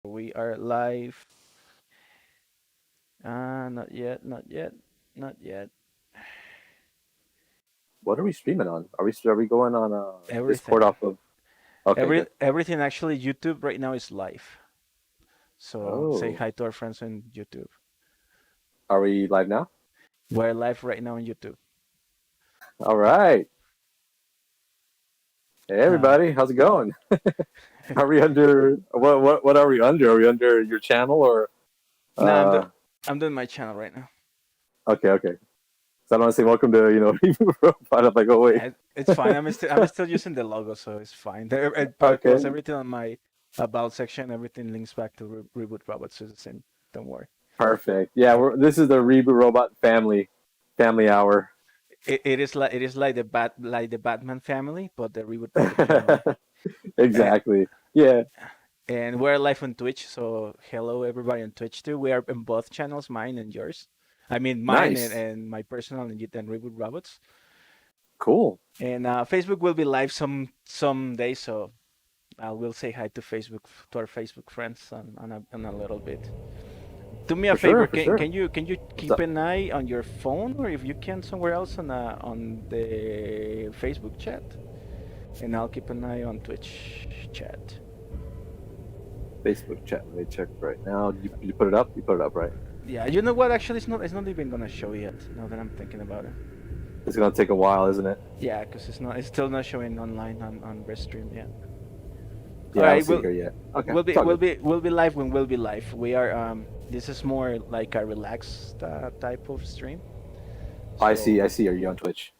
We are live. Not yet, not yet, not yet. What are we streaming on? Are we going on Discord Everything. off of? Okay, good. Everything actually YouTube right now is live. So say Oh, hi to our friends on YouTube. are we live now? We're live right now on YouTube. All right. Hey Uh, everybody, how's it going? Are we under what are we under? Are we under your channel or no, uh I'm doing my channel right now. okay. So I don't want to say welcome to, reboot profile. I'm like, oh wait. It's fine. I'm still using the logo, so it's fine. Plus Okay. everything on my about section, everything links back to Reboot Robots. So it's the same. Don't worry. Perfect. Yeah, this is the Reboot Robot family hour. It is like the Batman family, but the Reboot Robot family. Uh, Exactly. Yeah. And we're live on Twitch, so hello everybody on Twitch too. We are in both channels, mine and yours. I mean, mine Nice. and my personal and Reboot Robots. Cool. And Facebook will be live some day, so I will say hi to our Facebook friends on a little bit. Do me a For sure, favor, for can sure. can you can you What's keep up? an eye on your phone, or if you can somewhere else on the Facebook chat, and I'll keep an eye on Twitch chat. Facebook chat. Let me check right now. You put it up? You put it up, right? Yeah, you know what? Actually, it's not even gonna show yet. Now that I'm thinking about it. It's gonna take a while, isn't it? Yeah, because it's still not showing online on Restream. Yeah. All Yeah, I don't right, see it here yet. Okay, we'll it's be all we'll good. be we'll be live when we'll be live. We are this is more like a relaxed type of stream. I see. So I see. Are you on Twitch?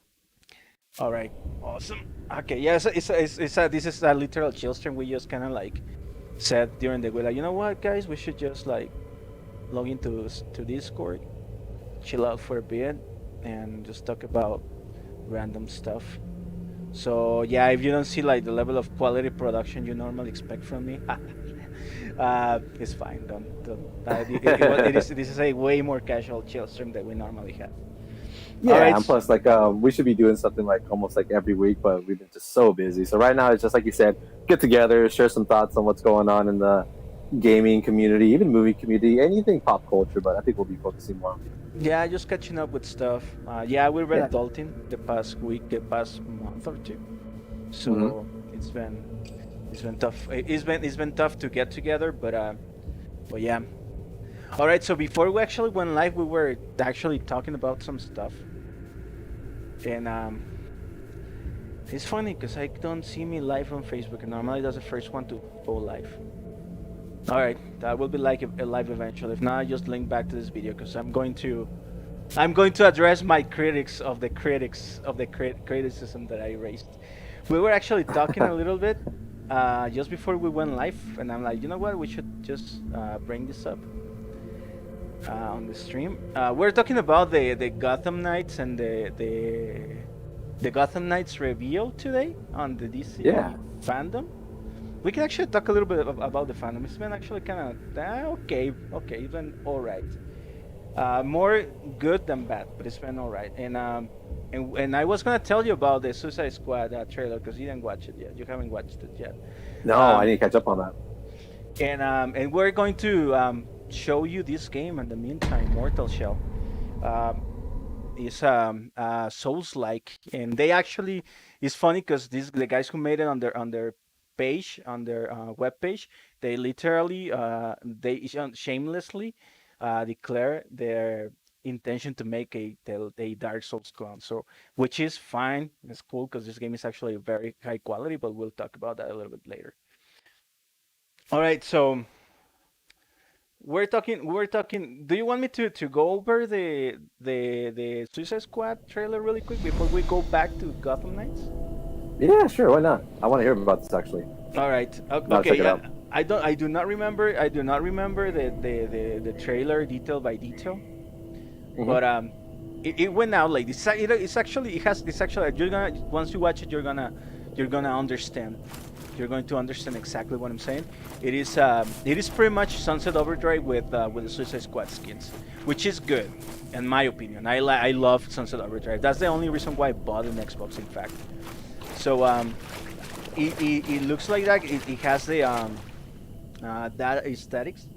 all right, awesome. Okay, yeah, it's this is a literal chill stream. We just kind of like said during the week, like, you know what, guys, we should just like log into to Discord, chill out for a bit, and just talk about random stuff. So yeah, if you don't see like the level of quality production you normally expect from me, it's fine. Don't. This is a way more casual chill stream that we normally have. All Yeah, right. and plus, like, we should be doing something like almost like every week, but we've been just so busy. So right now, it's just like you said, get together, share some thoughts on what's going on in the gaming community, even movie community, anything pop culture. But I think we'll be focusing more on video. Yeah, just catching up with stuff. Yeah, we read Yeah. adulting the past week, the past month or two. Mm-hmm. So it's been tough. It's been tough to get together, but yeah. All right. So before we actually went live, we were actually talking about some stuff, and it's funny because I don't see me live on Facebook, and normally that's the first one to go live. All right, that will be like a live eventually. If not, I just link back to this video because I'm going to address my criticism that I raised. We were actually talking a little bit just before we went live, and I'm like, you know what? We should just bring this up on the stream. We're talking about the Gotham Knights and the Gotham Knights reveal today on the Yeah. DC fandom. We can actually talk a little bit about the fandom. It's been actually kind of okay, it's been all right. More good than bad, but it's been all right. And I was gonna tell you about the Suicide Squad trailer because you didn't watch it yet. You haven't watched it yet. No, I Um, need to catch up on that. and we're going to show you this game in the meantime. Mortal Shell is Souls-like, and they actually it's funny because the guys who made it on their page on their web page, they literally they shamelessly declare their intention to make a Dark Souls clone. So which is fine, it's cool because this game is actually very high quality, but we'll talk about that a little bit later. All right, so we're talking. Do you want me to go over the Suicide Squad trailer really quick before we go back to Gotham Knights? Yeah, sure. Why not? I want to hear about this actually. All right. Now Okay. check it Yeah. out. I do not remember. I do not remember the trailer detail by detail. Hmm. But it went out like this. It's actually it has. It's actually you're gonna once you watch it, you're gonna understand. You're going to understand exactly what I'm saying. It is pretty much Sunset Overdrive with the Suicide Squad skins, which is good, in my opinion. I love Sunset Overdrive. That's the only reason why I bought an Xbox, in fact. So it looks like that. It has that aesthetics.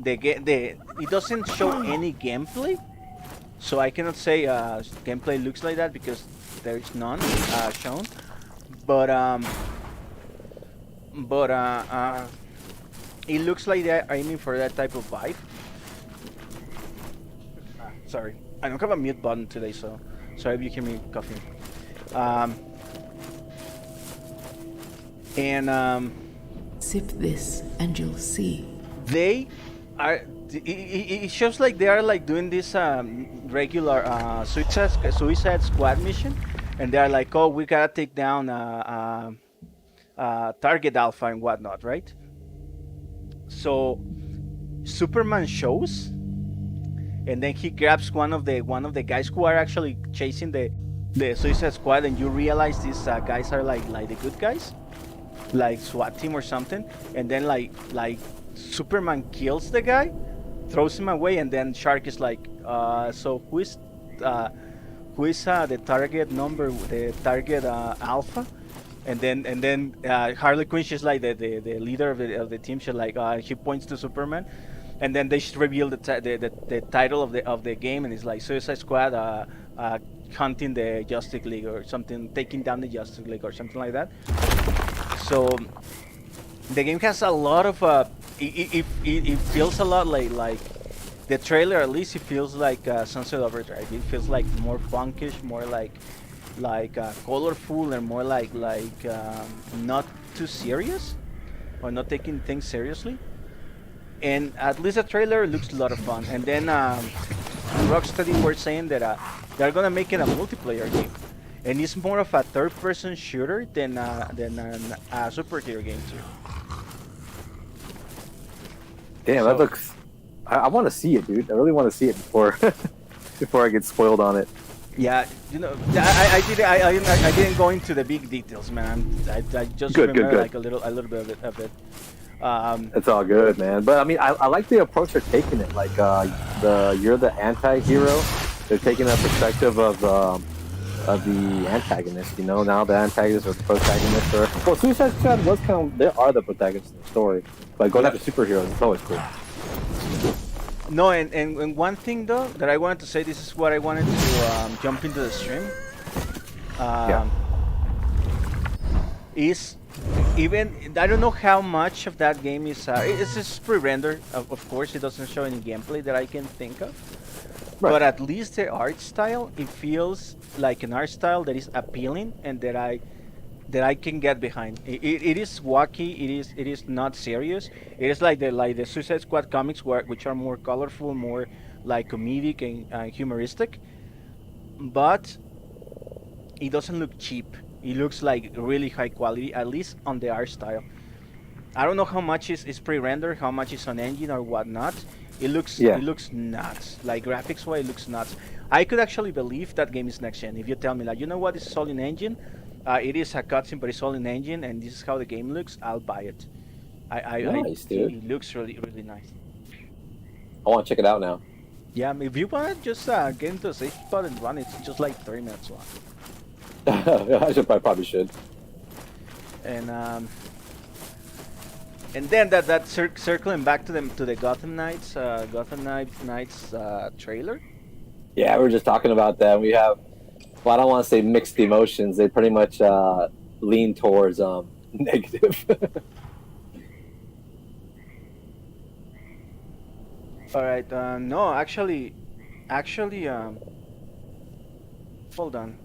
It doesn't show any gameplay, so I cannot say gameplay looks like that because there is none shown. But but it looks like they're aiming for that type of vibe. Sorry, I don't have a mute button today, so sorry if you hear me coughing. Um, and Sip this and you'll see. they are. It shows like they are like doing this regular Suicide Squad mission, and they are like, oh, we gotta take down Target Alpha and whatnot, right? So Superman shows, and then he grabs one of the guys who are actually chasing the Suicide Squad, and you realize these guys are like the good guys, like SWAT team or something, and then like Superman kills the guy, throws him away, and then Shark is like, so who is the target number, the target Alpha? And then Harley Quinn, she's like the leader of the team. She's like she points to Superman, and then they just reveal the title of the game, and it's like Suicide Squad hunting the Justice League or something, taking down the Justice League or something like that. So the game has a lot of it feels a lot like the trailer. At least it feels like Sunset Overdrive. It feels like more punkish, more like colorful, and more like not too serious or not taking things seriously. And at least the trailer looks a lot of fun. And then Rocksteady were saying that they're gonna make it a multiplayer game, and it's more of a third-person shooter than a superhero game too. Damn, that looks. I want to see it, dude. I really want to see it before before I get spoiled on it. Yeah, I didn't go into the big details, man. I just remember like a little bit of it. It's all good, man. But I mean, I like the approach they're taking it. Like you're the anti-hero. They're taking a perspective of the antagonist. You know, now the antagonist or the protagonist. Well, Suicide Squad was they are the protagonists in the story. But going after superheroes is always cool. No, and one thing though that I wanted to say, this is what I wanted to jump into the stream. Is even I don't know how much of that game is it's just pre-rendered. Of course, it doesn't show any gameplay that I can think of. Right. But at least the art style, it feels like an art style that is appealing and that I can get behind. It is wacky. It is not serious. It is like the Suicide Squad comics, which are more colorful, more like comedic and humoristic. But it doesn't look cheap. It looks like really high quality, at least on the art style. I don't know how much is pre-rendered, how much is on engine or whatnot. It looks nuts. Like graphics wise, it looks nuts. I could actually believe that game is next gen if you tell me like, you know what, this is all in engine. It is a cutscene, but it's all in engine, and this is how the game looks. I'll buy it. Nice, dude. It looks really, really nice. I want to check it out now. Yeah, if you want to just get into a safe spot and run, it's just like 30 minutes long. I probably should. And then circling back to the Gotham Knights trailer. Yeah, we were just talking about that. We have, well, I don't want to say mixed emotions. They pretty much lean towards negative. All right. No, actually, hold on.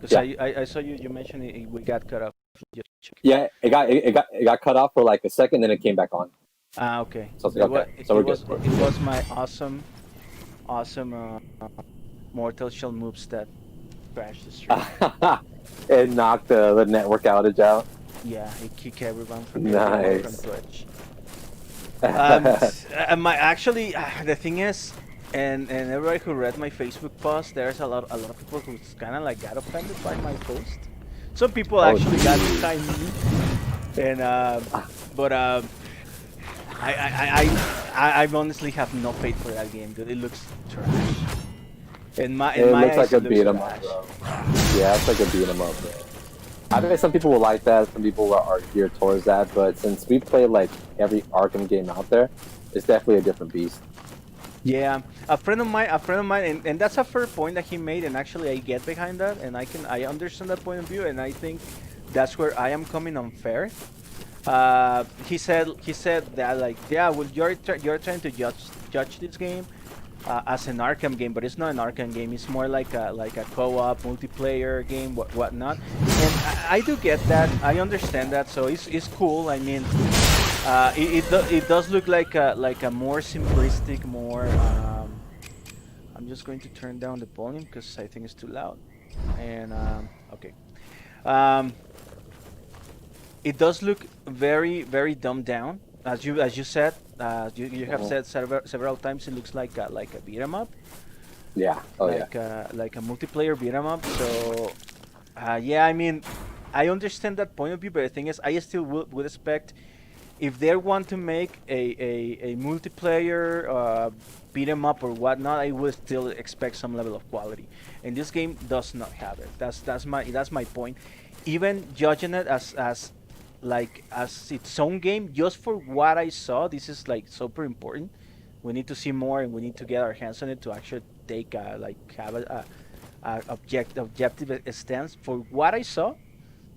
Because I saw you mentioned we got cut off. Yeah, it got cut off for like a second, then it came back on. Okay. So it was my awesome Mortal Shell moves that crashed the stream. It knocked the network outage out. Yeah, it kicked everyone from Twitch. The thing is, and everybody who read my Facebook post, there's a lot of people who kind of like got offended by my post. Some people actually got behind me, and I honestly have no faith for that game, dude. It looks trash. It looks like a beat 'em up, bro. Yeah, it's like a beat 'em up, bro. I bet some people will like that. Some people are geared towards that. But since we played like every Arkham game out there, it's definitely a different beast. Yeah, a friend of mine, and that's a fair point that he made, and actually I get behind that, and I understand that point of view, and I think that's where I am coming unfair. He said that like, yeah, well, you're trying to judge this game as an Arkham game, but it's not an Arkham game. It's more like a co-op multiplayer game, whatnot. And I do get that. I understand that. So it's cool. I mean, it does look like a more simplistic, more. I'm just going to turn down the volume because I think it's too loud. And okay. Um, it does look very dumbed down, as you said. You have Mhm. said several times. It looks like a beat 'em up, Yeah. Oh yeah. like a multiplayer beat 'em up. So yeah, I mean, I understand that point of view, but the thing is, I still would expect if they want to make a multiplayer beat 'em up or whatnot, I would still expect some level of quality. And this game does not have it. That's my point. Even judging it as its own game, just for what I saw, this is like super important. We need to see more, and we need to get our hands on it to actually take have a objective stance for what I saw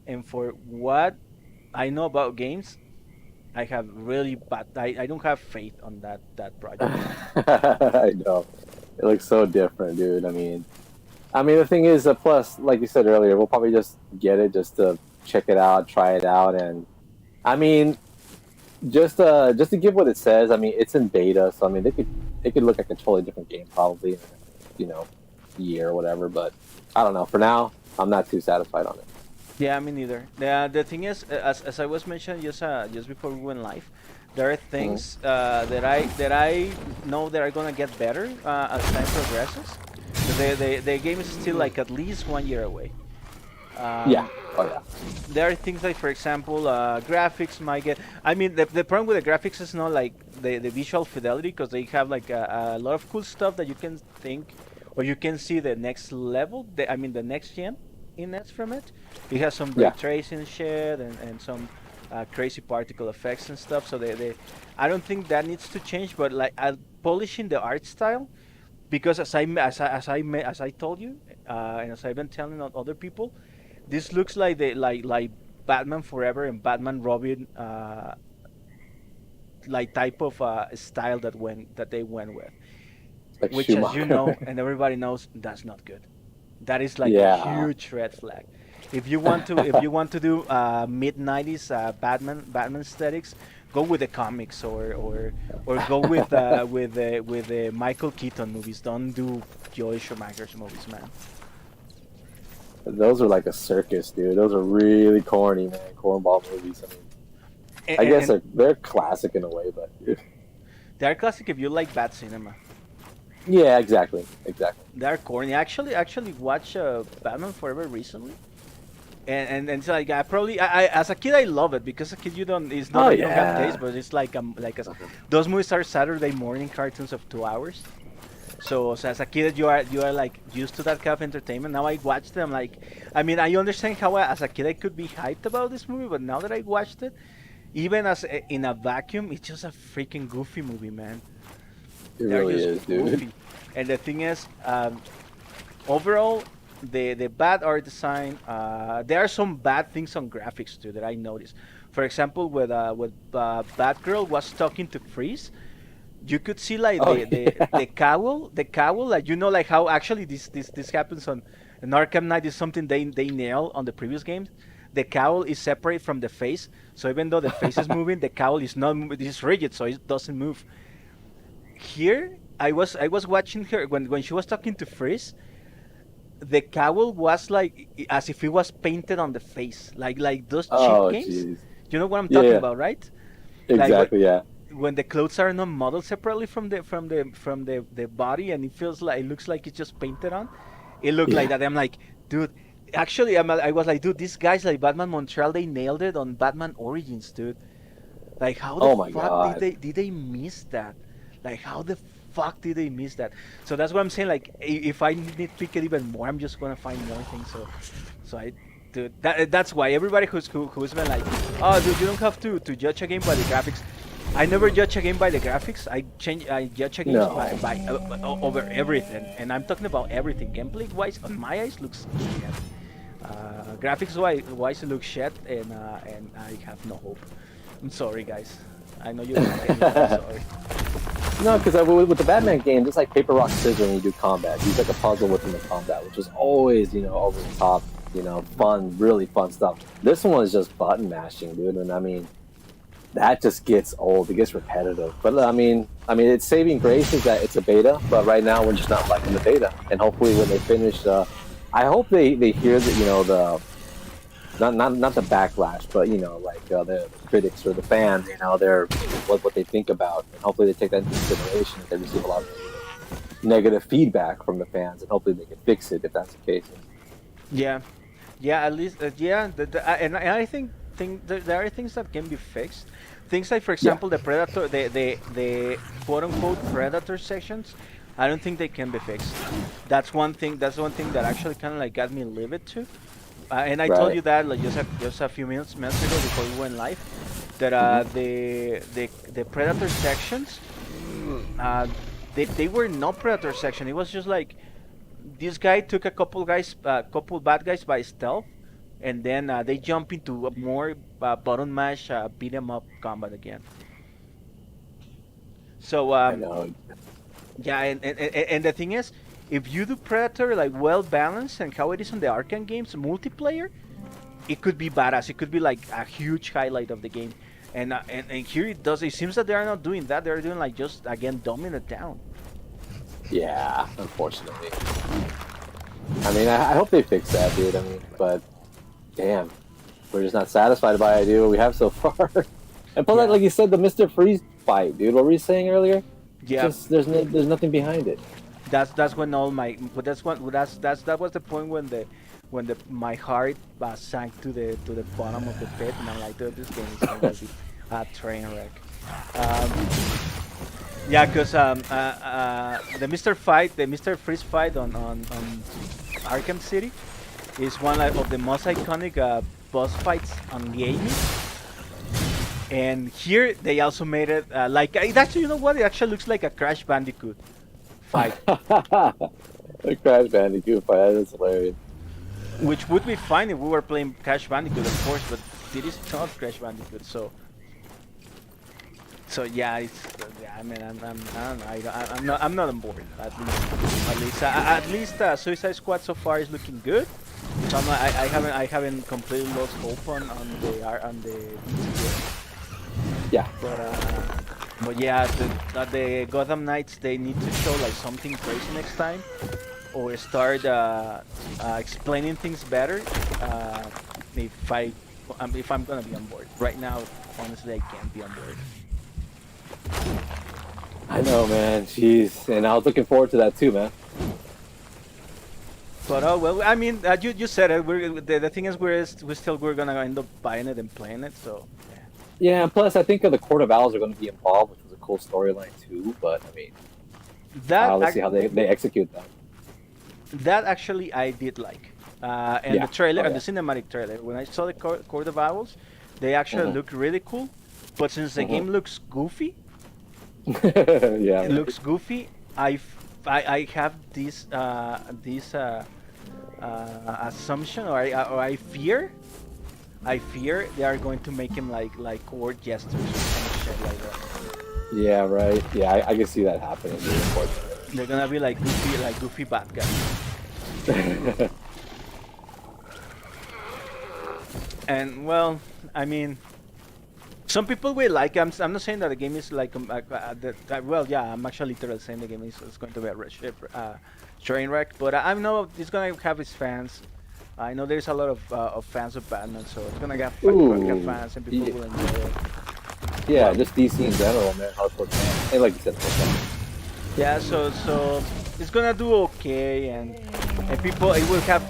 and for what I know about games. I have really bad. I don't have faith on that project. I know. It looks so different, dude. I mean, the thing is, plus, like you said earlier, we'll probably just get it just to check it out, try it out, and I mean, just to give what it says. I mean, it's in beta, so I mean, it could look like a totally different game probably in you know year or whatever. But I don't know. For now, I'm not too satisfied on it. Yeah, me neither. The thing is, as I was mentioning just before we went live, there are Hmm. things that I know that are gonna get better as time progresses. The game is still like at least 1 year away. Yeah. Um, Oh yeah. there are things like, for example, graphics might get. I mean, the problem with the graphics is not like the visual fidelity, because they have like a lot of cool stuff that you can think, or you can see the next level. I mean, the next gen in it from it. It has some ray Yeah. tracing shit and some crazy particle effects and stuff. So I don't think that needs to change. But like polishing the art style, because as I told you, and as I've been telling other people, this looks like like Batman Forever and Batman Robin like type of style that they went with, Like which, as you know Schumacher. and everybody knows, that's not good. That is like a Yeah. huge red flag. If you want to do mid '90s Batman aesthetics, go with the comics, or go with the Michael Keaton movies. Don't do Joel Schumacher's movies, man. Those are like a circus, dude. Those are really corny, man. Cornball movies. I mean, And, I and, guess and they're classic in a way, but they're classic if you like bad cinema. yeah, exactly, exactly. They're corny. Actually watch Batman Forever recently, and it's like I as a kid I love it, because as a kid you don't. It's not Oh that you don't have taste, yeah. but it's those movies are Saturday morning cartoons of 2 hours. So as a kid you are like used to that kind of entertainment. Now I watched them like, I mean, I understand how as a kid I could be hyped about this movie, but now that I watched it, even in a vacuum, it's just a freaking goofy movie, man. It They're really just is, dude. goofy. And the thing is, overall, the bad art design. There are some bad things on graphics too that I noticed. For example, with Batgirl was talking to Freeze, you could see like Oh the yeah. cowl, like, like how actually this happens on an Arkham Knight, is something they nail on the previous games. The cowl is separate from the face, so even though the face is moving, the cowl is not moving. It's rigid, so it doesn't move. Here, I was watching her when she was talking to Freeze. The cowl was like as if it was painted on the face, like those cheap Oh games. jeez. You know what I'm Yeah, talking yeah. about, right? Like Exactly. Yeah. when the clothes are not modeled separately from the body, and it looks like it's just painted on. It looked like Yeah. that. I'm like, dude. Actually, I was like, dude, these guys like Batman Montreal, they nailed it on Batman Origins, dude. Like, how the Oh my fuck did god. they miss that? Like, how the fuck did they miss that? So that's what I'm saying. Like, if I nitpick it even more, I'm just gonna find more things. So I dude, that's why everybody who's been like, oh, dude, you don't have to judge a game by the graphics. I never judge a game by the graphics. I judge a game No. by over everything, and I'm talking about everything. Gameplay wise, on my eyes, looks shit. Graphics wise, it looks shit, and I have no hope. I'm sorry, guys. I know you don't like it, but I'm sorry. No, because with the Batman games, it's like paper, rock, scissors when you do combat. It's like a puzzle within the combat, which is always, over the top, fun, really fun stuff. This one is just button mashing, dude, and I mean, that just gets old. It gets repetitive. But I mean, its saving grace is that it's a beta, but right now we're just not liking the beta. And hopefully, when they finish, I hope they hear that the not the backlash, but the critics or the fans, they're what they think about, and hopefully they take that into consideration. If they receive a lot of negative feedback from the fans, and hopefully they can fix it if that's the case. Yeah, at least and I think there are things that can be fixed. Things like, for example, the Predator, the quote unquote Predator sections. I don't think they can be fixed. That's one thing. That's one thing that actually kind of like got me livid too. And I told you that like just a few minutes ago before we went live, that the Predator sections, they were not Predator section. It was just like this guy took a couple bad guys by stealth, and then they jump into a more button mash beat 'em up combat again. So I know. yeah, and the thing is, if you do Predator like well balanced and how it is on the Arkham games multiplayer, it could be badass. It could be like a huge highlight of the game. And here it does. It seems that they are not doing that. They're doing like just again dumbing it down. Yeah, unfortunately. I mean, I hope they fix that, dude. I mean, but damn, we're just not satisfied by it, dude. What we have so far. And plus, like you said, the Mr. Freeze fight, dude. What were you saying earlier? Yeah. Just, there's nothing behind it. That's when all my that was the point when my heart sank to the bottom of the pit, and I'm like, dude, this game is going to be a train wreck. Yeah, because the Mr. Freeze fight on Arkham City is one of the most iconic boss fights on gaming. And here they also made it like it actually, you know what? It actually looks like a Crash Bandicoot fight. The Crash Bandicoot fight, that's hilarious. Which would be fine if we were playing Crash Bandicoot, of course, but it is not Crash Bandicoot, so yeah, it's I mean, I'm not on board. At least Suicide Squad so far is looking good. So I haven't completely lost hope on the Yeah. But yeah, the Gotham Knights, they need to show like something crazy next time, or start explaining things better. If I'm gonna be on board. Right now, honestly, I can't be on board. I know, man. Jeez, and I was looking forward to that too, man. But oh well, I mean, you said it. The thing is, we're gonna end up buying it and playing it. So yeah, and plus I think the Court of Owls are going to be involved, which was a cool storyline too. But I mean, let's see how they execute that. That actually I did like, and the trailer, and the cinematic trailer. When I saw the Court of Owls, they actually look really cool. But since the game looks goofy, it looks goofy. I have this assumption, or I fear they are going to make him like word gestures or some shit like that. Yeah, right. Yeah, I can see that happening. Unfortunately, they're gonna be like goofy bad guys. And well, I mean, some people will like. I'm not saying that the game is like well, yeah, I'm actually literally saying the game is going to be a train wreck. But I know it's gonna have its fans. I know there's a lot of fans of Batman, so it's gonna have fans and people will enjoy it. Yeah, just DC in general, man. Hardcore fans, and like you said, yeah, so it's gonna do okay, and people, it will have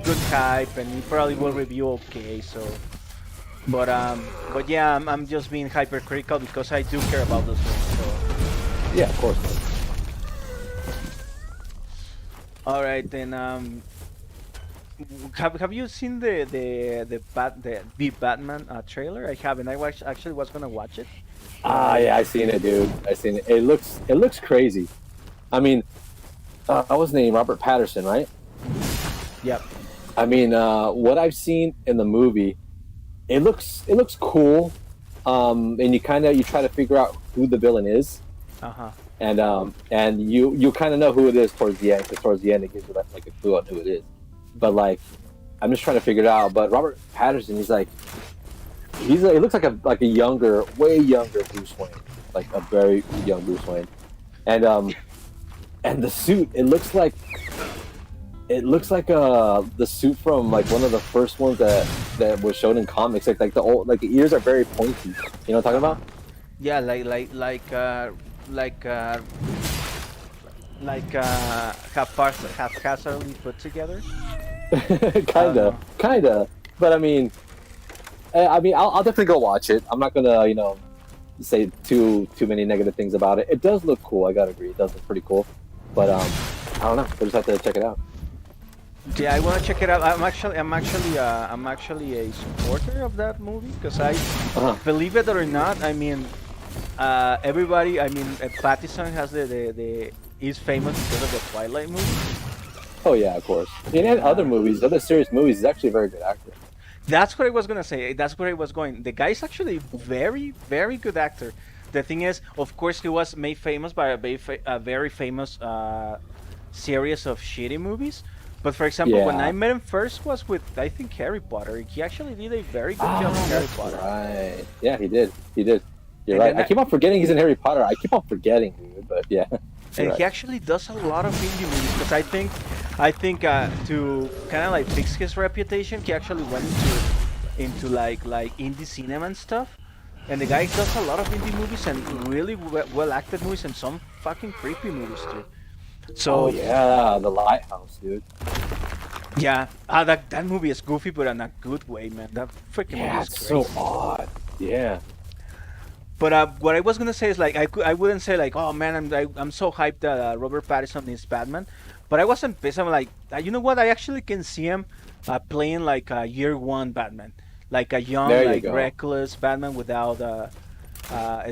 good hype, and it probably will review okay. So. But yeah, I'm just being hypercritical because I do care about those things. So. Yeah, of course. All right, then. have you seen the Batman trailer? I haven't. Actually was gonna watch it, but Ah, yeah, I seen it, dude. I seen it. It looks crazy. I mean, what was his name? Robert Patterson, right? yep. I mean, what I've seen in the movie, it looks cool. And you try to figure out who the villain is, Uh-huh. and you kind of know who it is towards the end. Because towards the end, it gives you like a clue on who it is. But like, I'm just trying to figure it out. But Robert Patterson, he looks like a younger, way younger Bruce Wayne, like a very young Bruce Wayne, and and the suit, it looks like the suit from like one of the first ones that was shown in comics. The ears are very pointy. You know what I'm talking Yeah, like uh, haphazardly put together. about? I don't kinda, know. kinda. But I mean, I'll definitely go watch it. I'm not gonna, say too many negative things about it. It does look cool. I gotta agree. It does look pretty cool. But I don't know. We'll just have to check it out. Yeah, I want to check it out. I'm actually a supporter of that movie because I, Uh-huh. believe it or not, I mean, everybody, I mean, Pattinson has the is famous because of the Twilight movie. Oh yeah, of course. And in other movies, other serious movies, he's actually a very good actor. That's what I was gonna say. That's where I was going. The guy's actually very, very good actor. The thing is, of course, he was made famous by a very famous series of shitty movies. But for example, when I Yeah. met him first was with, I think, Harry Potter. He actually did a very good job in Ah, Harry that's Potter. right. Yeah, he did. He did. You're And right. then I keep on forgetting he's in Harry Potter. I keep on forgetting, dude. But yeah, you're and he right. actually does a lot of indie movies because I think to kind of like fix his reputation, he actually went into like indie cinema and stuff. And the guy does a lot of indie movies and really well acted movies and some fucking creepy movies too. Oh So yeah, the Lighthouse, dude. yeah, that movie is goofy, but in a good way, man. That freaking movie Yeah, is it's crazy. so odd. Yeah. But what I was gonna say is like I wouldn't say like, oh man, I'm so hyped that Robert Pattinson is Batman, but I wasn't pissed. I'm like, you know what? I actually can see him playing like a year one Batman, like a young, There you like go. reckless Batman without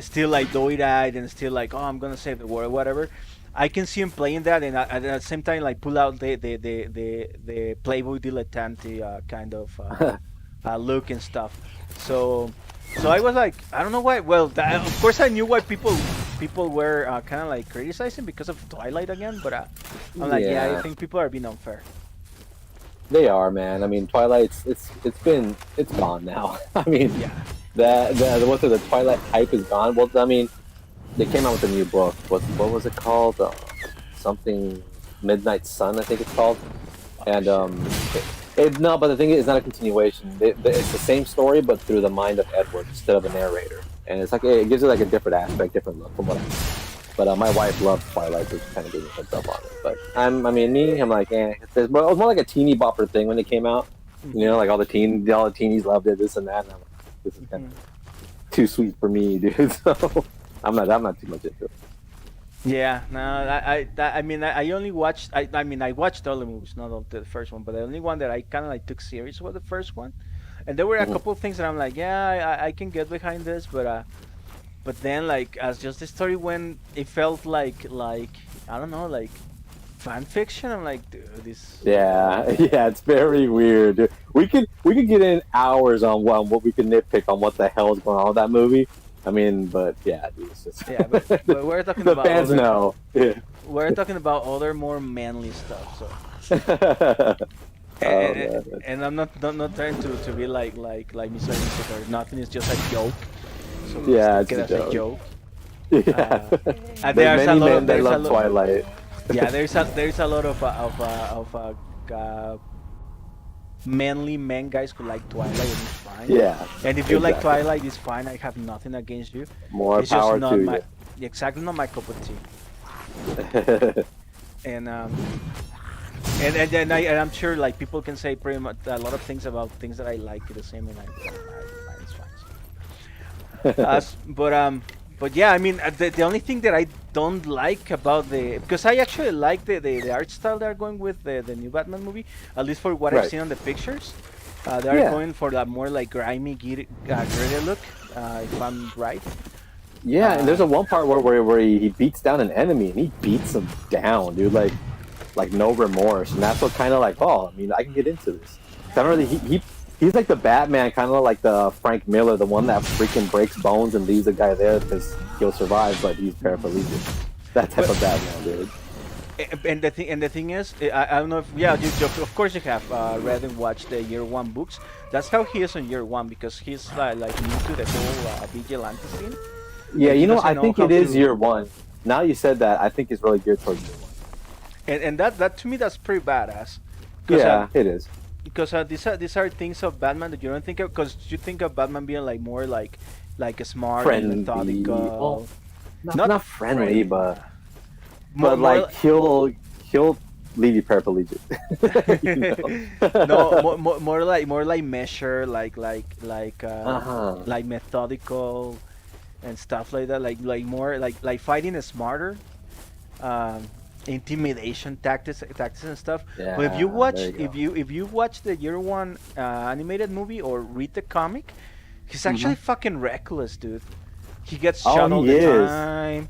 still like doe-eyed and still like, oh, I'm gonna save the world, whatever. I can see him playing that, and at the same time like pull out the Playboy dilettante kind of look and stuff. So. So I was like, I don't know why. Well, of course I knew why people were kind of like criticizing because of Twilight again. But I'm like, yeah, I Yeah, think people are being unfair. they are, man. I mean, Twilight's it's gone now. I mean, Yeah. the Twilight hype is gone. Well, I mean, they came out with a new book. What was it called? Something Midnight Sun, I think it's called. Oh, And shit. no, but the thing is, it's not a continuation. It's the same story, but through the mind of Edward instead of a narrator. And it's like it gives it like a different aspect, different look from what I. But my wife loves Twilight, so she kind of gave me a heads up on it. But I'm like, eh. It was more like a teeny bopper thing when it came out. You know, like all the teenies loved it, this and that. And I'm like, this is kind of too sweet for me, dude. So I'm not too much into it. Yeah, no, I mean, I only watched, I mean, I watched all the movies, not all the first one, but the only one that I kind of like took serious was the first one. And there were a Mhm. couple of things that I'm like, yeah, I can get behind this, but then like as just the story went, it felt like I don't know, like fan fiction. I'm like, dude, this. Yeah, yeah, it's very weird. Dude. We could get in hours on what we could nitpick on what the hell is going on with that movie. I mean, but yeah, dude, it's just Yeah, but we're talking the about fans other, know. Yeah. we're talking about other more manly stuff. So Oh man. and I'm not trying to be like misogynistic or nothing. It's just a joke. So let's Yeah, take it's it a as a joke. joke. Yeah. And There's there's a many lot men of that love Twilight. yeah, there's a lot of manly men guys who like Twilight, and it's fine. Yeah. And if you like exactly. Twilight, it's fine. I have nothing against you. More It's just power not to my you. exactly not my cup of tea. And I'm sure like people can say pretty much a lot of things about things that I like the same, and it's fine. So. But yeah, I mean, the only thing that I don't like about because I actually like the art style they're going with the new Batman movie, at least for what I've Right. seen on the pictures. They're Yeah. going for that more like grimy, gritty look, if I'm right. Yeah, and there's a one part where he beats down an enemy and he beats him down, dude, like no remorse, and that's what kind of like, oh, I mean, I can get into this. I don't really, he's like the Batman, kind of like the Frank Miller, the one that freaking breaks bones and leaves the guy there because he'll survive, but he's paraplegic. That type of Batman, dude. And the thing is, I don't know if of course you have read and watched the Year One books. That's how he is on Year One because he's like new to the whole vigilante scene. Yeah, you know, I doesn't think know it how is to- year one. Now you said that, I think it's really geared towards year one. And that to me that's pretty badass. Yeah, it is. Because these are things of Batman that you don't think of, because you think of Batman being like more like a smart Friendly. and methodical. Well, not friendly, but more like he'll leave you paraplegic. You know? no, more like measure, like methodical and stuff like that. Like more like fighting is smarter. Intimidation tactics and stuff. Yeah, But if you watch there you go. if you watch the Year One animated movie or read the comic, he's actually fucking reckless, dude. He gets shot all he the is. time.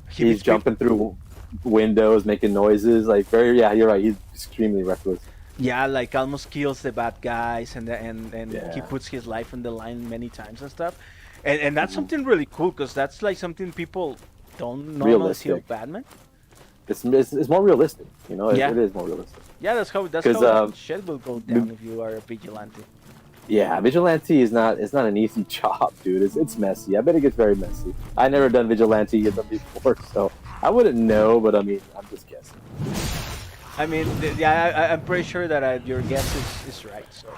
He's jumping through windows, making noises, like very. Yeah, you're right. He's extremely reckless. Yeah, like almost kills the bad guys, and he Yeah. puts his life on the line many times and stuff. And that's something really cool because that's like something people don't normally see of Realistic. Batman. It's more realistic, you know. Yeah. It is more realistic. Yeah, that's 'Cause, how shit will go down if you are a vigilante. Yeah, vigilante is not. It's not an easy job, dude. It's messy. I bet it gets very messy. I never done vigilante before, so I wouldn't know. But I mean, I'm just guessing. I mean, I'm pretty sure that your guess is right. So,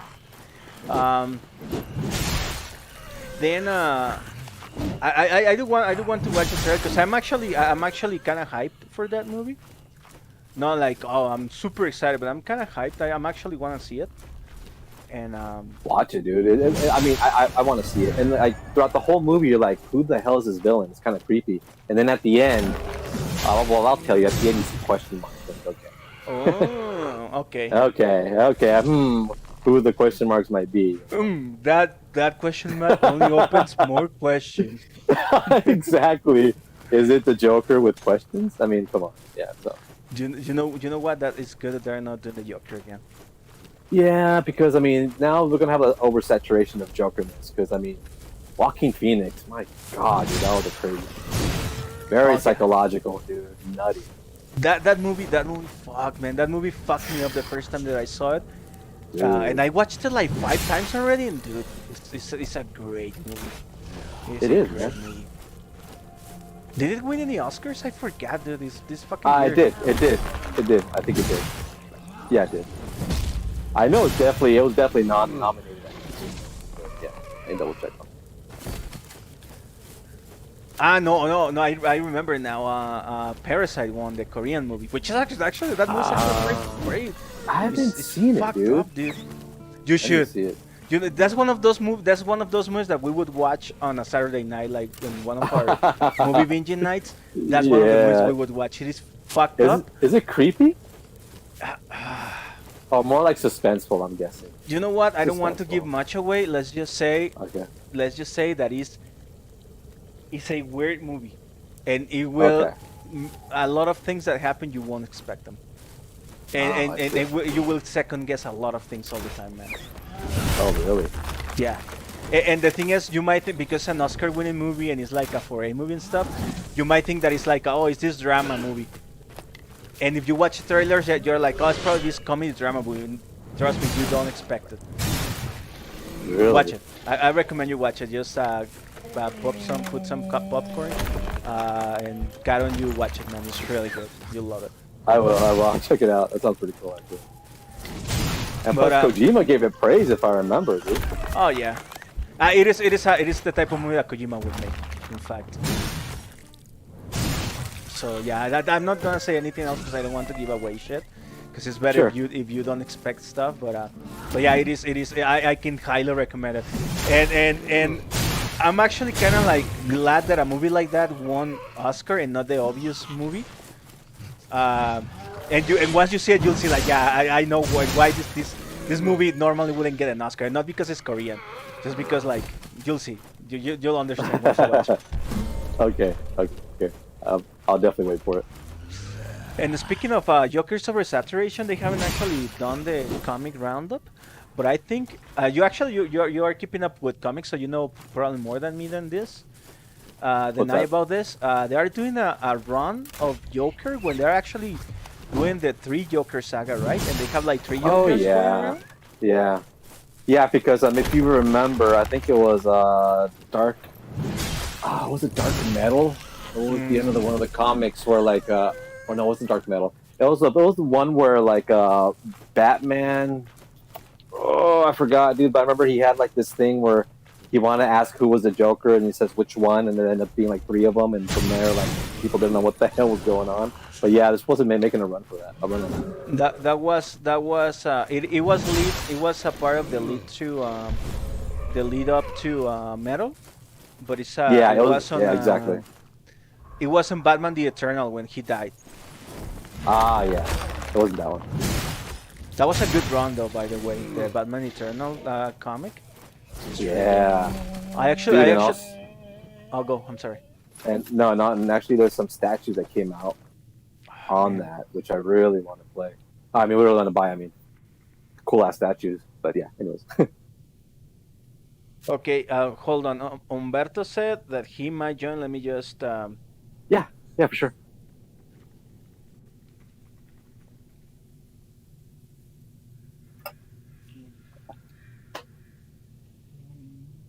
then I do want to watch it because I'm actually kind of hyped for that movie. Not like, oh, I'm super excited, but I'm kind of hyped. I'm actually want to see it. And Watch it, dude. I mean, I want to see it. And like throughout the whole movie, you're like, who the hell is this villain? It's kind of creepy. And then at the end, I'll tell you. At the end, you see question marks. Like, okay. oh, okay. Okay. Who the question marks might be? That question mark only opens more questions. Exactly. Is it the Joker with questions? I mean, come on. Yeah. So. You know what? That is good that they're not doing the Joker again. Yeah, because I mean, now we're gonna have an oversaturation of Jokerness. Because I mean, Joaquin Phoenix, my God, dude, that was a crazy. Very psychological, dude. Nutty. That movie, fuck, man, that movie fucked me up the first time that I saw it. And I watched it like 5 times already, and dude, it's a great movie. It is, man. Movie. Did it win any Oscars? I forgot, dude. This fucking. It did. I think it did. Yeah, it did. I know it was definitely non-nominated. But yeah, I double check on. No, I remember now. Parasite won the Korean movie, which is actually that movie is great. I haven't It's seen it, fucked dude. up, dude. You I should. didn't see it. You know, that's one of those movies that we would watch on a Saturday night, like in one of our movie binging nights. That's one of the movies we would watch. It is fucked up. Is it creepy? Oh, more like suspenseful, I'm guessing. You know what? I don't want to give Suspenseful. much away. Let's just say Okay. that it's a weird movie, and it will Okay. a lot of things that happen you won't expect them, and you will second guess a lot of things all the time, man. Oh, really? Yeah. And the thing is, you might think because it's an Oscar-winning movie and it's like a 4A movie and stuff, you might think that it's like, oh, it's this drama movie. And if you watch the trailers, you're like, oh, it's probably this comedy drama movie. And trust me, you don't expect it. Really? Watch it. I recommend you watch it. Just put some popcorn, and got on you watch it, man. It's really good. You'll love it. I will. I'll check it out. That sounds pretty cool, actually. And But, plus, Kojima gave it praise, if I remember, dude. Oh yeah, it is the type of movie that Kojima would make, in fact. So yeah, I'm not gonna say anything else because I don't want to give away shit. Because it's better Sure. if you don't expect stuff, but yeah, it is. I can highly recommend it. And I'm actually kind of like glad that a movie like that won Oscar and not the obvious movie. Uh, and once you see it, you'll see like, yeah, I know why this movie normally wouldn't get an Oscar, not because it's Korean, just because like you'll see, you'll understand once you watch it. Okay, okay. I'll definitely wait for it. And speaking of Joker's Oversaturation, they haven't actually done the comic roundup, but I think you are keeping up with comics, so you know probably more than me than this. The What's night that? about this, they are doing a run of Joker when they're actually doing the 3 Joker saga, right? And they have like 3 Oh Jokers going yeah, around. yeah. Because if you remember, I think it was Dark. Was it Dark Metal? It was the end of one of the comics where like oh no, it wasn't Dark Metal. It was the one where like Batman. Oh, I forgot, dude. But I remember he had like this thing where he wanted to ask who was the Joker, and he says which one, and then ended up being like 3 of them, and from there, like people didn't know what the hell was going on. But yeah, this wasn't making a run for that. That was it was a part of the lead up to Metal, but it's Yeah, it was on exactly. it was on Batman the Eternal when he died. Ah, yeah, it wasn't that one. That was a good run though, by the way, the Batman Eternal comic. Yeah. I Dude, actually I'll go. I'm sorry. and no, not and actually, there's some statues that came out on that, which I really want to play. I mean, we were going to buy. I mean, cool ass statues, but yeah. Anyways, Okay, hold on. Umberto said that he might join. Let me just. yeah, for sure.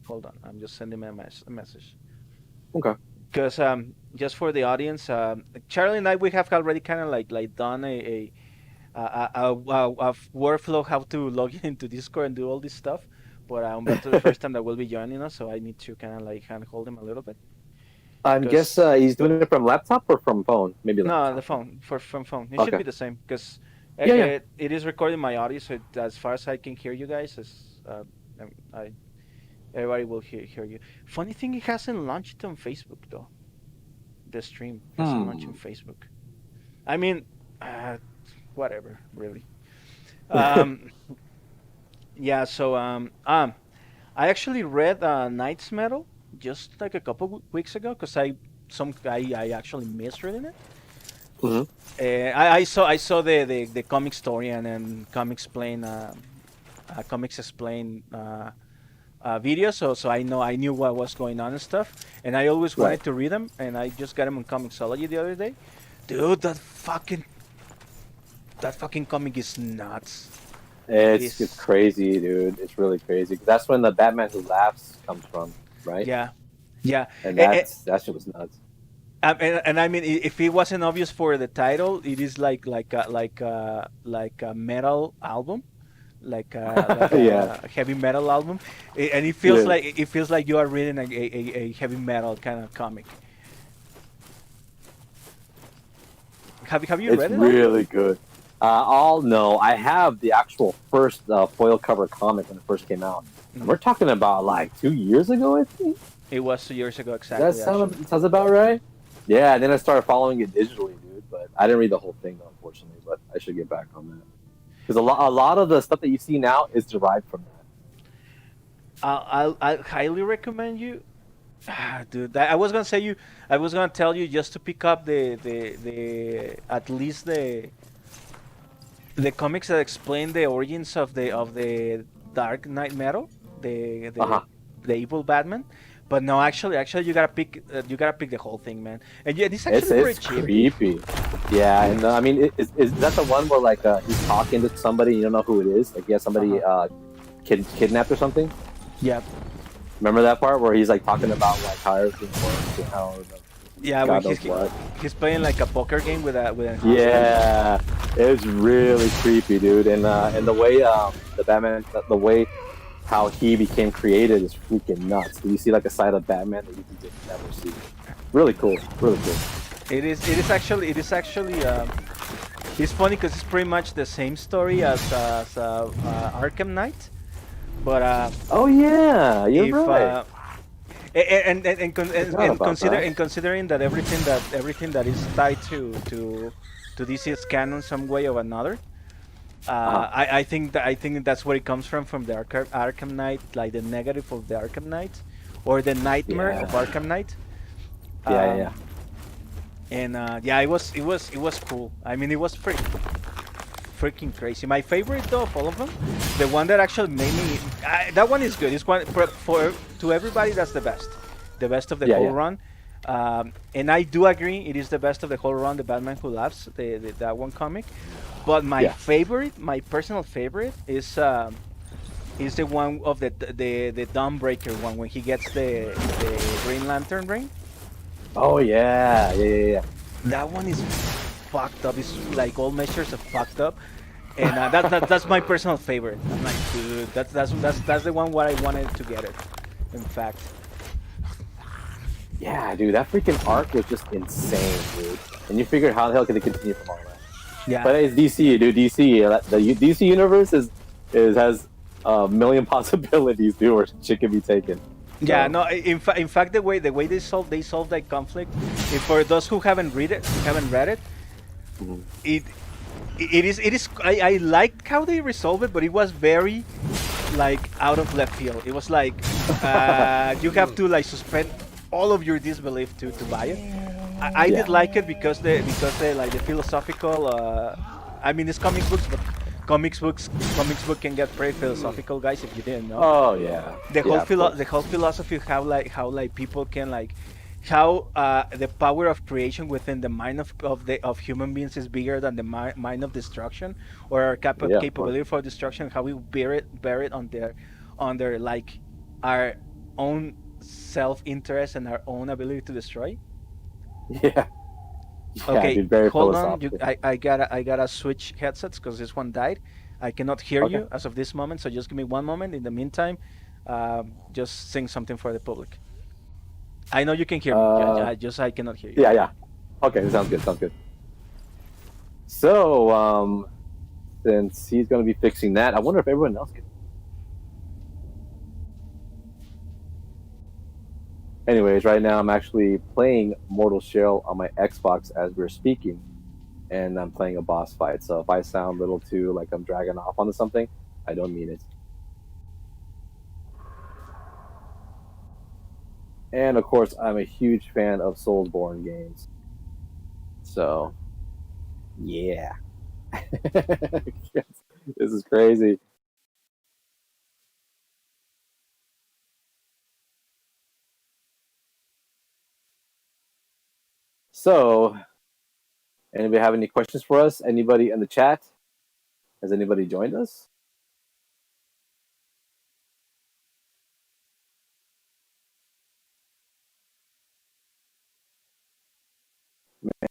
Hold on. I'm just sending him a message. Okay. Because just for the audience, Charlie and I we have already kind of like done a workflow how to log into Discord and do all this stuff. But Umberto the first time that will be joining us, so I need to kind of like handhold him a little bit. I guess he's doing it from laptop or from phone. Maybe No, laptop. the phone from phone. It Okay. should be the same because Yeah. it is recording my audio, so as far as I can hear you guys, I everybody will hear you. Funny thing, it hasn't launched on Facebook though. The stream hasn't launched on Facebook. I mean, whatever, really. Yeah. So I actually read Knight's Metal just like a couple weeks ago because I actually misread it. Mhm. I saw the comic story and then comics explain video, so I knew what was going on and stuff, and I always wanted Right. to read them, and I just got them on Comixology the other day. Dude, that fucking comic is nuts. It's crazy, dude. It's really crazy. That's when the Batman Who Laughs comes from, right? Yeah. And that shit was nuts. And I mean, if it wasn't obvious for the title, it is like a metal album, like Yeah. a heavy metal album, and it feels Yeah. like you are reading a heavy metal kind of comic. Have you It's read it? really good. No, I have the actual first foil cover comic when it first came out. And we're talking about like 2 years ago, I think. It was 2 years ago Does exactly. that sounds about right? Yeah, and then I started following it digitally, dude. But I didn't read the whole thing, though, unfortunately. But I should get back on that. Because a lot of the stuff that you see now is derived from that. I highly recommend you. Dude, I was gonna tell you just to pick up the at least the comics that explain the origins of the Dark Knight Metal, the evil Batman. But no, actually, you gotta pick the whole thing, man. And yeah, it's actually It's pretty cheap. creepy. Yeah, and I mean, is that the one where like he's talking to somebody, you don't know who it is? Like he has somebody kidnapped or something? Yeah. Remember that part where he's like talking about like how everything works and how Yeah, God when knows what. he's playing like a poker game with a Yeah, it's really creepy, dude. And the way the Batman, the way how he became created is freaking nuts. You see like a side of Batman that you can just never see. Really cool, really cool. It is actually it's funny because it's pretty much the same story as Arkham Knight, but Oh yeah, you're right. Forgot about that. And considering that everything that is tied to DC is canon some way or another. Uh-huh. I think that's where it comes from the Arkham Knight, like the negative of the Arkham Knight, or the nightmare of Yeah. Arkham Knight. Yeah. Um, and yeah, it was cool. I mean, it was pretty freaking crazy. My favorite though of all of them, the one that actually made me that one is good. It's one for to everybody that's the best of the Yeah, whole yeah. run. And I do agree, it is the best of the whole run. The Batman Who Laughs, that one comic. But my Yeah. favorite, my personal favorite, is the one of the Dawnbreaker one when he gets the Green Lantern ring. Oh yeah. That one is fucked up. It's like all measures of fucked up, and that's my personal favorite. I'm like, dude, that's the one where I wanted to get it. In fact, Yeah, dude, that freaking arc was just insane, dude. And you figured how the hell could it continue from all that? yeah, But it's DC, dude. DC, the DC universe is has a million possibilities, dude, where shit can be taken. yeah. So No, in fact, the way they solve that conflict. If for those who haven't read it, mhm. it it is. I liked how they resolved it, but it was very like out of left field. It was like you have to like suspend all of your disbelief to buy it. I did Yeah, like it because they like the philosophical. I mean, it's comics book can get pretty philosophical, guys. If you didn't know, oh yeah, yeah, of course. the whole philosophy of how people can like how the power of creation within the mind of human beings is bigger than the mind of destruction, or our Yeah, of course. capability for destruction. How we bear it on their like our own self interest and our own ability to destroy. Yeah, yeah, Okay, dude, very hold on. philosophical. I gotta switch headsets because this one died. I cannot hear Okay. you as of this moment, so just give me one moment. In the meantime, just sing something for the public. I know you can hear me. Uh, I cannot hear you. yeah. Okay, sounds good. Sounds good. So, since he's gonna be fixing that, I wonder if everyone else can. Anyways, right now I'm actually playing Mortal Shell on my Xbox as we're speaking, and I'm playing a boss fight. So if I sound a little too like I'm dragging off onto something, I don't mean it. And of course, I'm a huge fan of Soulsborne games. So yeah, this is crazy. So, anybody have any questions for us? Anybody in the chat? Has anybody joined us?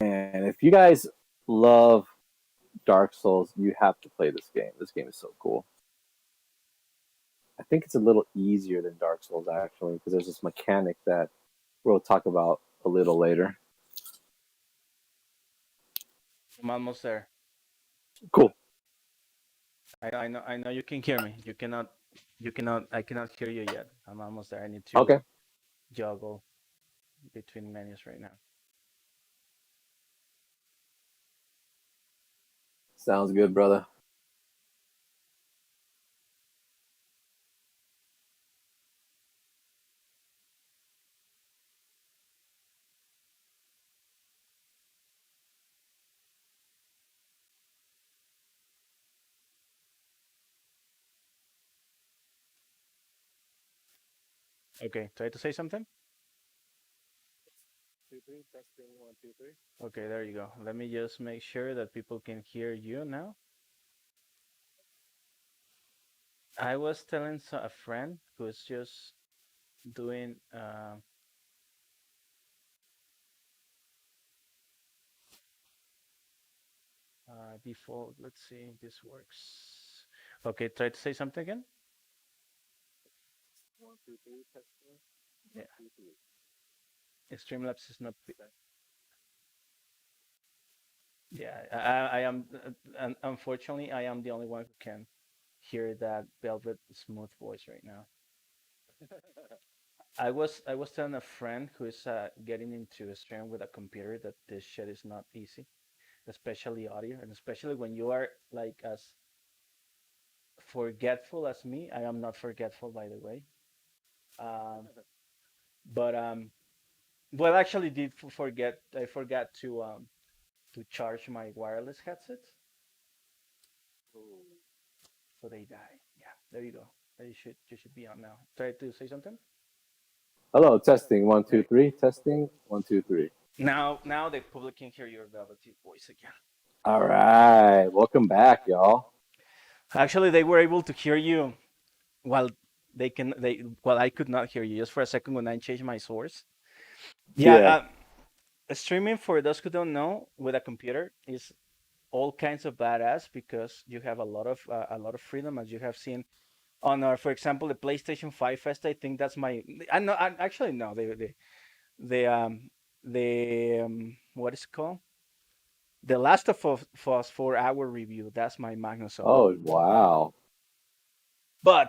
And if you guys love Dark Souls, you have to play this game. This game is so cool. I think it's a little easier than Dark Souls actually, because there's this mechanic that we'll talk about a little later. I'm almost there. Cool. I know you can hear me. I cannot hear you yet. I'm almost there. I need to Okay. juggle between menus right now. Sounds good, brother. Okay, try to say something. 2 3 testing 1 2 3. Okay, there you go. Let me just make sure that people can hear you now. I was telling a friend who's just doing default. Let's see if this works. Okay, try to say something again. 1 2 3 testing. Yeah, 1 2 3. Streamlabs is not. Yeah, I am. Unfortunately, I am the only one who can hear that velvet smooth voice right now. I was telling a friend who is getting into a stream with a computer that this shit is not easy, especially audio, and especially when you are like as forgetful as me. I am not forgetful, by the way. Um, but well, actually, did forget. I forgot to charge my wireless headsets, so they die. Yeah, there you go. You should be on now. Try to say something. Hello, testing one two There. three. Testing 1 2 3. Now the public can hear your velvety voice again. All right, welcome back, y'all. Actually, they were able to hear you while while I could not hear you just for a second when I changed my source. Yeah, Yeah. streaming for those who don't know with a computer is all kinds of badass because you have a lot of freedom as you have seen on our, for example, the PlayStation 5 Fest. I think that's my. I know. I actually no. The what is it called? The Last of Us 4 hour review. That's my magnum Oh, opus. wow.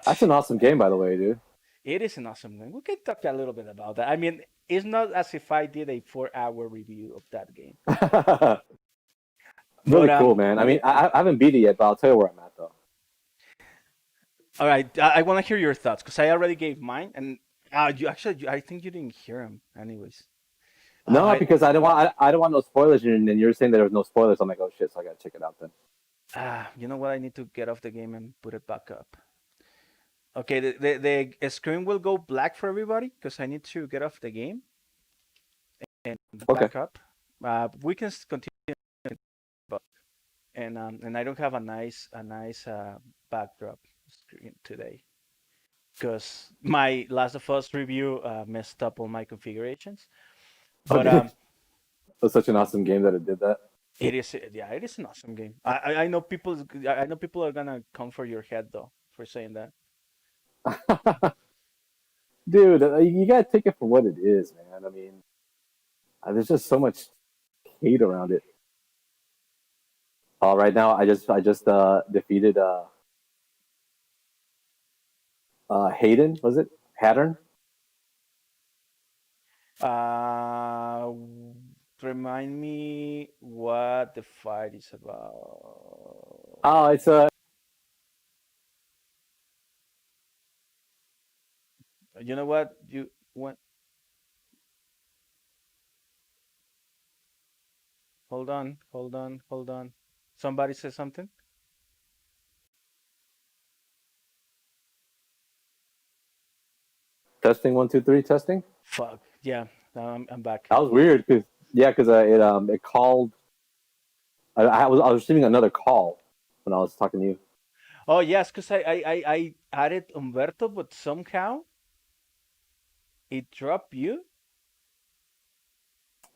That's But an awesome game, by the way, dude. it is an awesome game. We can talk a little bit about that. I mean, it's not as if I did a 4 hour review of that game. But Really cool, man. I mean, I haven't beat it yet, but I'll tell you where I'm at, though. all right, I want to hear your thoughts because I already gave mine, and I think you didn't hear them, anyways. No, I because I don't want no spoilers, and then you're saying that there's no spoilers. I'm like, oh shit, so I gotta check it out then. You know what? I need to get off the game and put it back up. Okay, the screen will go black for everybody because I need to get off the game and Okay. back up. We can continue, but and I don't have a nice backdrop screen today because my Last of Us review messed up all my configurations. But Okay. That's such an awesome game that it did that. it is, yeah, it is an awesome game. I know people are gonna come for your head though for saying that. Dude, you gotta take it for what it is, man. I mean, there's just so much hate around it. Right now, I just defeated Hayden. Was it Hattern? Uh, Remind me what the fight is about. Oh, it's You know what? You what? Hold on, hold on, hold on. Somebody said something? testing 1 2 3 testing. Fuck. Yeah, I'm back. That was weird because yeah, because it called. I was receiving another call when I was talking to you. Oh yes, because I added Umberto, but somehow it dropped you.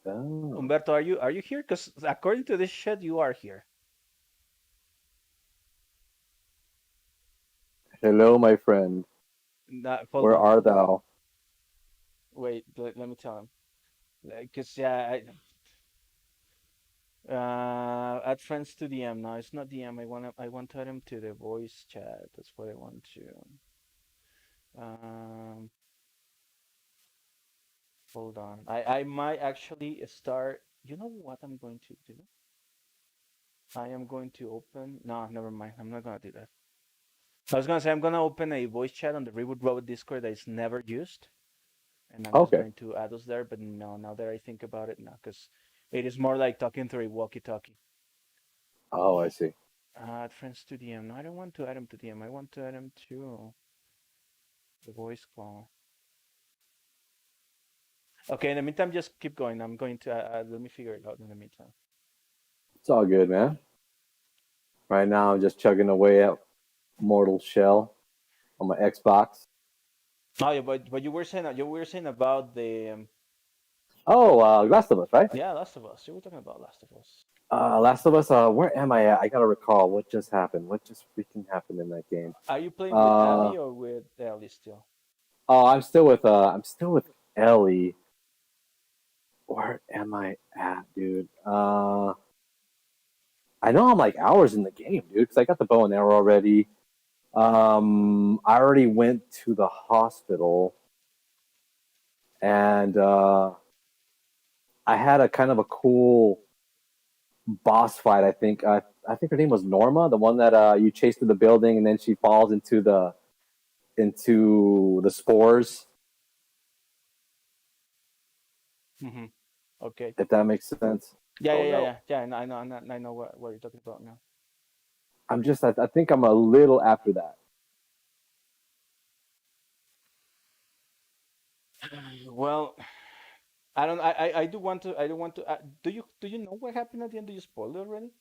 Oh, Umberto, are you here? Because according to this shit, you are here. hello, my friend. Hold Where on. are thou? Wait, let me tell him. Because yeah, add friends to DM. No, it's not DM. I want to add him to the voice chat. That's what I want to. Um, Hold on. I might actually start. You know what I'm going to do? I am going to open. No, never mind. I'm not gonna do that. I was gonna say I'm gonna open a voice chat on the Reboot Robot Discord that is never used, and I'm just Okay. going to add us there. But no, now that I think about it, no, because it is more like talking through a walkie-talkie. Oh, I see. Add friends to DM. No, I don't want to add him to DM. I want to add him to the voice call. Okay, in the meantime, just keep going. I'm going to let me figure it out in the meantime. It's all good, man. Right now, I'm just chugging away at Mortal Shell on my Xbox. Oh, yeah, but you were saying about the Oh, Last of Us, right? yeah, Last of Us. You were talking about Last of Us. Last of Us. Where am I at? I gotta recall what just happened. What just freaking happened in that game? Are you playing with Uh, Abby or with Ellie still? oh, I'm still with Ellie. Where am I at, dude? I know I'm like hours in the game, dude, because I got the bow and arrow already. I already went to the hospital. and I had a kind of a cool boss fight. I think her name was Norma, the one that you chase through the building, and then she falls into the spores. Hmm. Okay. If that makes sense. Yeah, Oh yeah, yeah, no, yeah. Yeah, I know what you're talking about now. I think I'm a little after that. Well, I do want to. I don't want to. Do you know what happened at the end? Do you spoil it already?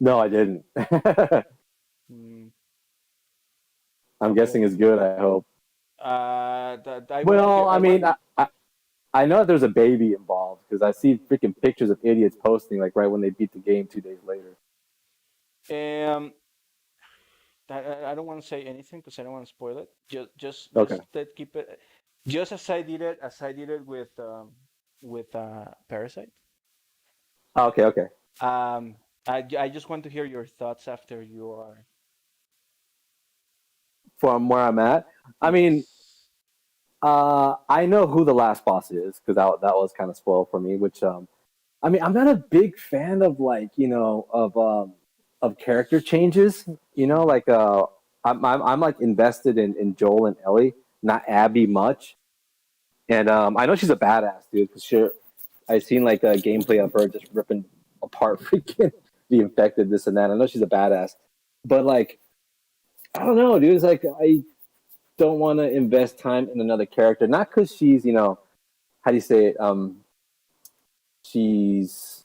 No, I didn't. Mm, I'm okay. guessing it's good. I hope. That I want to Well, hear. I I want. mean, I know that there's a baby involved because I see freaking pictures of idiots posting like right when they beat the game 2 days later. I don't want to say anything because I don't want to spoil it. Okay. Just let keep it. Just as I did it with Parasite. Okay. Okay. Um, I just want to hear your thoughts after you are. From where I'm at, I mean, Yes. I know who the last boss is because that was kind of spoiled for me. Which I mean, I'm not a big fan of like of character changes. Mhm. Like I'm like invested in Joel and Ellie, not Abby much. And I know she's a badass, dude. Because I seen like a gameplay of her just ripping apart freaking the infected, this and that. I know she's a badass, but like I don't know, dude. It's like I don't want to invest time in another character, not because she's how do you say it? She's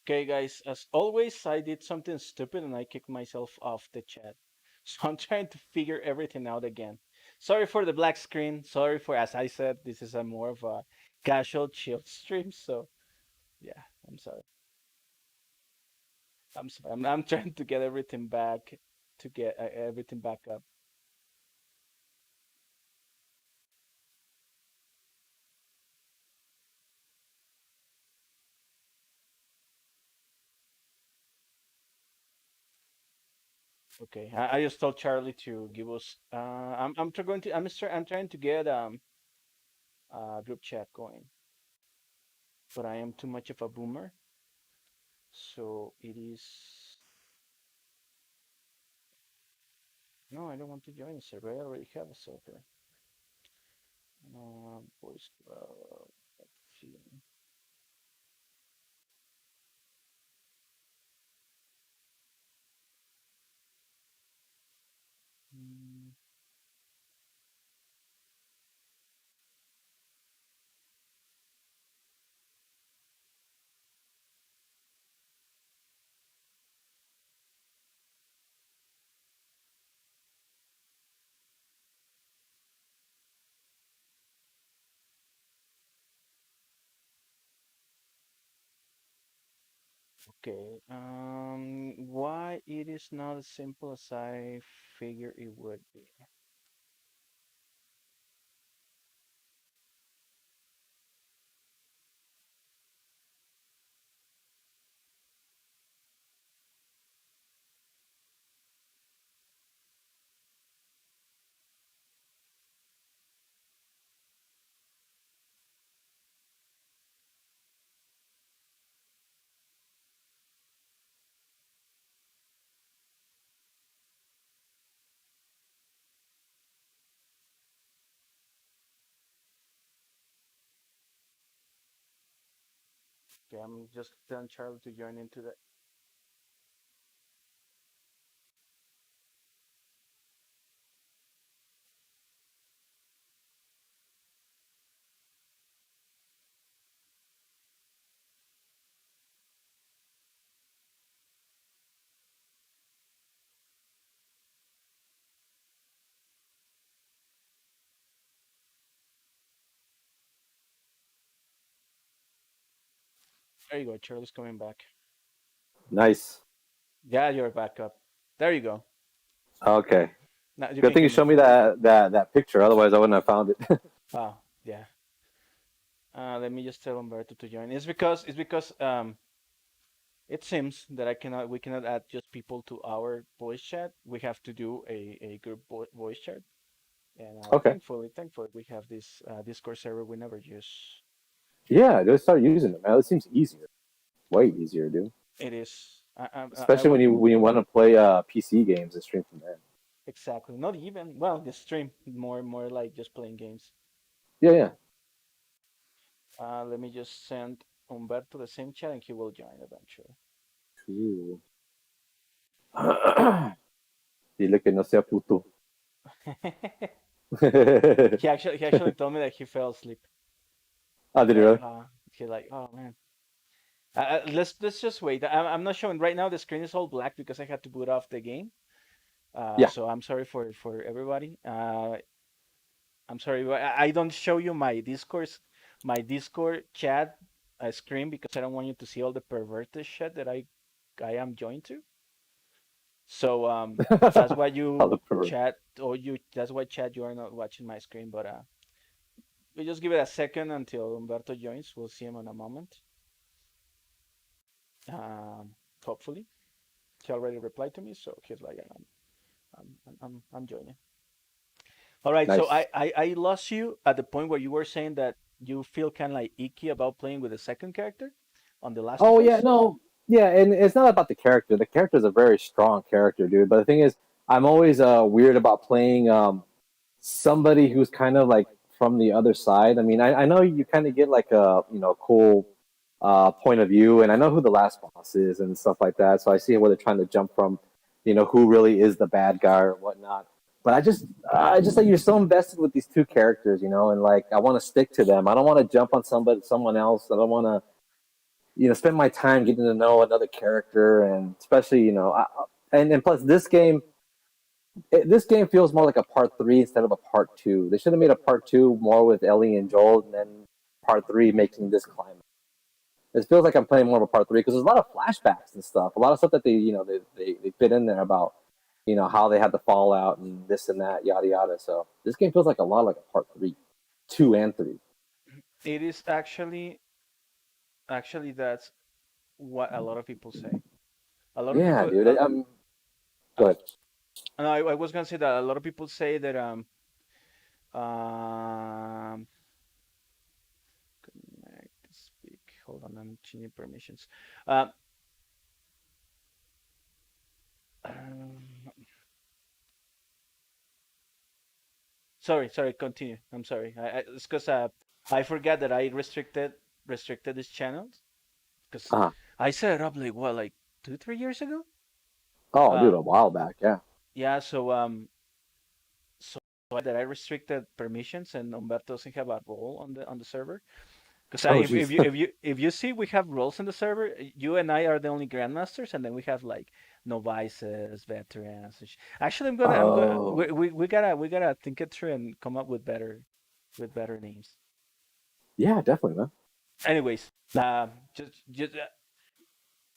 Okay, guys. As always, I did something stupid and I kicked myself off the chat. So I'm trying to figure everything out again. Sorry for the black screen. Sorry for, as I said, this is a more of a casual chill stream. So yeah, I'm sorry. I'm sorry. I'm trying to get everything back to get everything back up. Okay, I just told Charlie to give us. going to. I'm trying to get group chat going, but I am too much of a boomer. So it is. No, I don't want to join a server. I already have a server. Voice club. Let's see. Okay. Why it is not as simple as I figure it would be? Okay, I'm just telling Charlie to join into that. There you go. Charlie's coming back. Nice. Yeah, you're back up. There you go. Okay. Now you Good can thing you come in. showed me that picture. Otherwise, I wouldn't have found it. Oh, yeah. Let me just tell Umberto to join. It's because it seems that we cannot add just people to our voice chat. We have to do a group voice chat. And Okay. thankfully, we have this Discord server we never use. Yeah, just start using it, man. It seems easier. Way easier, dude. It is. I Especially would when you want to play PC games and stream from there. exactly not even well the stream more like just playing games. Yeah, yeah. Let me just send Umberto the same chat and he will join eventually. Cool. Dile que no sea puto. He actually told me that he fell asleep. Ah, did you Like really? he like oh man. Let's just wait. I'm not showing right now. The screen is all black because I had to boot off the game. Yeah. So I'm sorry for everybody. I'm sorry. I don't show you my Discord chat screen because I don't want you to see all the perverted shit that I am joined to. So that's why How the you pervert. chat or you that's why chat you are not watching my screen. But we just give it a second until Umberto joins. We'll see him in a moment. Um, hopefully he already replied to me, so he's like I'm joining. All right, so Nice. I lost you at the point where you were saying that you feel kind of like icky about playing with the second character on The Last of Oh yeah, Us. no, yeah, and it's not about the character. The character is a very strong character, dude. But the thing is, I'm always weird about playing somebody who's kind of like from the other side. I mean, I know you kind of get like a cool point of view, and I know who the last boss is and stuff like that. So I see where they're trying to jump from, who really is the bad guy or whatnot. But I just like you're so invested with these two characters, and like I want to stick to them. I don't want to jump on someone else. I don't want to spend my time getting to know another character, and especially and plus this game feels more like a part three instead of a part two. They should have made a part two more with Ellie and Joel, and then part three making this climb. It feels like I'm playing more of a part three because there's a lot of flashbacks and stuff, a lot of stuff that they fit in there about how they had the fallout and this and that, yada yada. So this game feels like a lot like a part three, two and three. It is actually that's what a lot of people say. A lot of Yeah, people. dude. Go ahead. No, I was gonna say that a lot of people say that um connect to speak. Hold on, I'm changing permissions. Um, um, sorry, continue. I'm sorry. It's because I forgot that I restricted this channel because Uh-huh. I set it up like what, like 2 3 years ago. Oh, Uh, dude, a while back. Yeah. yeah. So that I restricted permissions and Umberto doesn't have a role on the server. Because Oh, if jeez. you see, we have roles in the server. You and I are the only grandmasters, and then we have like novices, veterans. Actually, I'm gonna Oh, we gotta think it through and come up with better names. yeah, definitely, man. Anyways, just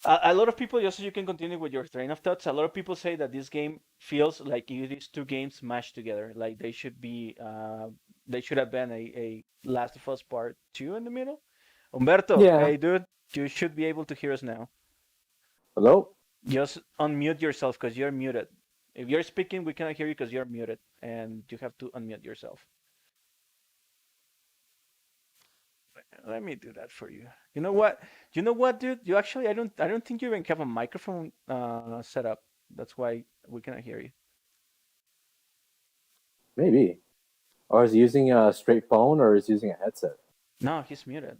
A lot of people, just so you can continue with your train of thoughts, a lot of people say that this game feels like it is two games mashed together. Like they should have been a Last of Us Part 2 in the middle. Umberto, Yeah. hey dude, you should be able to hear us now. Hello. Just unmute yourself because you're muted. If you're speaking, we cannot hear you because you're muted, and you have to unmute yourself. Let me do that for you. You know what? You know what, dude? You actually, I don't think you even have a microphone set up. That's why we cannot hear you. Maybe. Or is he using a straight phone or is he using a headset? No, he's muted.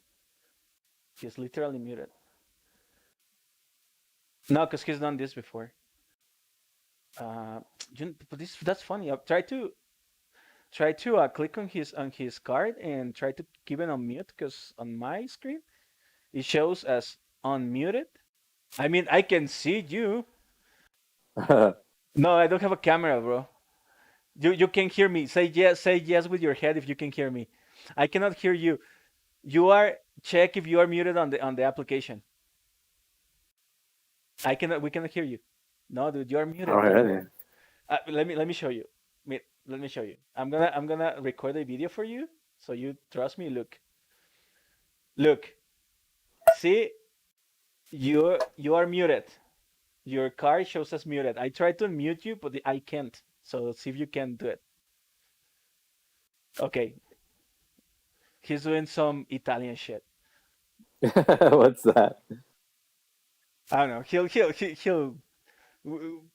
He's literally muted. No, because he's done this before. Uh, but that's funny. Try to click on his card and try to keep it on mute because on my screen it shows as unmuted. I mean, I can see you. No, I don't have a camera, bro. You can hear me. Say yes with your head if you can hear me. I cannot hear you. You are check if you are muted on the application. We cannot hear you. No, dude, you are muted, bro. Alrighty. Let me show you. Let me show you. I'm gonna record a video for you so you trust me. Look. See, you are muted. Your card shows as muted. I tried to unmute you, but I can't. So see if you can do it. Okay, he's doing some Italian shit. What's that? I don't know. He'll.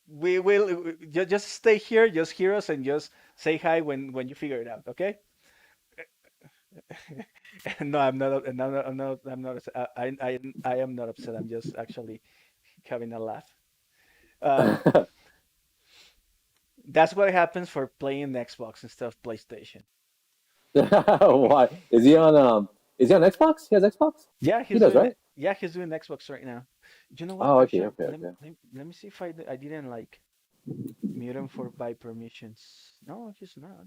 We will just stay here. Just hear us and just say hi when you figure it out. Okay? No, I'm not. I'm not. I am not upset. I'm just actually having a laugh. Um, that's what happens for playing Xbox instead of PlayStation. Why? Is he on Xbox? He has Xbox? Yeah, He does, right? he's doing Xbox right now. You know what? Oh, okay, Actually, okay, okay. let me see if I didn't like mute him for by permissions. No, he's not.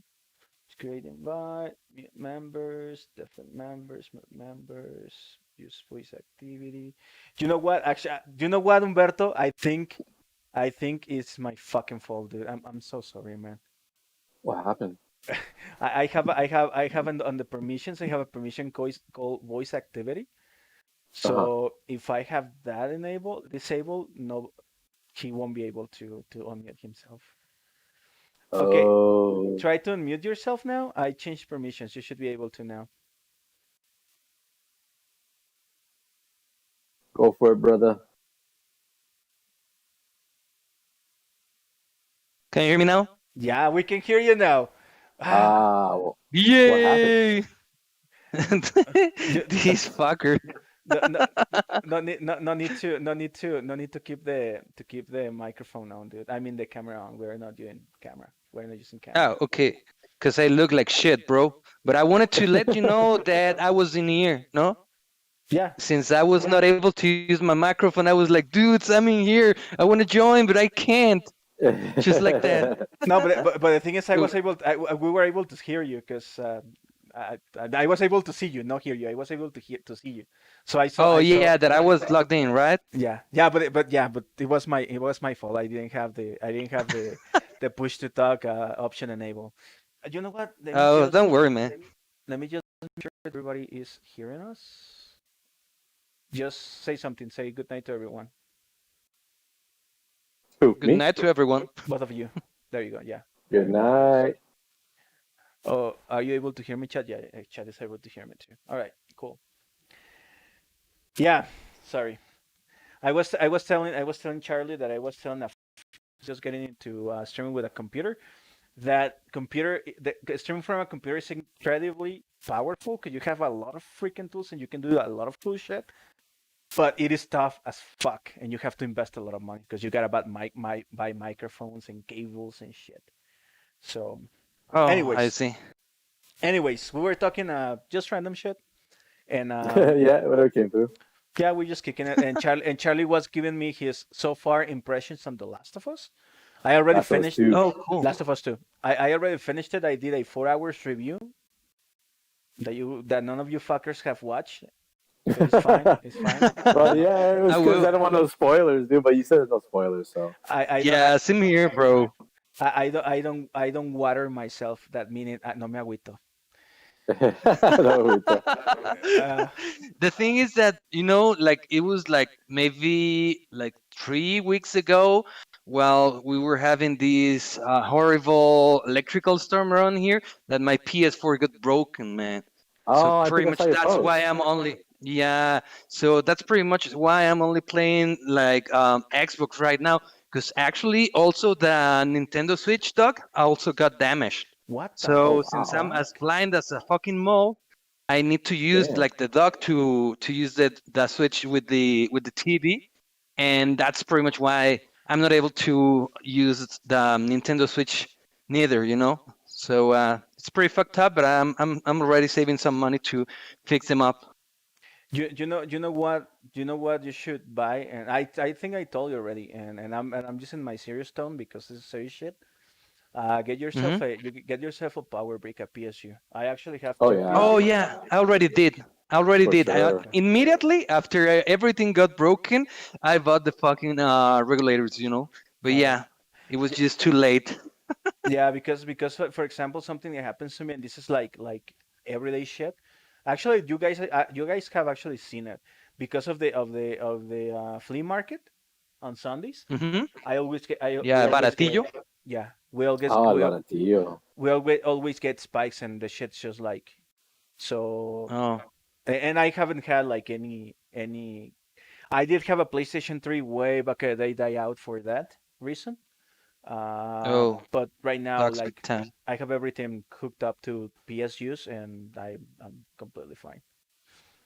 It's create invite, mute members, different members, mute members, use voice activity. You know what? Actually, you know what, Humberto? I think it's my fucking fault, dude. I'm so sorry, man. What happened? I have on the permissions. I have a permission called voice activity. Uh-huh. So if I have that disabled, no, he won't be able to unmute himself. Okay, Oh, try to unmute yourself now. I changed permissions. You should be able to now. go for it, brother. Can you hear me now? Yeah, we can hear you now. What happened? Yay! You- This fucker. no, no need to keep the microphone on, dude. I mean the camera on. We're not doing camera. We're not using camera. Oh, okay. Because I look like shit, bro. But I wanted to let you know that I was in here, no? Yeah. Since I was not able to use my microphone, I was like, dudes, I'm in here. I want to join, but I can't. Just like that. No, but the thing is, Cool. we were able to hear you because I was able to see you, not hear you. I was able to see you. So Oh, I saw. yeah, that I was logged in, right? Yeah, but it was my fault. I didn't have the push to talk option enabled. You know what? Oh, don't worry, man. Let me just make sure everybody is hearing us. Just say something. Say good night to everyone. Who, Good me? night to everyone. Both of you. There you go. Yeah. Good night. Oh, are you able to hear me, Chat? Yeah, Chat is able to hear me too. All right, cool. Yeah, sorry. I was telling Charlie that I was telling just getting into streaming with a computer. That streaming from a computer is incredibly powerful because you have a lot of freaking tools and you can do a lot of cool shit. But it is tough as fuck, and you have to invest a lot of money because you gotta buy microphones and cables and shit. So, Oh, anyways, I see. we were talking just random shit, and Yeah, whatever came through. yeah, we're just kicking it. And Charlie was giving me his so far impressions on The Last of Us. I already Last of Us finished 2. Oh, cool. Last of Us 2. I already finished it. I did a 4 hours review that none of you fuckers have watched. but it's fine. It's fine. Well, yeah, it was I because will. I don't want no spoilers, dude. But you said there's no spoilers, so. I don't Yeah, same here, bro. I don't water myself that minute. No me agüito. No, Uh, The thing is that, like it was like maybe like 3 weeks ago, while we were having this horrible electrical storm around here, that my PS4 got broken, man. So oh, I pretty think I saw much your that's why post. I'm only, yeah. So that's pretty much why I'm only playing like Xbox right now. Because actually, also the Nintendo Switch dock also got damaged. what the Oh So since I'm wow, fuck? as blind as a fucking mole, I need to use damn, like the dock to use the Switch with the TV, and that's pretty much why I'm not able to use the Nintendo Switch neither. So it's pretty fucked up, but I'm already saving some money to fix them up. You know what you should buy, and I think I told you already, and I'm using my serious tone because this is serious shit. Hmm. Get yourself a power brick at PSU. I actually have oh two yeah, Oh PSUs. yeah, I already did. I already for did. sure. Immediately after everything got broken, I bought the fucking regulators. But Oh yeah. yeah, it was just too late. Yeah, because for example, something that happens to me, and this is like everyday shit. Actually, you guys have actually seen it because of the flea market on Sundays. Hmm. I always get we Yeah, always get, baratillo. yeah, Oh, Valentino. we always get spikes, and the shit's just like so. Oh, And I haven't had like any. I did have a PlayStation 3 way back they die out for that reason. oh, But right now, sucks big like time. I have everything hooked up to PSUs, and I'm completely fine.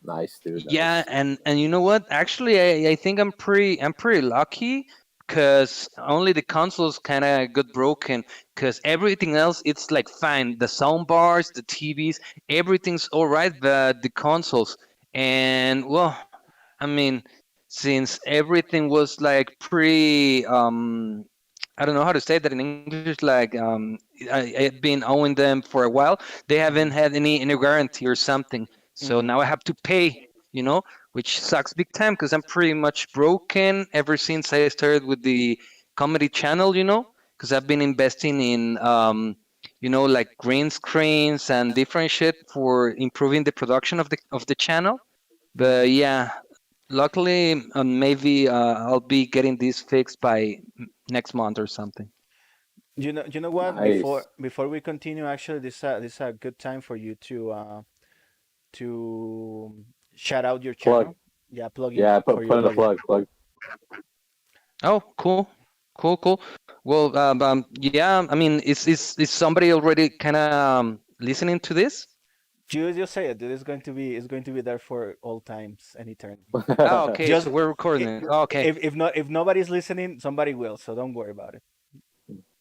Nice, dude. Yeah, Nice. and you know what? Actually, I think I'm pretty lucky because only the consoles kind of got broken because everything else it's like fine. The sound bars, the TVs, everything's all right, but the consoles and well, I mean, since everything was like pretty I don't know how to say that in English. Like I had been owing them for a while. They haven't Hmm. had any guarantee or something. So Hmm. now I have to pay, which sucks big time because I'm pretty much broken ever since I started with the comedy channel. Because I've been investing in like green screens and different shit for improving the production of the channel. Hmm. But yeah, luckily, maybe I'll be getting this fixed by next month or something. You know what? Nice. Before we continue, actually, this is a good time for you to shout out your Plug. channel. Yeah, plug in Yeah, for your put in a plugin. plug. Plug. Oh, cool, cool, cool. Well, yeah. I mean, is somebody already kind of listening to this? You just say it. It's going to be there for all times and eternity. Oh, okay. Just So we're recording i- it. Okay. if nobody's listening, somebody will. So don't worry about it.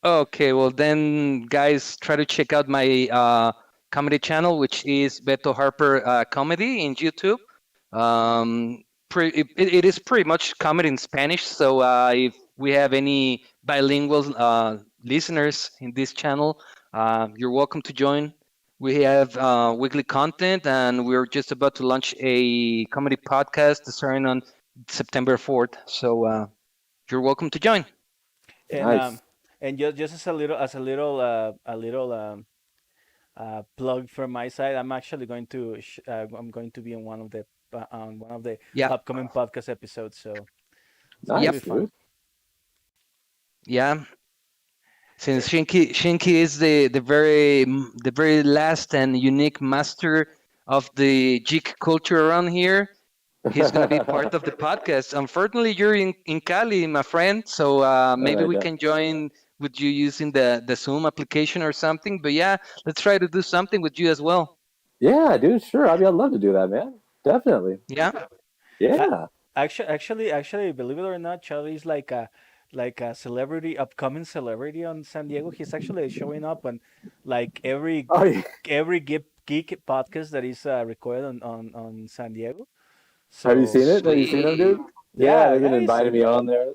Okay. Well, then, guys, try to check out my comedy channel, which is Beto Harper Comedy in YouTube. It is pretty much comedy in Spanish. So if we have any bilingual listeners in this channel, you're welcome to join. We have weekly content, and we're just about to launch a comedy podcast starting on September 4th. So you're welcome to join. And Nice. just as a little plug from my side, I'm actually going to I'm going to be on one of the Yeah, upcoming podcast episodes. So it's going to be Nice, yep, fun. dude. yeah. Yeah. Since Shinki is the very last and unique master of the geek culture around here, he's gonna be part of the podcast. Unfortunately, you're in Cali, my friend, so maybe we Right. can join with you using the Zoom application or something. But yeah, let's try to do something with you as well. Yeah, dude. Sure. I'd love to do that, man. Definitely. Yeah. A- Yeah. actually, believe it or not, Charlie is like a celebrity, upcoming celebrity on San Diego. He's actually showing up on like Oh, yeah. every geek podcast that is recorded on San Diego. Have you So seen it? Have you seen him, Sweet, dude? Yeah, yeah, they've been yeah, inviting me on there.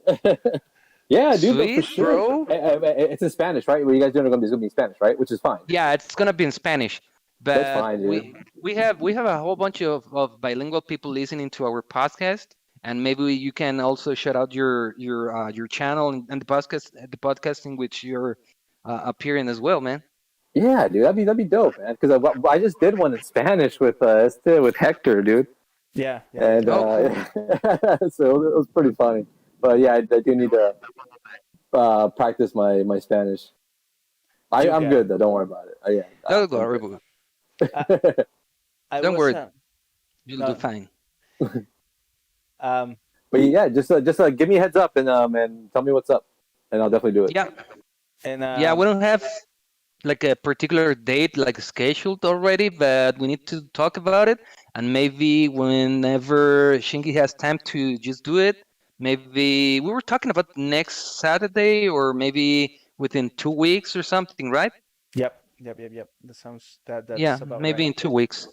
Yeah, dude, but for sweet, sure. bro. It's in Spanish, right? What you guys doing? It's gonna be in Spanish, right? Which is fine. Yeah, it's gonna be in Spanish. That's but fine, dude. we have a whole bunch of bilingual people listening to our podcast, and maybe you can also shout out your channel and the podcast in which you're appearing as well, man. Yeah, dude, that'd be dope, man. Because I just did one in Spanish with Hector, dude, Yeah, yeah, yeah. and Oh, cool. so it was pretty funny. But yeah, I do need to practice my Spanish. You I'm got good it. though. Don't worry about it. Yeah, Don't I'm worry, good. bro. I, I Don't was worry. You'll do no fine. um But yeah, just give me a heads up and tell me what's up, and I'll definitely do it. Yeah, and yeah. We don't have like a particular date like scheduled already, but we need to talk about it. And maybe whenever Shingi has time to just do it, maybe we were talking about next Saturday or maybe within 2 weeks or something, right? yep. That's Yeah, about maybe right. in 2 weeks.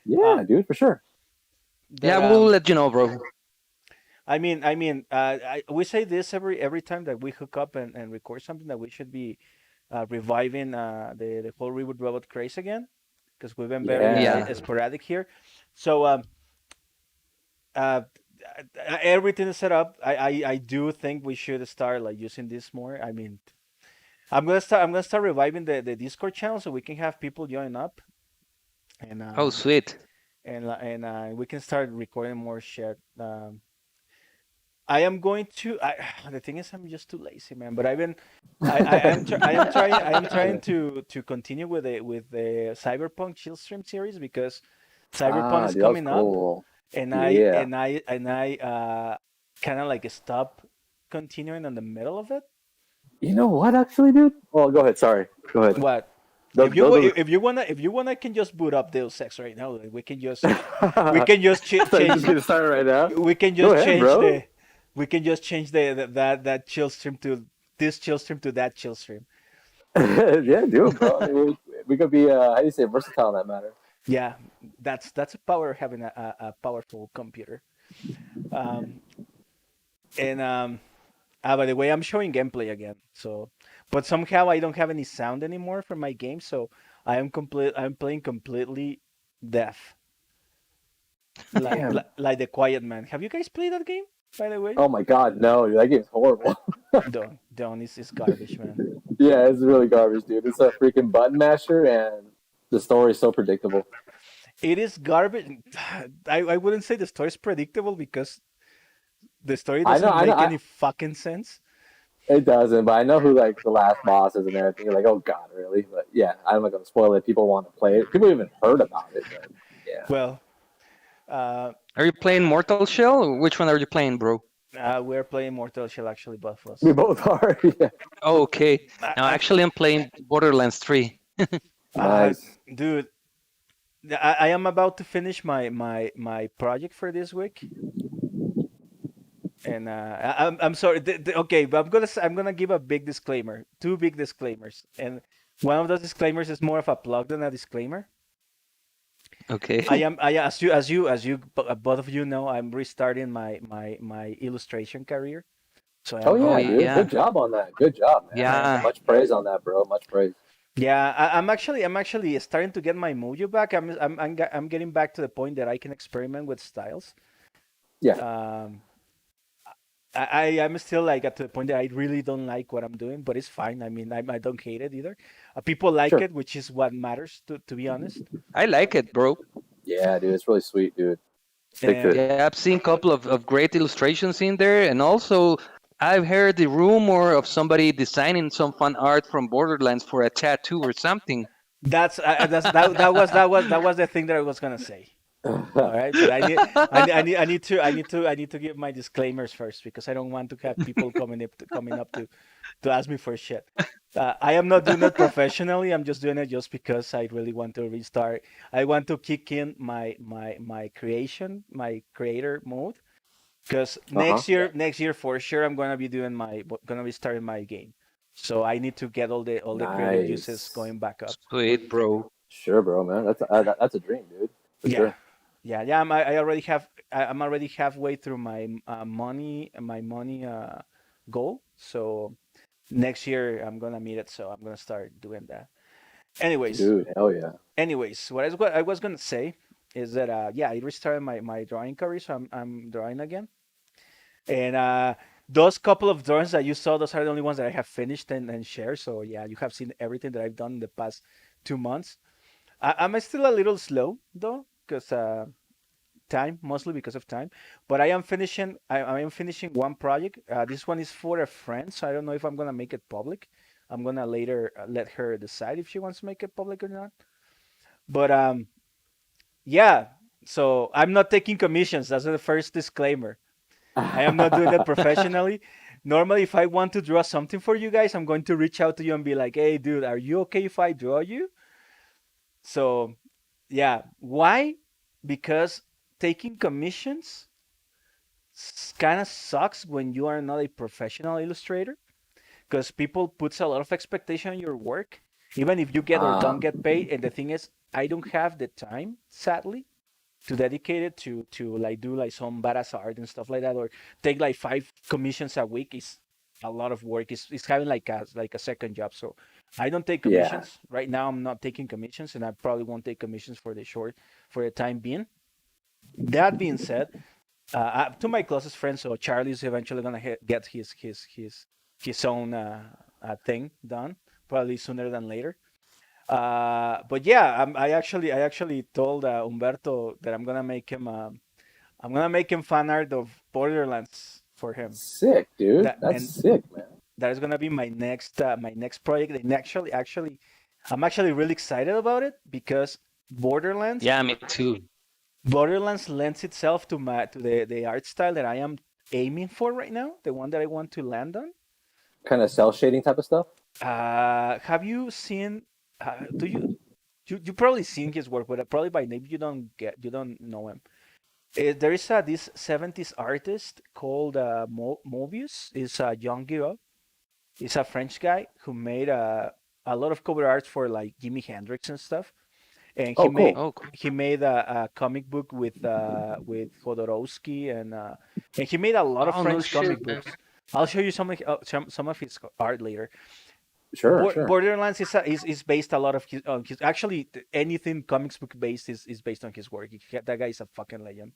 Yeah, Um dude, for sure. Yeah, that we'll let you know, bro. we say this every time that we hook up and record something, that we should be reviving the whole reboot robot craze again, because we've been very Yeah, Yeah. sporadic here. So uh, everything is set up. I do think we should start like using this more. I mean, I'm gonna start reviving the Discord channel so we can have people join up, and Oh, sweet. we can start recording more shit. I am going to. The thing is, I'm just too lazy, man. But I am trying to continue with the Cyberpunk Chillstream series, because Cyberpunk is dude, that was coming up, cool. and Yeah. I kind of like stop continuing in the middle of it. You know what, actually, dude? Oh, go ahead. Sorry. Go ahead. What? Those, those are If you wanna, I can just boot up Deus Ex right now. Like, we the... can just so you're just change. getting started right now? We can Go just ahead, change bro. the we can just change that chill stream to this chill stream to that chill stream. Yeah, do it, bro. I mean, we could be, how do you say, versatile in that matter. Yeah, that's a power of having a powerful computer. Um, and by the way, I'm showing gameplay again. So, but somehow I don't have any sound anymore from my game, so I'm playing completely deaf, like Damn. like the Quiet Man. Have you guys played that game, by the way? Oh my God, no, dude, that game's horrible. Don't. It's garbage, man. Yeah, it's really garbage, dude. It's a freaking button masher, and the story's so predictable. It is garbage. I wouldn't say the story's predictable, because the story doesn't I know, make any fucking sense. it doesn't, but I know who like the last boss is and everything. You're like, oh God, really? But yeah, I'm not gonna spoil it. People want to play it. People even heard about it, but yeah. Well, uh, Are you playing Mortal Shell? Or which one are you playing, bro? we're playing Mortal Shell, actually, both of We us. both are. Yeah. Oh, okay. I, Now, I, actually, I'm playing Borderlands 3. Nice. dude, I am about to finish my project for this week, and I'm sorry. Okay, but I'm gonna give a big disclaimer, two big disclaimers, and one of those disclaimers is more of a plug than a disclaimer. Okay. Both of you know, I'm restarting my illustration career. So Oh I'm Oh, yeah, I dude. yeah. Good job on that. Good job, man. I Yeah. Much praise on that, bro. Much praise. yeah, I'm actually starting to get my mojo back. I'm getting back to the point that I can experiment with styles. Yeah. Um, I'm still like at the point that I really don't like what I'm doing, but it's fine. I mean, I don't hate it either. People like Sure. it, which is what matters, to be honest. I like it, bro. Yeah, dude. It's really sweet, dude. Stick to And it. Yeah, I've seen a couple of great illustrations in there. And also, I've heard the rumor of somebody designing some fun art from Borderlands for a tattoo or something. that was the thing that I was gonna say. All right, but I need to give my disclaimers first, because I don't want to have people coming up to ask me for shit. I am not doing it professionally. I'm just doing it just because I really want to restart. I want to kick in my creator mode, because Uh-huh. next year for sure I'm gonna be starting my game. So I need to get all the creative juices Nice. going back up. Sweet, bro. Sure, bro, man. That's a dream, dude. For Yeah, sure. yeah. I'm already halfway through my money goal. So next year I'm gonna meet it. So I'm gonna start doing that. Anyways, Dude, hell yeah. what I was gonna say is that yeah, I restarted my drawing career, so I'm drawing again. And those couple of drawings that you saw, those are the only ones that I have finished and shared. So yeah, you have seen everything that I've done in the past 2 months. I'm still a little slow though, because time, mostly because of time. But I am finishing one project. This one is for a friend, so I don't know if I'm gonna make it public. I'm gonna later let her decide if she wants to make it public or not. But yeah. So I'm not taking commissions. That's the first disclaimer. I am not doing that professionally. Normally, if I want to draw something for you guys, I'm going to reach out to you and be like, "Hey, dude, are you okay if I draw you?" So yeah, why? Because taking commissions kind of sucks when you are not a professional illustrator because people puts a lot of expectation on your work, even if you get or don't Um, get paid. And the thing is, I don't have the time, sadly, to dedicate it to like do like some badass art and stuff like that, or take like 5 commissions a week is a lot of work. It's having like a second job. So I don't take yeah. commissions right now. I'm not taking commissions, and I probably won't take commissions for the time being. That being said, to my closest friends, so Charlie's eventually gonna get his own thing done, probably sooner than later. But yeah, I actually told Humberto that I'm gonna make him fan art of Borderlands for him. Sick, dude. That That's and sick, man. that is gonna be my next project. And I'm actually really excited about it because Borderlands Yeah, me too. Borderlands lends itself to the art style that I am aiming for right now, the one that I want to land on. Kind of cell shading type of stuff. Have you seen? Do you probably seen his work, but probably by name you don't know him. There is this 70s artist called Mobius. Is a young girl. He's a French guy who made a lot of cover art for like Jimi Hendrix and stuff. And Oh, cool. Oh, cool. he made a comic book with Jodorowsky and he made a lot of Oh, no French shit, comic man. books. I'll show you some of his art later. Sure, sure. Borderlands is based a lot of his on his actually anything comics book based is based on his work. That guy is a fucking legend.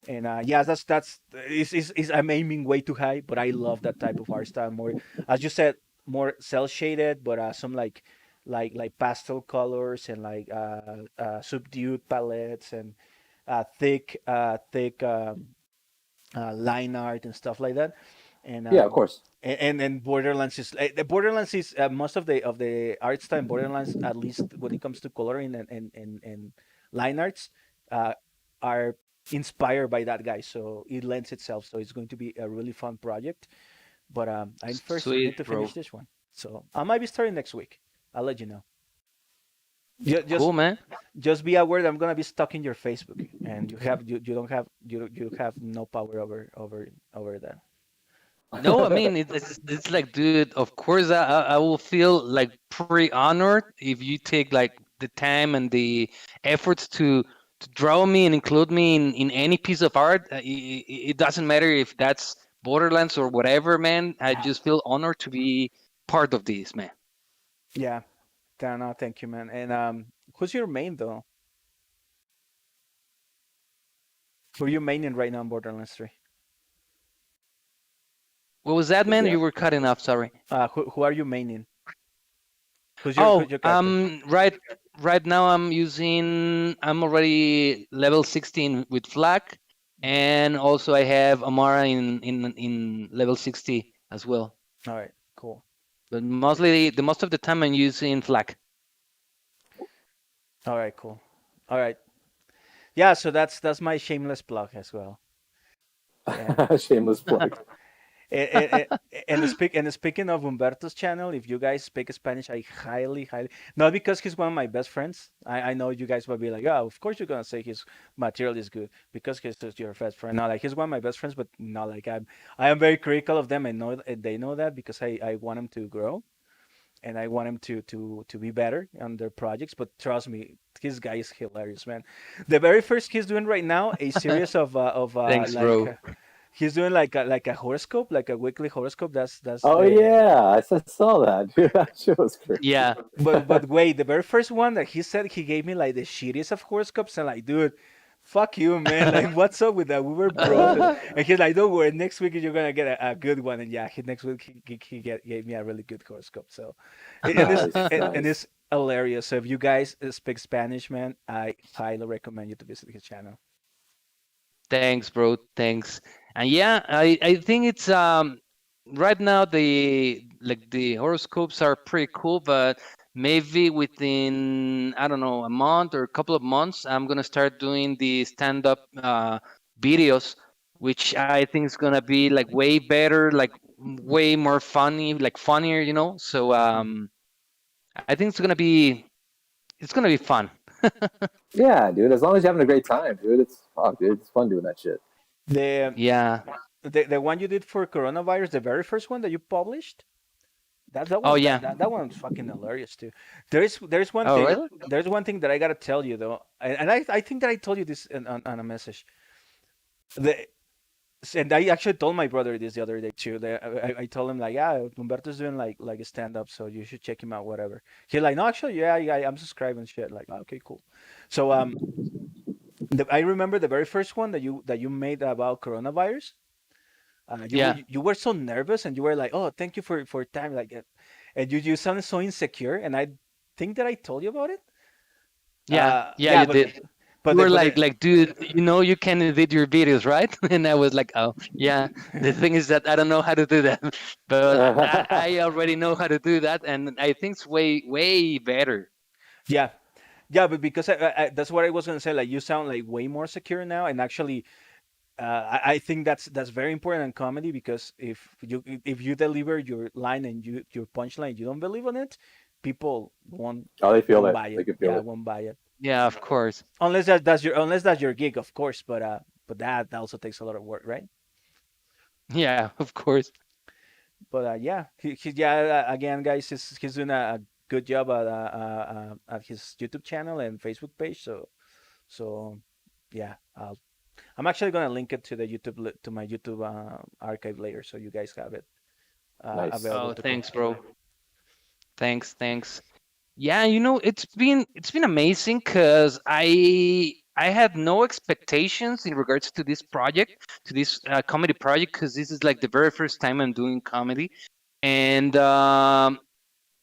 And yeah, that's is I'm aiming way too high, but I love that type of art style more. As you said, more cell shaded, but some like pastel colors and like subdued palettes and thick line art and stuff like that. And Yeah, of course. and Borderlands is the Borderlands is most of the art style in Borderlands, at least when it comes to coloring and line arts, uh, are inspired by that guy. So it lends itself. So it's going to be a really fun project. But I first need to Sweet, finish bro. this one. So I might be starting next week. I'll let you know. Cool, man. Just be aware that I'm gonna be stuck in your Facebook, and you don't have you have no power over that. No, I mean it's like, dude. Of course, I will feel like pretty honored if you take like the time and the efforts to draw me and include me in any piece of art. It doesn't matter if that's Borderlands or whatever, man. I just feel honored to be part of this, man. Yeah, no, thank you, man. And who's your main though? Who are you maining right now in Borderlands 3? What was that, man? Yeah. You were cutting off. Sorry. Who are you maining? Who's Oh, your character? right now I'm already level 16 with Flag, and also I have Amara in level 60 as well. All right, cool. But mostly the most of the time I'm using Flag. All right, cool. All right. Yeah, so that's my shameless plug as well. And Shameless plug. and, and speaking of Humberto's channel, if you guys speak Spanish, I highly not because he's one of my best friends. I know you guys will be like, oh, of course you're gonna say his material is good because he's just your best friend. No, like he's one of my best friends, but not like I am very critical of them. I know they know that because I want them to grow and I want him to be better on their projects. But trust me, this guy is hilarious, man. The very first he's doing right now, a series of Thanks, like bro. he's doing like a horoscope, like a weekly horoscope. That's Oh the yeah, saw that. Dude, that shit was crazy. Yeah. but wait, the very first one that he said he gave me like the shittiest of horoscopes, and like, dude, fuck you, man. Like, what's up with that? We were broke, and he's like, don't worry, next week you're gonna get a good one. And yeah, next week gave me a really good horoscope. So, and it's Nice, and nice. it's hilarious. So if you guys speak Spanish, man, I highly recommend you to visit his channel. Thanks, bro. Thanks. And yeah, I think it's right now the horoscopes are pretty cool, but maybe within I don't know a month or a couple of months, I'm gonna start doing the stand-up videos, which I think is gonna be like way better, like way more funny, like funnier, you know. So I think it's gonna be fun. Yeah, dude. As long as you're having a great time, dude. Dude, it's fun doing that shit. The Yeah. the one you did for coronavirus, the very first one that you published. That Oh one yeah. that one's fucking hilarious too. There's one Oh thing really? there's one thing that I gotta tell you though, and I think that I told you this on a message. The and I actually told my brother this the other day too. I told him like, yeah, Humberto's doing like a stand up, so you should check him out, whatever. He's like, no, actually, yeah, I'm subscribing shit. Like, okay, cool. So I remember the very first one that you made about coronavirus. Yeah. You were so nervous and you were like, oh, thank you for time, like, and you sounded so insecure, and I think that I told you about it. Yeah. Yeah. Yeah, You did. You were but the, like, dude, you can edit your videos, right? And I was like, oh, yeah. The thing is that I don't know how to do that, but I already know how to do that, and I think it's way, way better. yeah, yeah, but because that's what I was gonna say. Like, you sound like way more secure now, and actually, I think that's very important in comedy, because if you deliver your line and your punchline, you don't believe on it, people Oh, they feel won't it. buy They it. can feel Yeah, it. won't buy it. Yeah, of course. Unless that's your gig, of course. But that also takes a lot of work, right? Yeah, of course. But yeah, yeah, again, guys, he's doing a good job at his YouTube channel and Facebook page. So yeah, I'm actually gonna link it to the to my YouTube archive later, so you guys have it Nice. available Oh, to click. thanks, bro. Thanks, thanks. Yeah, it's been amazing because I had no expectations in regards to this project, to this comedy project, because this is like the very first time I'm doing comedy, and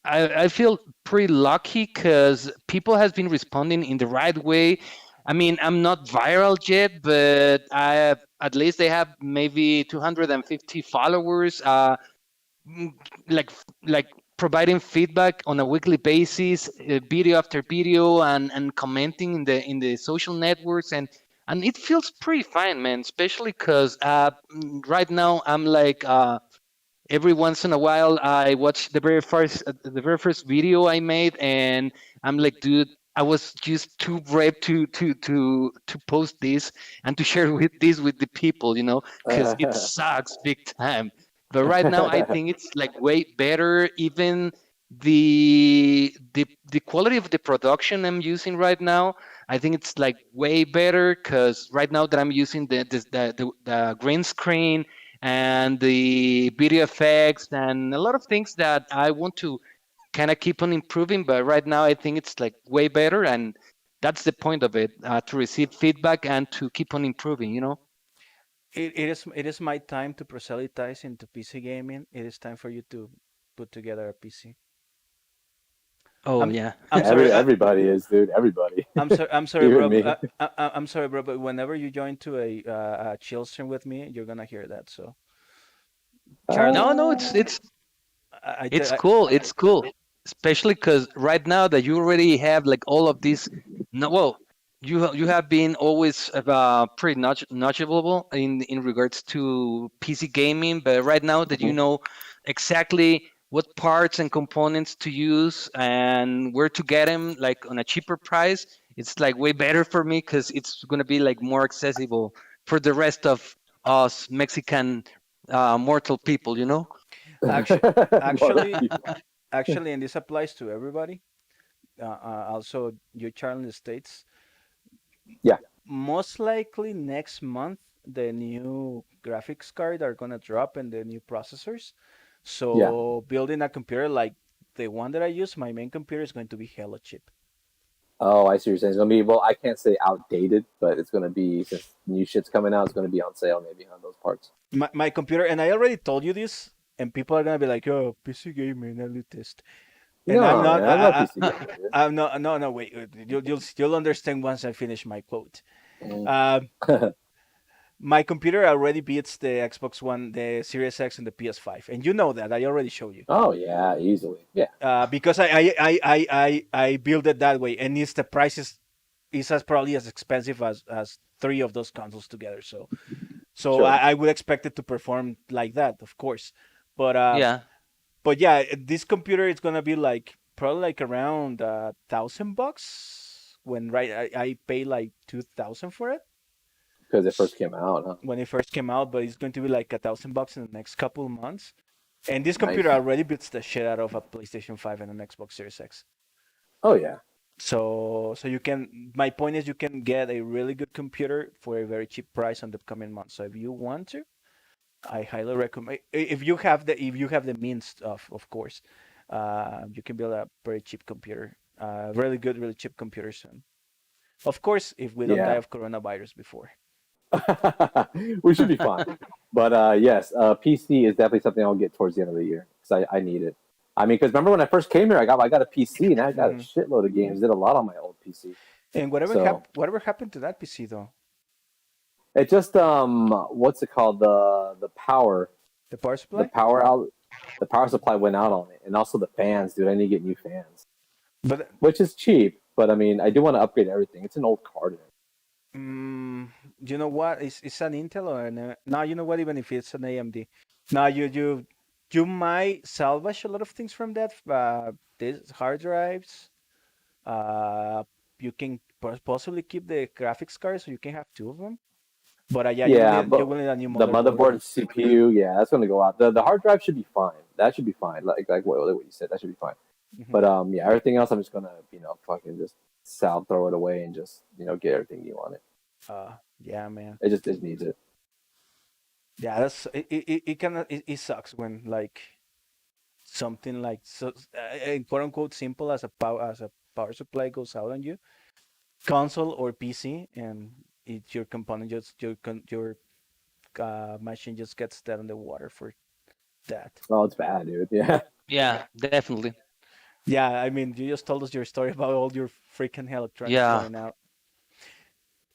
I feel pretty lucky because people has been responding in the right way. I mean, I'm not viral yet, but at least they have maybe 250 followers. Mm, like providing feedback on a weekly basis, video after video, and commenting in the social networks, and it feels pretty fine, man. Especially because right now I'm like every once in a while I watch the very first video I made, and I'm like, dude, I was just too brave to post this and to share with the people, because it sucks big time. But right now I think it's like way better. Even the quality of the production I'm using right now, I think it's like way better because right now that I'm using the green screen and the video effects and a lot of things that I want to kind of keep on improving. But right now, I think it's like way better, and that's the point of it, to receive feedback and to keep on improving. It is my time to proselytize into PC gaming. It is time for you to put together a PC. Oh I'm yeah. I'm sorry. Everybody is, dude. Everybody. I'm sorry, Even bro. me. I'm sorry, bro. But whenever you join to a chill stream with me, you're gonna hear that. So, Charlie, No, no, it's it's I, I, it's I cool. It's cool, especially because right now that you already have like all of these. No, well, you have been always pretty knowledgeable in regards to PC gaming, but right now that you Mhm. know exactly what parts and components to use and where to get them, like on a cheaper price, it's like way better for me because it's gonna be like more accessible for the rest of us Mexican mortal people. actually, More actually, people. actually, and this applies to everybody. Also, you, Charlie, in the States. Yeah. Most likely next month the new graphics card are gonna drop and the new processors. Yeah. So building a computer like the one that I use, my main computer is going to be hella cheap. Oh, I see what you're saying. It's gonna be, well, I can't say outdated, but it's gonna be, since new shit's coming out, it's gonna be on sale maybe on those parts. My computer, and I already told you this, and people are gonna be like, "Oh, PC gamer, elitist," and I'm No, not. man, I'm not PC gamer, dude. I'm not. No, no, wait. You'll understand once I finish my quote. Mm. Uh, my computer already beats the Xbox One, the Series X, and the PS5, and you know that. I already showed you. Oh yeah, easily. Yeah. Because I built it that way, and it's the price is as probably as expensive as three of those consoles together. So Sure. I would expect it to perform like that, of course. But Yeah. but yeah, this computer is gonna be like probably like around $1,000 when I pay like 2,000 for it Because it first came out, huh? when it first came out, but it's going to be like $1,000 in the next couple of months. And this computer Nice. already beats the shit out of a PlayStation 5 and an Xbox Series X. Oh yeah. So you can. My point is, you can get a really good computer for a very cheap price on the coming months. So if you want to, I highly recommend. If you have the means of course, you can build a very cheap computer, really good, really cheap computer soon. Of course, if we don't die Yeah. of coronavirus before. We should be fine. But yes, PC is definitely something I'll get towards the end of the year because I need it. I mean, because remember when I first came here, I got a PC and I got a Mhm. shitload of games. Did a lot on my old PC. And So whatever happened to that PC though? it just what's it called, the power, The power the supply? power out the power supply went out on it, and also the fans, dude. I need to get new fans, But which is cheap. But I mean, I do want to upgrade everything. It's an old card. you know what? It's an Intel or no? You know what? Even if it's an AMD, now you might salvage a lot of things from that. These hard drives. Uh, you can possibly keep the graphics card, so you can have two of them. But yeah, Yeah, you but will need a new the motherboard. motherboard and CPU, yeah, that's gonna go out. The hard drive should be fine. That should be fine. Like what you said, that should be fine. Hmm. But yeah, everything else, I'm just gonna fucking just sell, throw it away, and just get everything new on it. Yeah, man. It just needs it. Yeah, that's it kind of it sucks when like something like so quote unquote simple as a power supply goes out on you, console or PC, and your component just your machine just gets dead on the water for that. Oh, it's bad, dude. Yeah. Yeah, definitely. Yeah, I mean, you just told us your story about all your freaking electronics Yeah. going out.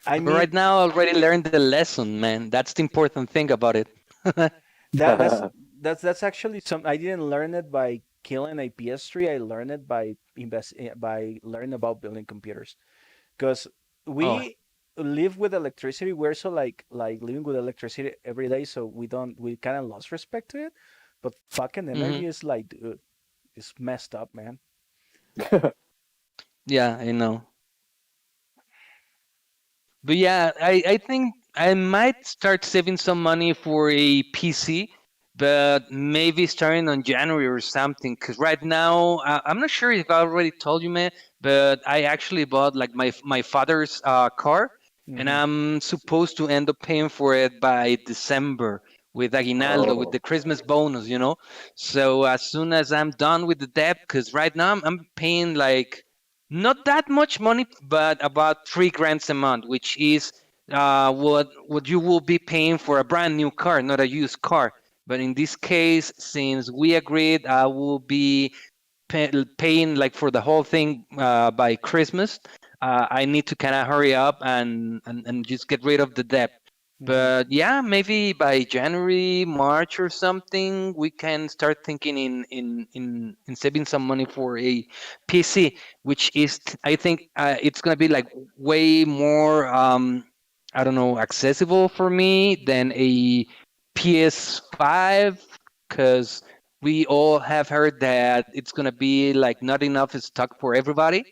I But right mean, now, I already learned the lesson, man. That's the important thing about it. that that's actually some. I didn't learn it by killing a PS3. I learned it by learning about building computers. Because Oh. we live with electricity. We're so like living with electricity every day, so we kind of lost respect to it. But fucking Hmm. energy is like, dude, it's messed up, man. Yeah, I know. But yeah, I think I might start saving some money for a PC, but maybe starting on January or something. Because right now, I'm not sure if I already told you, man, but I actually bought like my father's car, and Hmm. I'm supposed to end up paying for it by December with Aguinaldo, with Oh, the Christmas bonus, you know. So as soon as I'm done with the debt, because right now I'm paying like not that much money, but about 3 grand a month, which is what you will be paying for a brand new car, not a used car. But in this case, since we agreed, I will be paying like for the whole thing by Christmas. I need to kind of hurry up and just get rid of the debt. Hmm. But yeah, maybe by January, March or something, we can start thinking in saving some money for a PC, which is I think it's gonna be like way more I don't know, accessible for me than a PS5, because we all have heard that it's gonna be like not enough stock for everybody.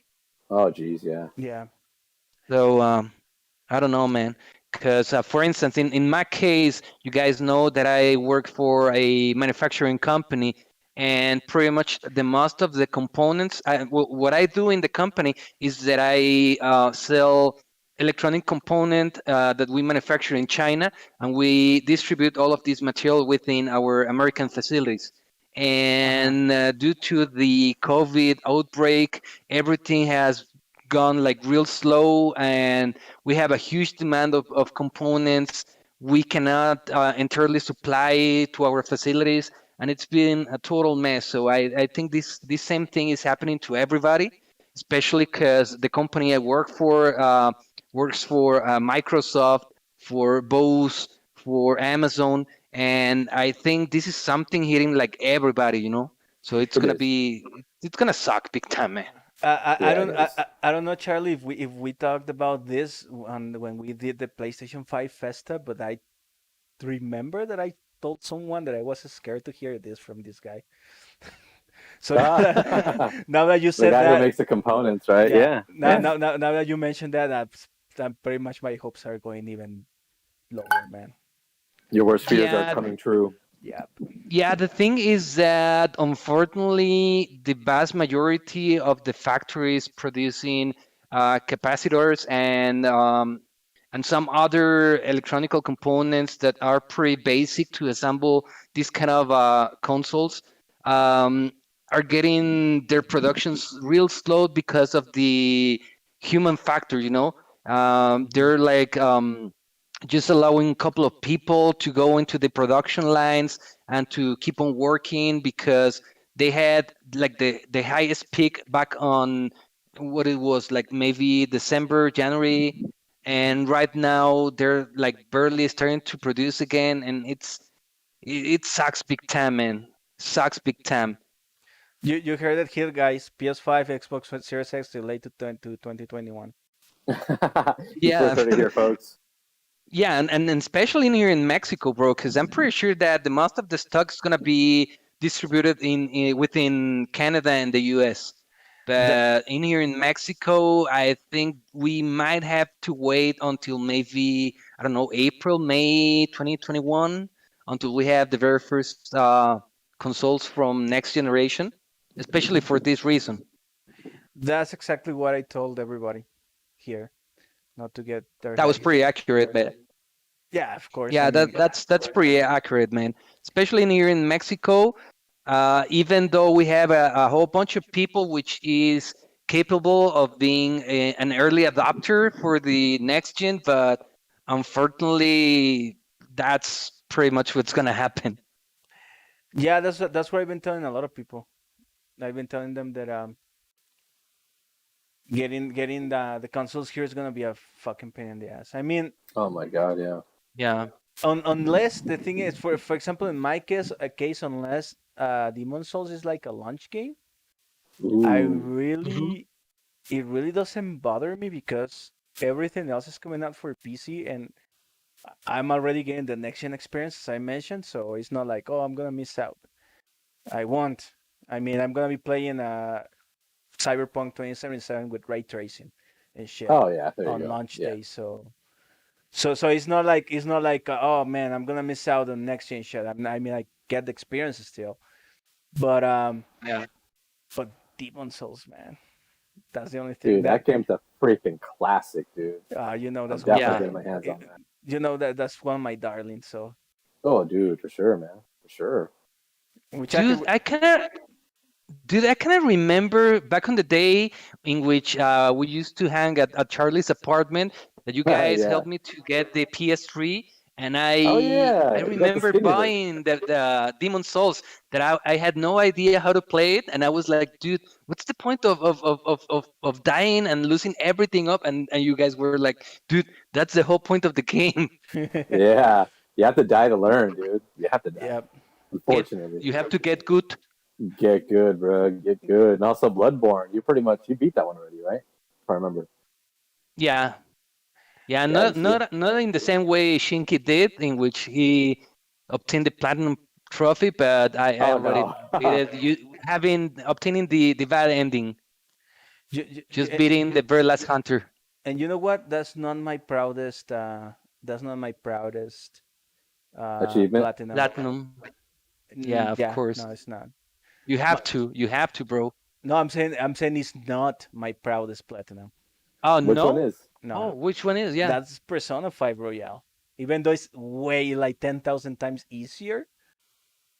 oh, geez, yeah. Yeah. So I don't know, man. Because, for instance, in my case, you guys know that I work for a manufacturing company, and pretty much the most of the components, what I do in the company is that I sell electronic component that we manufacture in China, and we distribute all of this material within our American facilities. And due to the COVID outbreak, everything has gone like real slow, and we have a huge demand of components. We cannot entirely supply to our facilities, and it's been a total mess. So I think this same thing is happening to everybody, especially because the company I work for works for Microsoft, for Bose, for Amazon, and I think this is something hitting like everybody, you know. So It is. it's gonna suck big time, man. I Yeah, it don't is. I don't know, Charlie, if we talked about this when we did the PlayStation 5 Festa, but I remember that I told someone that I was scared to hear this from this guy. So Ah, now that you the said guy who that, makes the components, right? yeah, Yeah, yeah. now that you mentioned that, I'm pretty much my hopes are going even lower, man. Your worst fears are Yeah, coming true. Yeah. yeah, the thing is that unfortunately, the vast majority of the factories producing capacitors and some other electronical components that are pretty basic to assemble these kind of consoles um, are getting their productions real slow because of the human factor, you know. Mhm. They're like just allowing a couple of people to go into the production lines and to keep on working because they had like the highest peak back on what it was like maybe December, January, and right now they're like barely starting to produce again, and it sucks big time, man. Sucks big time. You heard it here, guys. PS5, Xbox Series X delayed to 2021. You Yeah. first heard it here, folks. Yeah, and especially in here in Mexico, bro, because I'm pretty sure that the most of the stock is gonna be distributed in within Canada and the US. That But in here in Mexico, I think we might have to wait until maybe, I don't know, April, May 2021, until we have the very first consoles from next generation, especially for this reason. that's exactly what I told everybody here, not to get their That was hopes. pretty accurate, but Yeah, of course. I yeah, mean, that's pretty accurate, man. Especially in here in Mexico, even though we have a whole bunch of people which is capable of being an early adopter for the next gen, but unfortunately, that's pretty much what's gonna happen. yeah, that's what I've been telling a lot of people. I've been telling them that getting the consoles here is gonna be a fucking pain in the ass. I mean, Oh my god, yeah. Yeah, unless the thing is, for example, in my case, unless Demon Souls is like a launch game, I Ooh. really it really doesn't bother me because everything else is coming out for PC and I'm already getting the next gen experience as I mentioned, so it's not like, oh, I'm gonna miss out. I won't. I mean, I'm gonna be playing Cyberpunk 2077 with ray tracing and shit Oh yeah, there you on go. launch Yeah. day. So it's not like oh man, I'm gonna miss out on next gen shit. I mean, I get the experience still, but yeah, but Demon Souls, man, that's the only thing Dude, that that game's a freaking classic, dude. I'm that's definitely yeah. getting my hands on that. that's one of my darlings. So Oh dude, for sure, man. For sure. which I Dude, could. I kind of remember back on the day in which we used to hang at Charlie's apartment that you guys Yeah. helped me to get the PS3, and Oh I yeah, you got the remember skinny version. buying the Demon Souls that I had no idea how to play it, and I was like, dude, what's the point of dying and losing everything up? And you guys were like, dude, that's the whole point of the game. Yeah. You have to die to learn, dude. You have to die. Yep. Get Unfortunately. You have to get good. Get good, bro. Get good. And also Bloodborne. You beat that one already, right? If I remember. Yeah, yeah, Yeah, you see? not in the same way Shinki did, in which he obtained the platinum trophy, but I Oh already no. did it. You having obtaining the bad ending, just And beating the very last hunter. you know what? That's not my proudest. That's not my proudest Achievement. platinum. Platinum, yeah, of Yeah, course. no, it's not. My, You have to, bro. no, I'm saying it's not my proudest platinum. Oh Which one no, is? No, Oh, which one is? Yeah. that's Persona 5 Royale. Even though it's way like 10,000 times easier,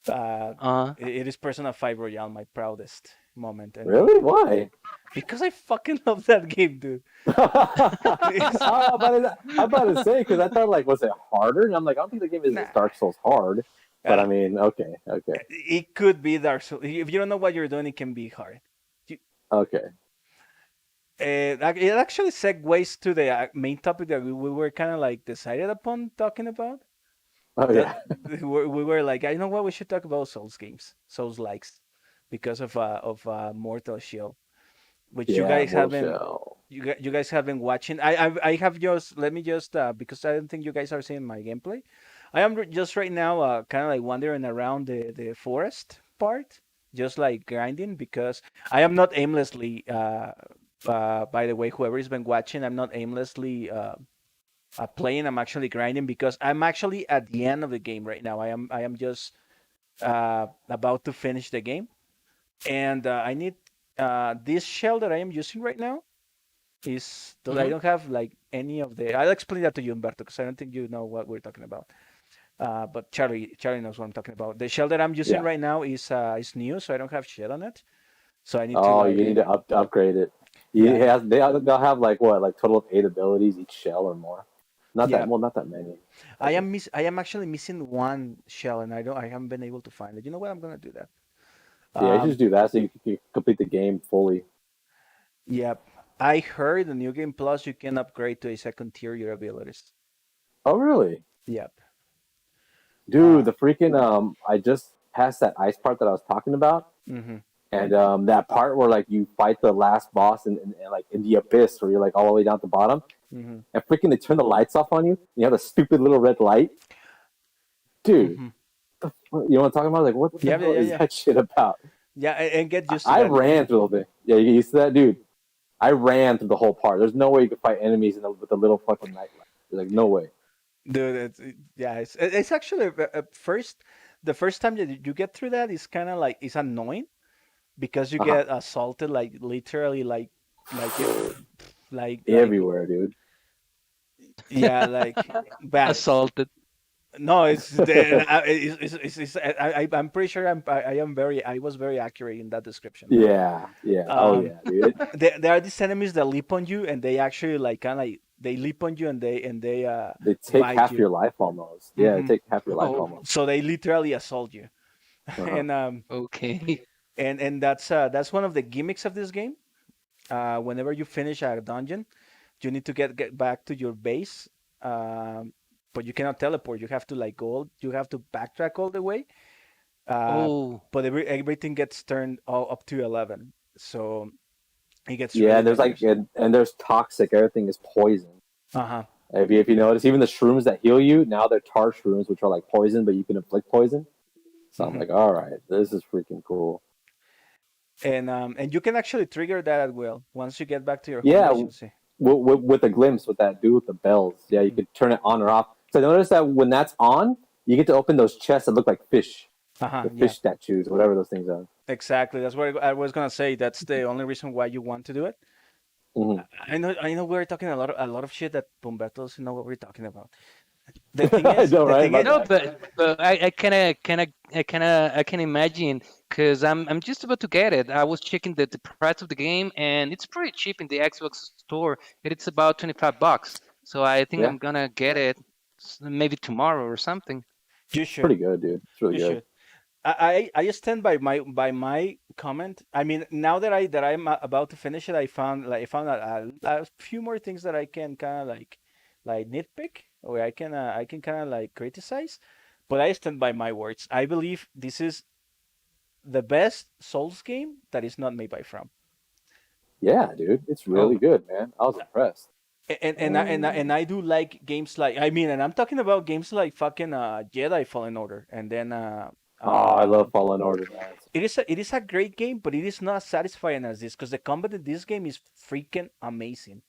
uh, Uh, it is Persona 5 Royale my proudest moment and game. Really? Why? Because I fucking love that game, dude. It's, I'm about to say because I thought like was it harder? And I'm like I don't think the game is nah. Dark Souls hard, but I Uh, mean okay, okay, it could be Dark Souls. If you don't know what you're doing, it can be hard. okay. It actually segues to the main topic that we were kind of like decided upon talking about. Oh That yeah, we were like, I know what we should talk about Souls games, Souls likes, because of Mortal Shell, which you yeah, guys Mortal haven't Shell. you guys have been watching. I have just let me just because I don't think you guys are seeing my gameplay. I am just right now kind of like wandering around the forest part, just like grinding because I am not aimlessly. By the way, whoever has been watching, I'm not aimlessly playing. I'm actually grinding because I'm actually at the end of the game right now. I am just about to finish the game, and I need this shell that I am using right now is that I mhm. don't have like any of the. I'll explain that to you, Humberto, because I don't think you know what we're talking about. But Charlie knows what I'm talking about. The shell that I'm using Yeah. right now is new, so I don't have shit on it. So I need to Oh, like you need to upgrade it. He yeah has they'll have like what like total of 8 abilities each shell or more. Not that yeah. well, not that many. I think. I am actually missing one shell, and I haven't been able to find it. You know what? I'm gonna do that. Yeah, you should Um, just do that so you can complete the game fully. yep. I heard the New Game Plus you can upgrade to a second tier your abilities. Oh really? Yep. Dude, the freaking I just passed that ice part that I was talking about. Mm-hmm. And that part where like you fight the last boss in like in the abyss where you're like all the way down at the bottom Mm-hmm. and freaking they turn the lights off on you and you have a stupid little red light. Dude, Mm-hmm. you know what I'm talking about? Like what the Yeah, yeah, hell yeah, is yeah. that shit about? Yeah, and get used to I that. ran through the thing. Yeah, you get used to that, dude. I ran through the whole part. There's no way you could fight enemies with a little fucking night light. There's like no way. Dude, yeah, it's actually first the first time that you get through that is kind of like it's annoying because you Uh huh. get assaulted like literally like it like Everywhere, dude. yeah like bad. Assaulted. No, I'm pretty sure I am very I was very accurate in that description. Yeah, yeah. Oh Um, yeah, dude. there are these enemies that leap on you and they actually like kind of like they leap on you and they They take bite half you. your life almost. Yeah, they Hmm. take half your life Oh, almost. So they literally assault you, Uh huh. and okay. that's one of the gimmicks of this game. Whenever you finish a dungeon, you need to get back to your base, um, but you cannot teleport. You have to like go. You have to backtrack all the way. Uh, Oh, but everything gets turned all up to 11, so it gets Yeah, really and there's like dangerous. and there's toxic. Everything is poison. Uh-huh. If you notice, even the shrooms that heal you now they're tar shrooms, which are like poison, but you can inflict poison. So I'm Hmm. like, all right, this is freaking cool. And you can actually trigger that as well once you get back to your home Yeah, base. You'll see. with a glimpse with that dude with the bells. Yeah, you Hmm. could turn it on or off. So I noticed that when that's on, you get to open those chests that look like fish, Uh-huh. the Yeah. fish statues, whatever those things are. Exactly. That's what I was gonna say. That's the only reason why you want to do it. Hmm. I know we're talking a lot of shit that Pumberto doesn't know what we're talking about. The thing I is, know, the right? thing My is, no, bad. but I can imagine because I'm just about to get it. I was checking the price of the game and it's pretty cheap in the Xbox store. It's about $25. So I think Yeah, I'm gonna get it maybe tomorrow or something. you it's should, pretty good, dude. It's really you good. should. I stand by my comment. I mean, now that I'm about to finish it, I found a few more things that I can kind of like nitpick or I can kind of like criticize. But I stand by my words. I believe this is the best Souls game that is not made by From. Yeah, dude, it's really Oh, good, man. I was impressed. And I do like games like I mean, and I'm talking about games like fucking Jedi Fallen Order, and then Oh, I uh, love Fallen Order, man. it is a great game, but it is not as satisfying as this because the combat in this game is freaking amazing.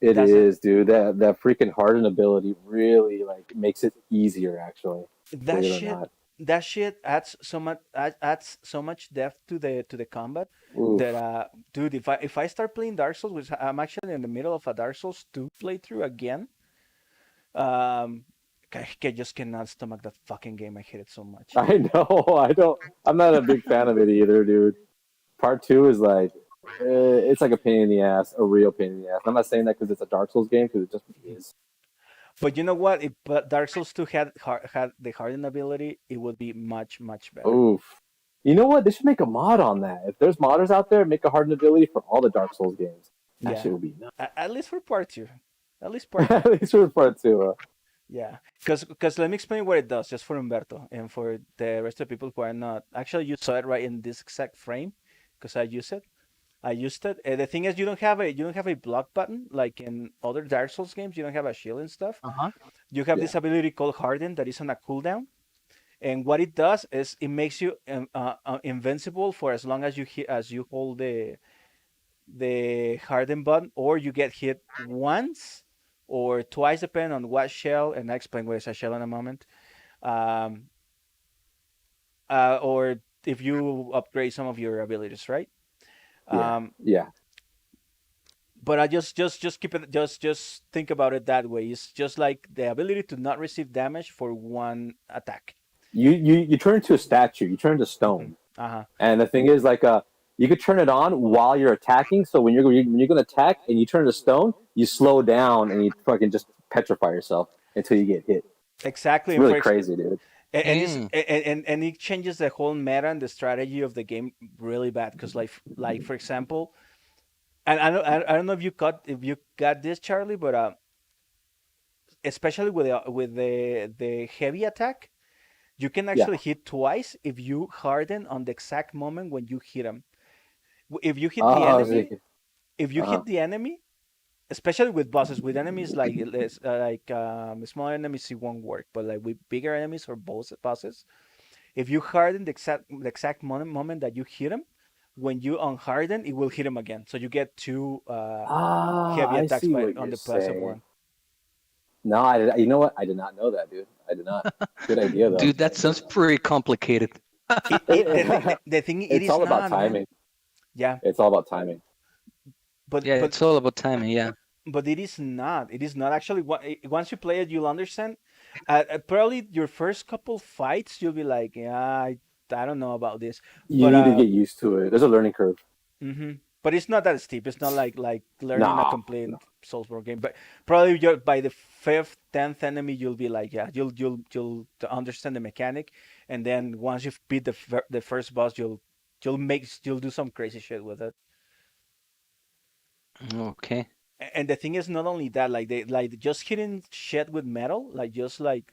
It That's a, is, dude. That freaking hardened ability really like makes it easier, actually. that Believe it or shit not. that shit adds so much depth to the combat that Oof. dude, if I start playing Dark Souls, which I'm actually in the middle of a Dark Souls 2 playthrough again, um, I just cannot stomach that fucking game. I hate it so much. I know. I don't. I'm not a big fan of it either, dude. Part two is like, it's like a pain in the ass, a real pain in the ass. I'm not saying that because it's a Dark Souls game, because it just is. But you know what? If Dark Souls 2 had the hardened ability, it would be much better. Oof. You know what? They should make a mod on that. If there's modders out there, make a hardened ability for all the Dark Souls games. That Yeah, shit would be nuts. at least for part 2. At least part 2. At least for part two. Yeah, because let me explain what it does, just for Humberto and for the rest of the people who are not. Actually, you saw it right in this exact frame, because I use it. I used it. The thing is, you don't have a block button like in other Dark Souls games. You don't have a shield and stuff. Uh-huh. You have Yeah. this ability called Harden that is on a cooldown, and what it does is it makes you invincible for as long as you hold the Harden button, or you get hit once or twice, depending on what shell. And I explain what is a shell in a moment. Um, or if you upgrade some of your abilities, right? Yeah. Um, Yeah. but I just keep it just think about it that way. It's just like the ability to not receive damage for one attack. You turn into a statue. You turn into Hmm. stone. Uh-huh. And the thing is, like, you could turn it on while you're attacking. So when you're going to attack and you turn to stone, you slow down and you fucking just petrify yourself until you get hit. Exactly, It's and really crazy, dude. Mm. and it changes the whole meta and the strategy of the game really bad. Because like for example, and I don't know if you got this, Charlie, but especially with the heavy attack, you can Yeah. actually hit twice if you harden on the exact moment when you hit them. If you hit the Oh, so enemy, if you uh-huh. hit the enemy, especially with bosses, with enemies smaller enemies, it won't work. But like with bigger enemies or bosses, if you harden the exact moment that you hit them, when you unharden, it will hit them again. So you get two Ah, heavy I attacks see by what on you're the passive saying. one. No, you know what? I did not know that, dude. I did not. Good idea, though. Dude, that sounds pretty complicated. The thing it It's is all about not, man. timing. Yeah, It's all about timing. but Yeah, but it's all about timing. Yeah. but it is not. It is not actually. Once you play it, you'll understand. Probably your first couple fights, you'll be like, yeah, I don't know about this, You need to get used to it. There's a learning curve. hmm but it's not that steep. It's not like learning a Nah, complete no. Soulsborne game. But probably by the fifth, 10th enemy, you'll be like, yeah, you'll understand the mechanic, and then once you've beat the first boss, you'll do some crazy shit with it. Okay. And the thing is, not only that, like just hitting shit with metal, like just like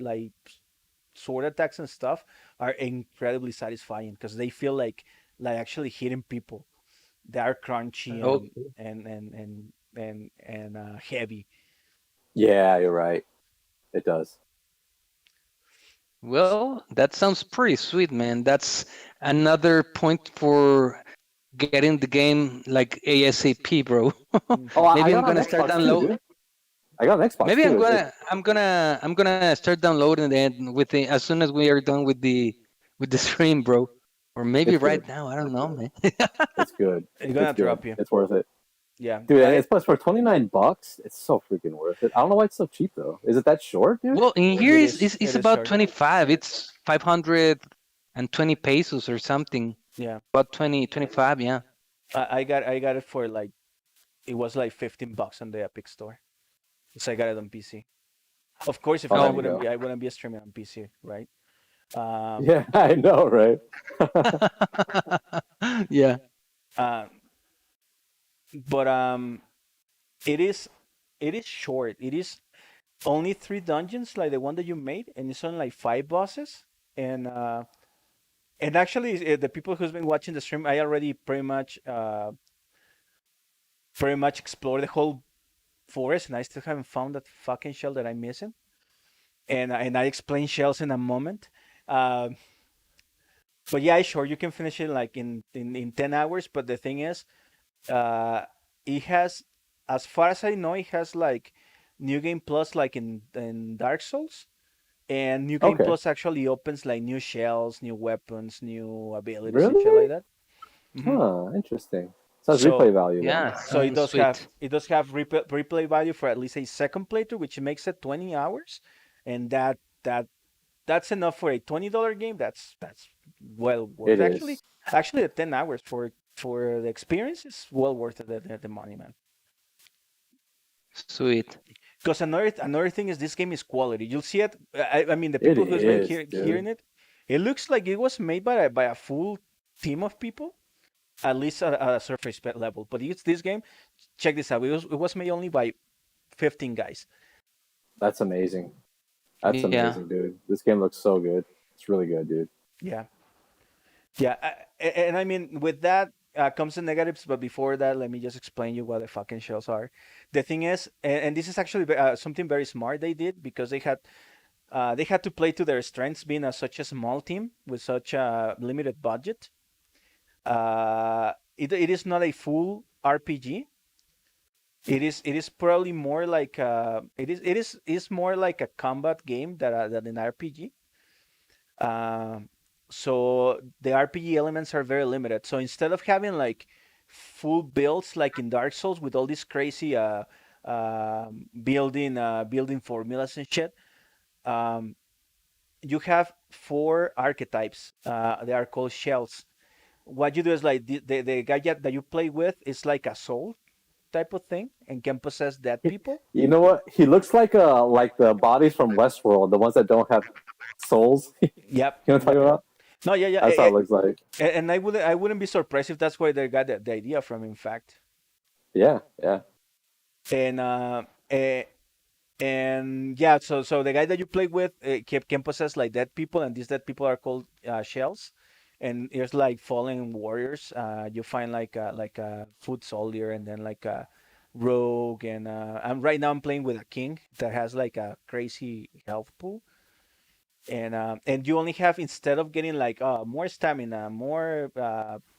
sword attacks and stuff, are incredibly satisfying because they feel like actually hitting people. They are crunchy and Okay. and and and heavy. Yeah, you're right. It does. Well, that sounds pretty sweet, man. That's another point for getting the game like ASAP, bro. Oh, Hmm. I Maybe I'm got on gonna start Xbox too, download. dude. I got an Xbox Maybe too. I'm gonna start downloading it with the as soon as we are done with the stream, bro. Or maybe It's good. right now. I don't know, man. It's good. It's It's gonna good. drop you. It's worth it, Yeah, dude. And I it's plus for $29. It's so freaking worth it. I don't know why it's so cheap though. Is it that short, dude? Well, in here it is is is it is is about short. 25. It's 520 pesos or something. Yeah, About 20, 25, yeah. I got it for like it was like $15 on the Epic Store. So I got it on PC. Of course, if Oh, not, there you go. I wouldn't be streaming on PC, right? Um, Yeah, I know, right? Yeah. uh, but it is short. It is only 3 dungeons, like the one that you made, and it's only like 5 bosses. And actually, the people who's been watching the stream, I already pretty much explored the whole forest, and I still haven't found that fucking shell that I'm missing. And I explain shells in a moment. Um, but yeah, sure, you can finish it like in 10 hours. But the thing is, uh, it has, as far as I know, it has like new game plus like in Dark Souls. And New Game Okay. Plus actually opens like new shells, new weapons, new abilities and shit Really? like that. hmm Huh. Interesting. So that's So replay value then. Yeah, so sounds sweet. it does have replay value for at least a second playthrough, which makes it 20 hours, and that's enough for a $20 game. That's well worth It actually. is. Actually, the 10 hours for the experience is well worth it, the money, man. Sweet. Because another thing is this game is quality. You'll see it. I mean, the It people who's been is, hearing dude. it, it looks like it was made by a full team of people, at least at a surface level. But it's this game. Check this out. It was made only by 15 guys. That's amazing. That's Yeah. amazing, dude. This game looks so good. It's really good, dude. Yeah, yeah. And I mean, with that comes the negatives. But before that, let me just explain you what the fucking shells are. The thing is, and this is actually something very smart they did because they had to play to their strengths, being such a small team with such a limited budget. It is not a full RPG. It is probably more like it is more like a combat game than an RPG. Um, so the RPG elements are very limited. So instead of having like full builds like in Dark Souls with all these crazy building formulas and shit, um, you have four archetypes. They are called shells. What you do is like the guy that you play with is like a soul type of thing and can possess dead people. You know what? He looks like the bodies from Westworld, the ones that don't have souls. You Yep, know what I'm yep, talking yep. about? No, yeah, yeah. That's how it looks like. And I wouldn't be surprised if that's where they got the idea from, in fact. Yeah, yeah. And eh, and yeah, so the guy that you play with can possess like dead people, and these dead people are called shells. And it's like fallen warriors. You find like a foot soldier, and then like a rogue, and right now I'm playing with a king that has like a crazy health pool, and you only have, instead of getting like more stamina, more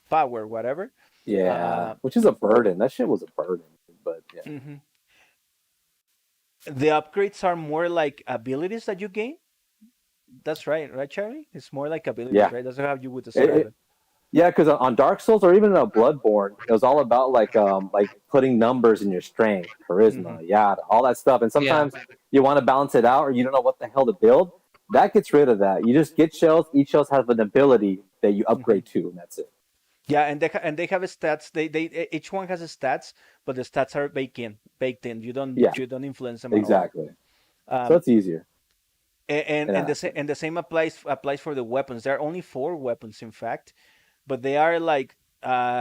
power, whatever. Yeah. Uh, Which is a burden. That shit was a burden. But yeah. mhm. The upgrades are more like abilities that you gain. That's right, Charlie? It's more like abilities, Yeah. right? That's how you would It, describe it, it. yeah, because on Dark Souls or even Bloodborne, it was all about like putting numbers in your strength, hmm charisma, yada, all that stuff. And Yeah. sometimes you want to balance it out, or you don't know what the hell to build. That gets rid of that. You just get shells. Each shells has an ability that you hmm upgrade to, and that's it. Yeah, and they have a stats. Each one has a stats, but the stats are baked in. You don't Yeah, you don't influence them at all. exactly. So Um, it's easier in and that the aspect. and the same applies for the weapons. There are only four weapons, in fact, but they are like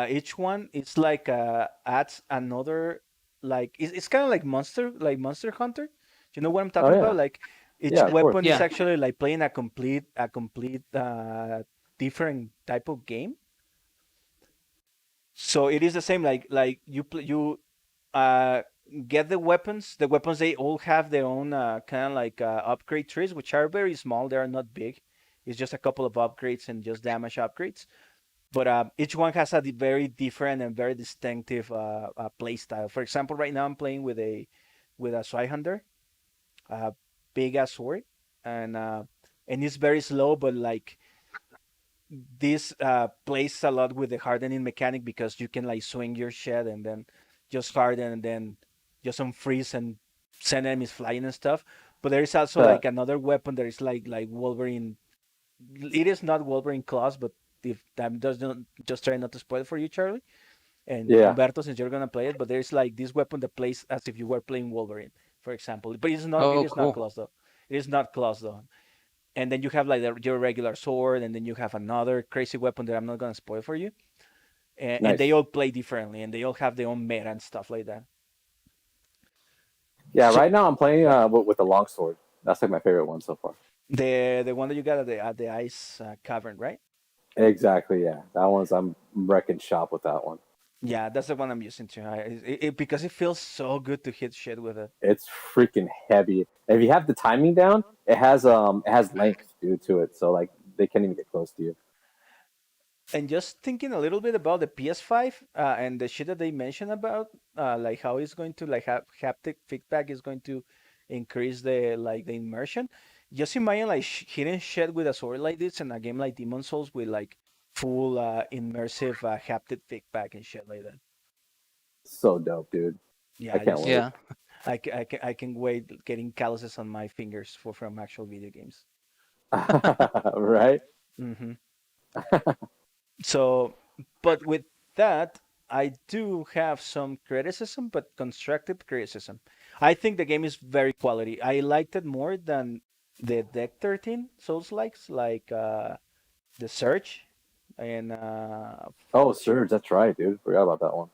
each one is like adds another, like it's kind of like Monster Hunter. You know what I'm Oh talking about? yeah, Like each yeah, of course. weapon is Yeah. actually like playing a complete different type of game. So it is the same. Like you uh get the weapons. The weapons, they all have their own kind of like upgrade trees, which are very small. They are not big. It's just a couple of upgrades and just damage upgrades. But each one has a very different and very distinctive play style. For example, right now I'm playing with a Swihunter, a big ass sword, and uh, and it's very slow, but like this plays a lot with the hardening mechanic because you can like swing your shed and then just harden and then just unfreeze and send enemies flying and stuff. But there is also Huh. like another weapon that is like Wolverine. It is not Wolverine claws, but if that doesn't, just try not to spoil it for you, Charlie and Yeah, Humberto, since you're gonna play it. But there's like this weapon that plays as if you were playing Wolverine, for example. But it's not. It Oh, is not cool. claws though. It is not claws though. And then you have like your regular sword, and then you have another crazy weapon that I'm not gonna spoil for you. And they nice. all play differently, and they all have their own meta and stuff like that. Yeah, So right now I'm playing yeah, with the longsword. That's like my favorite one so far. the one that you got at the ice cavern, right? Exactly. Yeah, that one's I'm wrecking shop with that one. Yeah, that's the one I'm using too. Because it feels so good to hit shit with it. It's freaking heavy. If you have the timing down, it has length due to it, so like they can't even get close to you. And just thinking a little bit about the PS5 and the shit that they mentioned about like how it's going to like have haptic feedback is going to increase the immersion. Just imagine like hitting shit with a sword like this in a game like Demon Souls with like full immersive haptic feedback and shit like that. So dope, dude. Yeah, I I can't just wait. Yeah. I can wait getting calluses on my fingers for from actual video games. Right? Hmm. So, but with that, I do have some criticism, but constructive criticism. I think the game is very quality. I liked it more than the Deck 13 Souls likes, like the Search and Oh, Surge, that's right, dude. Forgot about that one.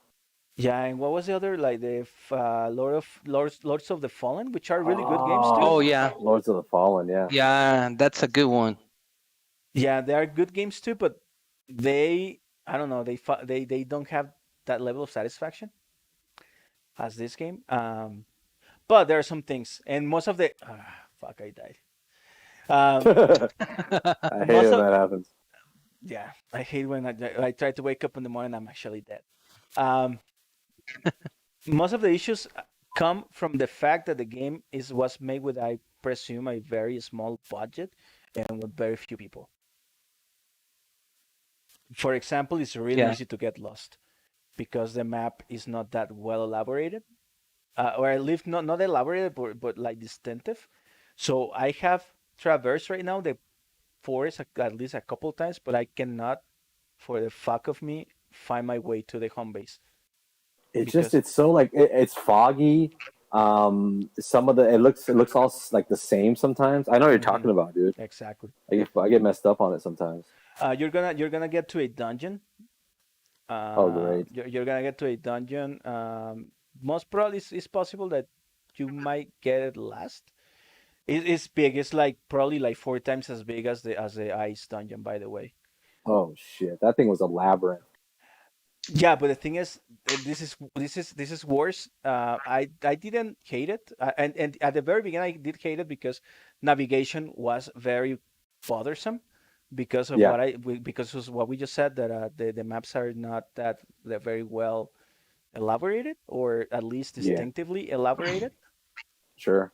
yeah, and what was the other like the Lords of the Fallen, which are really good games too. Oh Oh, yeah. Lords of the Fallen, yeah. Yeah, that's a good one. Yeah, they are good games too, but they I don't know they don't have that level of satisfaction as this game. But there are some things, and most of the fuck, I died. Um, I hate it most when of that happens. yeah, I hate when I try to wake up in the morning, I'm actually dead. Um, most of the issues come from the fact that the game is was made with, I presume, a very small budget and with very few people. For example, it's really Yeah. easy to get lost because the map is not that well elaborated, or at least not elaborated, but like distinctive. So I have traversed right now the forest at least a couple times, but I cannot, for the fuck of me, find my way to the home base It's just because it's so like it's foggy. Some of the it looks all like the same sometimes. I know what you're mhm, talking about, dude. exactly. I get messed up on it sometimes. You're gonna get to a dungeon. Oh, great. You're gonna get to a dungeon. Most probably, it's possible that you might get it last. It's big. It's like probably like 4 times as big as the ice dungeon, by the way. Oh shit, that thing was a labyrinth. Yeah, but the thing is, this is worse. I didn't hate it, and at the very beginning I did hate it because navigation was very bothersome because of Yeah, because of what we just said, that the maps are not that they're very well elaborated, or at least yeah, distinctively elaborated. sure.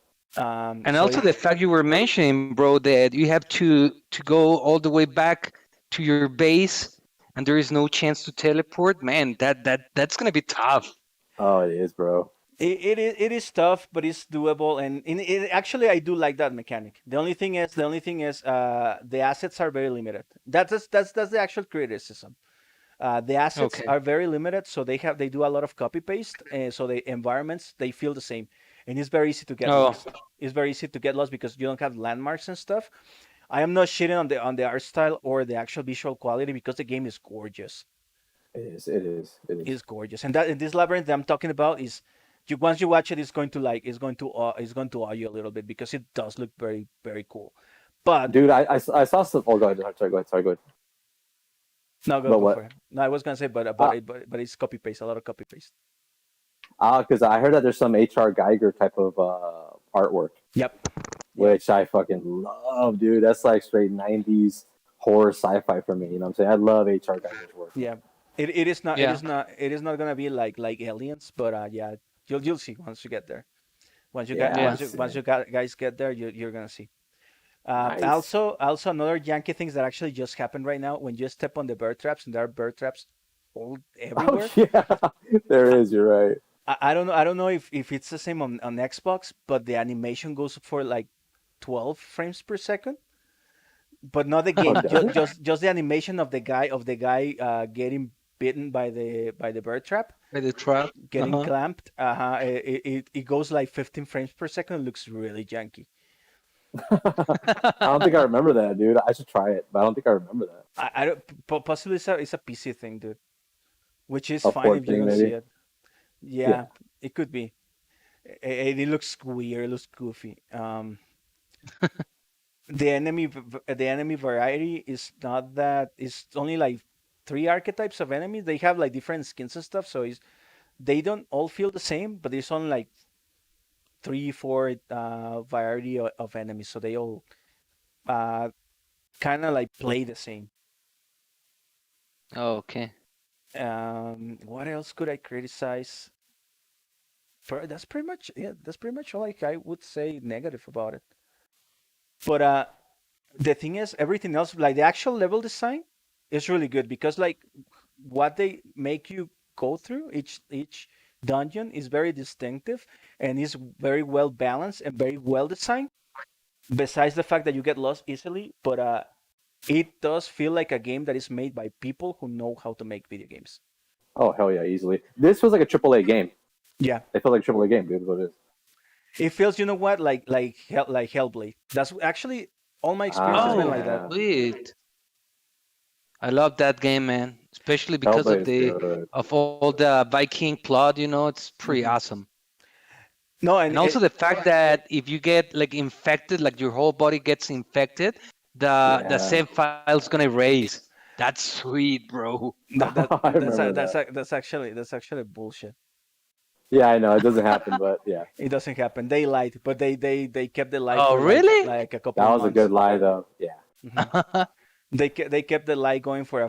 And So also the fact you were mentioning, bro, that you have to go all the way back to your base and there is no chance to teleport. Man, that's gonna be tough. Oh, it is, bro. it is tough, but it's doable, and actually I do like that mechanic. The only thing is the assets are very limited. That's the actual criticism. The assets Okay. are very limited, so they do a lot of copy paste, and so the environments they feel the same, and it's very easy to get Oh, lost. It's very easy to get lost because you don't have landmarks and stuff. I am not shitting on the art style or the actual visual quality because the game is gorgeous. It is. It is. It is. Is gorgeous, and that this labyrinth that I'm talking about is, you once you watch it, it's going to awe you a little bit because it does look very very cool. But Dude, I saw some. Oh, go ahead. Sorry, go ahead. Sorry, go ahead. no, go But go for what? it. No, I was gonna say, Ah, but it's copy paste, a lot of copy paste. because I heard that there's some H.R. Geiger type of artwork, Yep, yep, which I fucking love, dude. That's like straight '90s horror sci-fi for me. You know what I'm saying? I love H.R. Geiger's work, man. yeah. yeah. It is not gonna be like aliens, but yeah, you'll see once you get there. Once you got Yeah, Yeah. once I'm you once you saying. got guys get there, you're gonna see. Nice. Also another Yankee things that actually just happened right now, when you step on the bird traps, and there are bird traps all Oh everywhere. yeah, there is. You're right. I don't know. I don't know if it's the same on Xbox, but the animation goes for like 12 frames per second. But not the Oh, game. does it? Just the animation of the guy getting bitten by the bird trap, By the trap. getting Uh-huh. clamped. It goes like 15 frames per second. It looks really janky. I don't think I remember that, dude. I should try it, but I don't think I remember that. I don't, possibly it's a PC thing, dude. Which is A fine port if you thing, don't see maybe. it. Yeah. Yeah, it could be. It looks weird. It looks goofy. The enemy variety is not that. It's only like three archetypes of enemies. They have like different skins and stuff, so they don't all feel the same, but there's only like three, four variety of enemies, so they all uh, kind of like play the same. Oh, okay. What else could I criticize? That's pretty much it. That's pretty much all I would say negative about it. But the thing is, everything else, like the actual level design, is really good because like what they make you go through each dungeon is very distinctive and is very well balanced and very well designed. Besides the fact that you get lost easily, but it does feel like a game that is made by people who know how to make video games. Oh hell yeah, easily. This was like a AAA game. Yeah, It felt like a AAA game, dude. What it is? it feels, you know what, like Hellblade. That's actually all my experience has Ah, been Oh, like that. yeah. sweet. I love that game, man. Especially because Hellblade of is the good. of all the Viking plot, it's pretty Hmm. awesome. No, And also the fact that if you get like infected, like your whole body gets infected, the Yeah, save file's gonna erase. That's sweet, bro. that that I that's remember that. that's actually bullshit. Yeah, I know it doesn't happen, but yeah, It doesn't happen. They lied, but they kept the lie Oh, for really? like a couple that of was a good months. lie, though. Yeah. Hmm. They kept the lie going for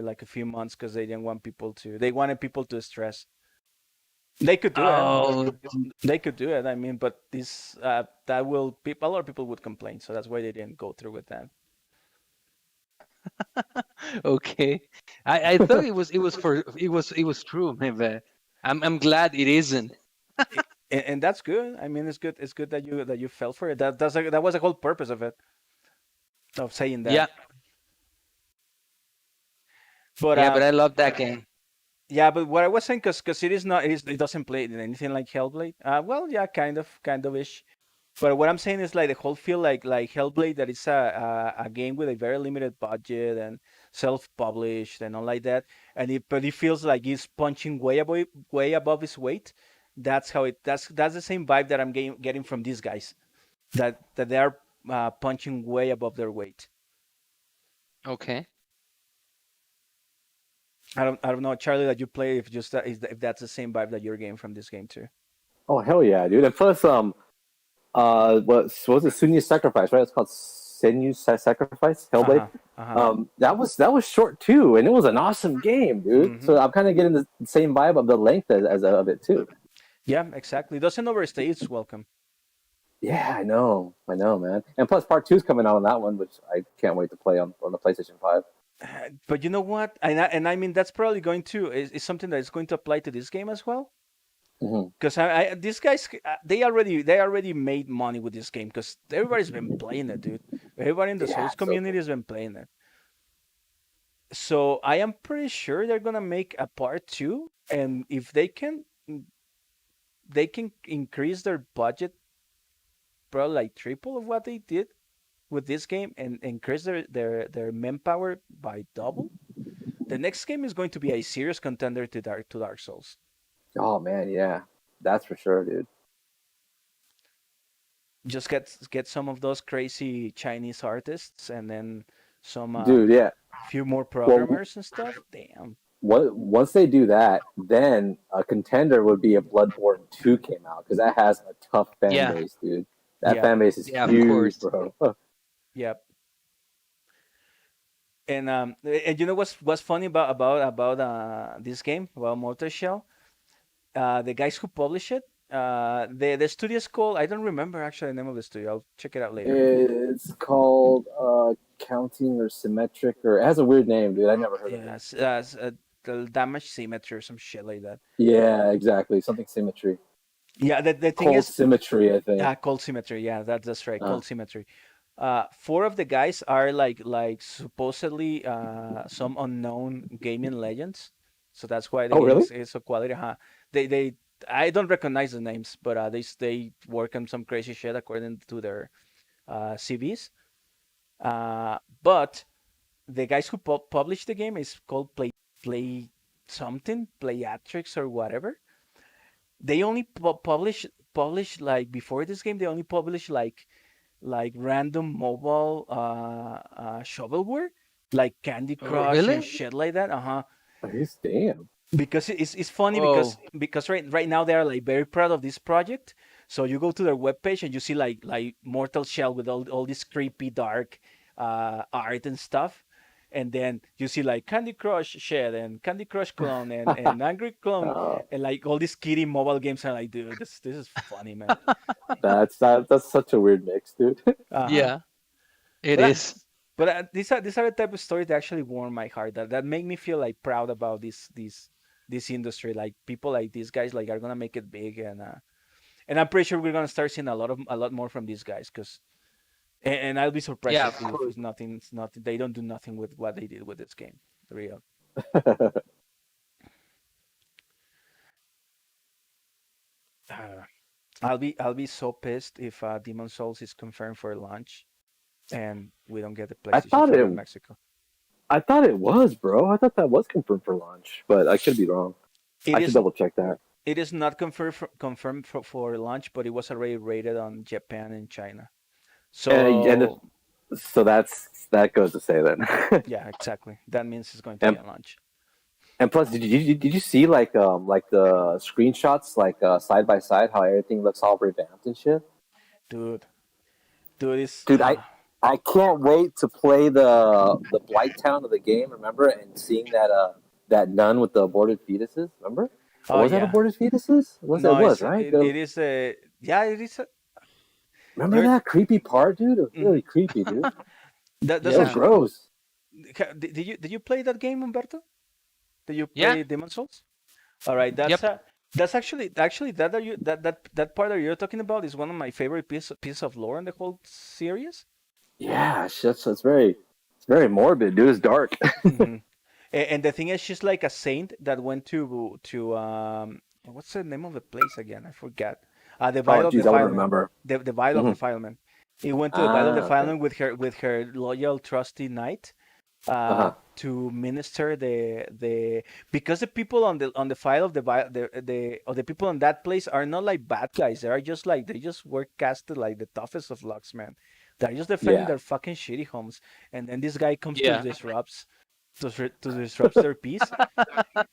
like a few months because they didn't want people to. They wanted people to stress. They could do it. Oh, They could do it. I mean, but this that will people a lot of people would complain, so that's why they didn't go through with that. okay. I thought it was true, man, but I'm glad it isn't. And that's good. I mean, it's good. It's good that you fell for it. That was the whole purpose of it, of saying that. Yeah, But yeah, but I love that game. yeah, but what I was saying, because it doesn't play anything like Hellblade. Well, yeah, kind of ish. But what I'm saying is like the whole feel like Hellblade, that it's a game with a very limited budget and self-published and all like that, but it feels like it's punching way above its weight. That's the same vibe that I'm getting from these guys, that they are punching way above their weight. Okay. I don't know, Charlie, that you play, if that's the same vibe that you're getting from this game too. Oh hell yeah, dude! And plus, what was it? Sunya's Sacrifice, right? It's called Senu's Sacrifice, Uh Hellblade. huh. Uh huh. That was short too, and it was an awesome game, dude. Hmm. So I'm kind of getting the same vibe of the length as of it too. Yeah, exactly. It doesn't overstay its welcome. Yeah, I know, man. And plus, part two's coming out on that one, which I can't wait to play on the PlayStation 5. But you know what? And I mean that's probably going to is something that is going to apply to this game as well. Hmm. Because these guys, they already made money with this game because everybody's been playing it, dude. Everybody in the Yeah, Souls it's so community good. has been playing it. So I am pretty sure they're gonna make a part two, and if they can increase their budget probably like triple of what they did with this game and increase their manpower by double. The next game is going to be a serious contender to Dark Souls. Oh man, yeah, that's for sure, dude. Just get some of those crazy Chinese artists and then some Dude, yeah. few more Well, programmers and stuff. Damn. once they do that, then a contender would be if Bloodborne 2 came out because that has a tough fan Yeah, base, dude. That Yeah. fan base is yeah, of huge, course. bro. Yep. And you know what's funny about this game, about Mortar Shell? The guys who publish it, the studio is called, I don't remember actually the name of the studio. I'll check it out later. It's called Counting or Symmetric, or it has a weird name, dude. I never heard of Yeah, it. the Damage Symmetry or some shit like that. Yeah, exactly. Something Symmetry. Yeah, the thing Cold is, Symmetry, I think. Cold Symmetry. Yeah, that's right, Uh, Cold Symmetry. Four of the guys are like supposedly some unknown gaming legends, so that's why the oh, game really? is so quality. Huh? They I don't recognize the names, but they work on some crazy shit according to their CVs. But the guys who published the game is called Play something, Playatrix or whatever. They only publish like before this game. They only publish like random mobile shovelware, like Candy Oh, Crush and really? shit like that. Uh-huh. He's damn. Because it's funny Whoa. because right now they are like very proud of this project. So you go to their webpage and you see like Mortal Shell with all this creepy dark art and stuff. and then you see like Candy Crush Shed and Candy Crush Clone and Angry Clone Oh, and like all these kiddie mobile games. And like, dude, this is funny, man. that's such a weird mix, dude. Uh-huh. Yeah, it But is. these are the type of stories that actually warm my heart. That make me feel like proud about this industry. Like people like these guys like are gonna make it big, and I'm pretty sure we're gonna start seeing a lot more from these guys. Cause and I'll be surprised Yeah, if, of if course. it's nothing. It's nothing. They don't do nothing with what they did with this game. Real. Uh, I'll be so pissed if Demon Souls is confirmed for launch and we don't get the I PlayStation thought 5 it in Mexico. I thought it was, bro. I thought that was confirmed for launch, but I could be wrong. It I should is double check that. it is not confirmed for launch, but it was already rated on Japan and China. And So so that goes to say then. yeah, exactly. That means it's going to be and on launch. and plus, did you see like the screenshots like side by side how everything looks all revamped and shit? Dude, dude is Dude, I can't wait to play the Blight Town of the game. Remember, and seeing that nun with the aborted fetuses. Remember, or oh was that yeah. aborted fetuses? No, It was right. it is a yeah, it is a Remember there that creepy part, dude? It was mhm. really creepy, dude. That's So Yeah, actually gross. did you play that game, Humberto? Did you yeah, play Demon Souls? All right, yep. that's actually that are you that part that you're talking about is one of my favorite piece of lore in the whole series. Yeah, it's very morbid, dude. It's dark. Hmm. And the thing is, she's like a saint that went to what's the name of the place again? I forgot. The Oh, Vial of geez, I wouldn't Defilement. remember. The Vial of Hmm. Defilement. He went to the Vial of Okay. Defilement with her loyal, trusty knight, Uh-huh. to minister the because the people on the file of the people in that place are not like bad guys. They are just like they just were casted like the toughest of lucks, man. They're just defending Yeah. their fucking shitty homes, and then this guy comes to Yeah. disrupts their peace.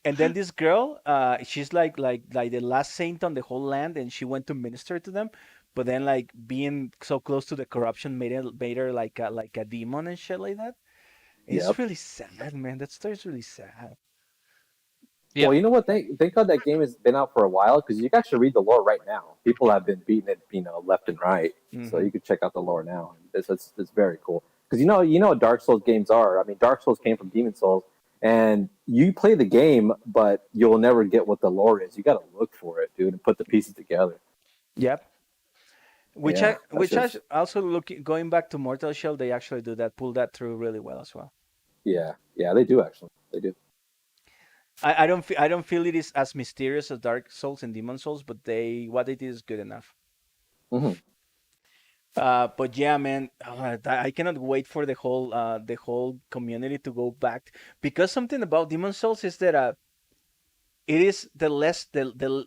And then this girl, she's like the last saint on the whole land, and she went to minister to them. But then, like being so close to the corruption made her like a demon and shit like that. It's Yep. really sad, man. That story's really sad. Well, Yep. you know what? Thank God that game has been out for a while because you can actually read the lore right now. People have been beating it, left and right. So Hmm. you can check out the lore now. It's very cool because what Dark Souls games are. I mean, Dark Souls came from Demon Souls, and you play the game, but you'll never get what the lore is. You got to look for it, dude, and put the pieces together. Yep. Which Yeah, I that's which I just also looking going back to Mortal Shell, they actually do that, pull that through really well as well. yeah. They do actually. They do. I don't feel it is as mysterious as Dark Souls and Demon Souls, but what they did is good enough. Hmm. But yeah, man, I cannot wait for the whole community to go back because something about Demon Souls is that it is the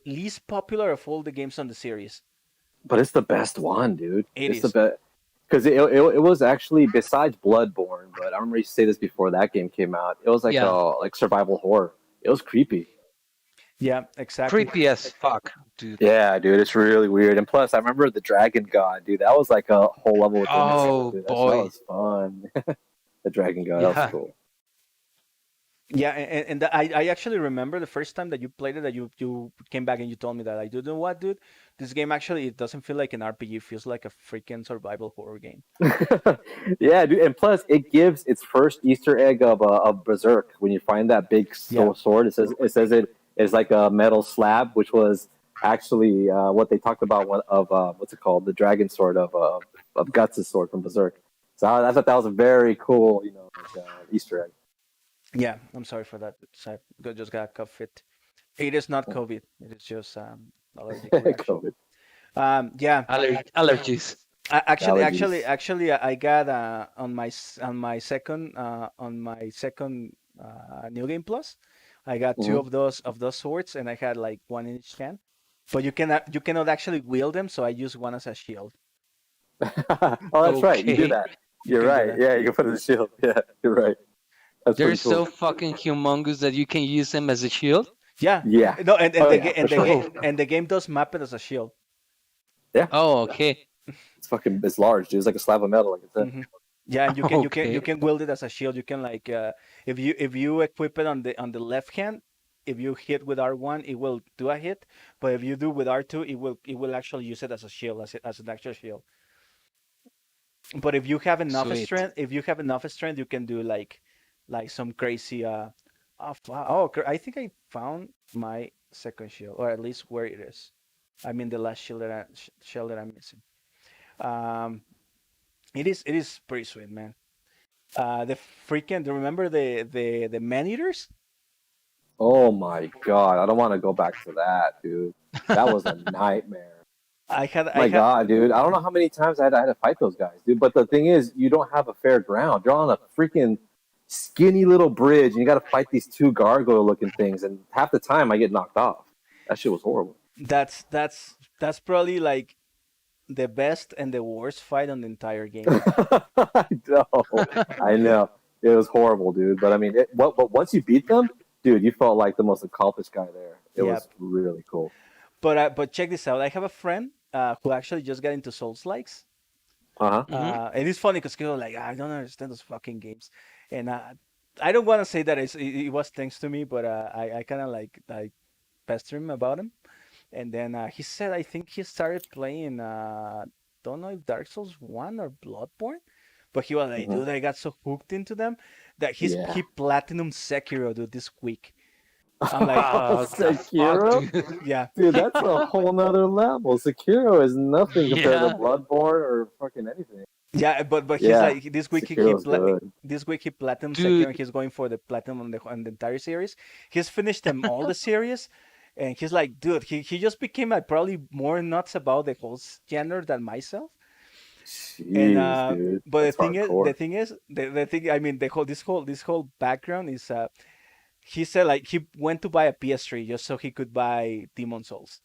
least popular of all the games on the series. But it's the best one, dude. It It's the is. best because it was actually besides Bloodborne. But I remember you say this before that game came out. It was like Yeah. like survival horror. It was creepy. Yeah, exactly. Creepy as fuck, dude. Yeah, dude, it's really weird. And plus, I remember the Dragon God, dude. That was like a whole level within itself, Oh dude. That boy. was fun. The Dragon God, that was Yeah. cool. Yeah, and I actually remember the first time that you played it, that you came back and you told me that, like, you know what, dude, this game actually it doesn't feel like an RPG, it feels like a freaking survival horror game. Yeah, dude. And plus, it gives its first Easter egg of Berserk when you find that big Yeah. sword. It says it is like a metal slab, which was actually what they talked about what's it called, the dragon sword of Guts' sword from Berserk. So I thought that was a very cool, Easter egg. Yeah, I'm sorry for that. So I just got cough fit. It is not COVID. It is just allergic reaction. COVID Yeah. Allergies. allergies. I got on my second New Game Plus, I got two Mhm. of those swords, and I had like one in each hand. But you cannot actually wield them, so I use one as a shield. Oh, that's right. You do Okay. that. You You're can do right. that. Yeah, you can put it in the shield. Yeah, you're right. That's They're pretty so cool. fucking humongous that you can use them as a shield. Yeah. Yeah. No, and Oh the yeah, ga- for sure. and the game does map it as a shield. Yeah, Oh, okay. it's large, dude. It's like a slab of metal, like I said. Hmm. Yeah, and you Okay. can wield it as a shield. You can like if you equip it on the left hand, if you hit with R1, it will do a hit. But if you do with R2, it will actually use it as a shield, as an actual shield. But Sweet. if you have enough strength, you can do like some crazy oh, I think I found my second shield, or at least where it is. I mean the last shield that I'm missing. Um, it is pretty sweet, man. The freaking remember the man eaters? Oh my god, I don't want to go back to that, dude. That was a nightmare. I My had god, dude. I don't know how many times I had to fight those guys, dude. But the thing is, you don't have a fair ground. You're on a freaking skinny little bridge, and you got to fight these two gargoyle-looking things. And half the time, I get knocked off. That shit was horrible. that's probably like the best and the worst fight on the entire game. I know, I know. It was horrible, dude. But I mean, but once you beat them, dude, you felt like the most accomplished guy there. It Yeah, was really cool. but check this out. I have a friend who actually just got into Souls likes. Uh huh. Hmm. And it's funny because people are like, I don't understand those fucking games, and I don't want to say that it was thanks to me, but I kind of like pester him about him. And then he said, I think he started playing, don't know if Dark Souls 1 or Bloodborne, but he was like, Hmm. dude, I got so hooked into them that Yeah. he platinum Sekiro, dude, this week. I'm like, The fuck, Sekiro? dude. yeah, Dude, that's a whole nother level. Sekiro is nothing compared to Yeah. Bloodborne or fucking anything. yeah, but he's Yeah, like, this week Sekiro's good. this week he platinum Sekiro, and Dude, he's going for the platinum on the entire series. He's finished them all the series, and he's like, dude, he just became like probably more nuts about the whole genre than myself. And Jeez, dude, but that's hardcore. the thing I mean this whole background is he said like he went to buy a PS3 just so he could buy Demon Souls.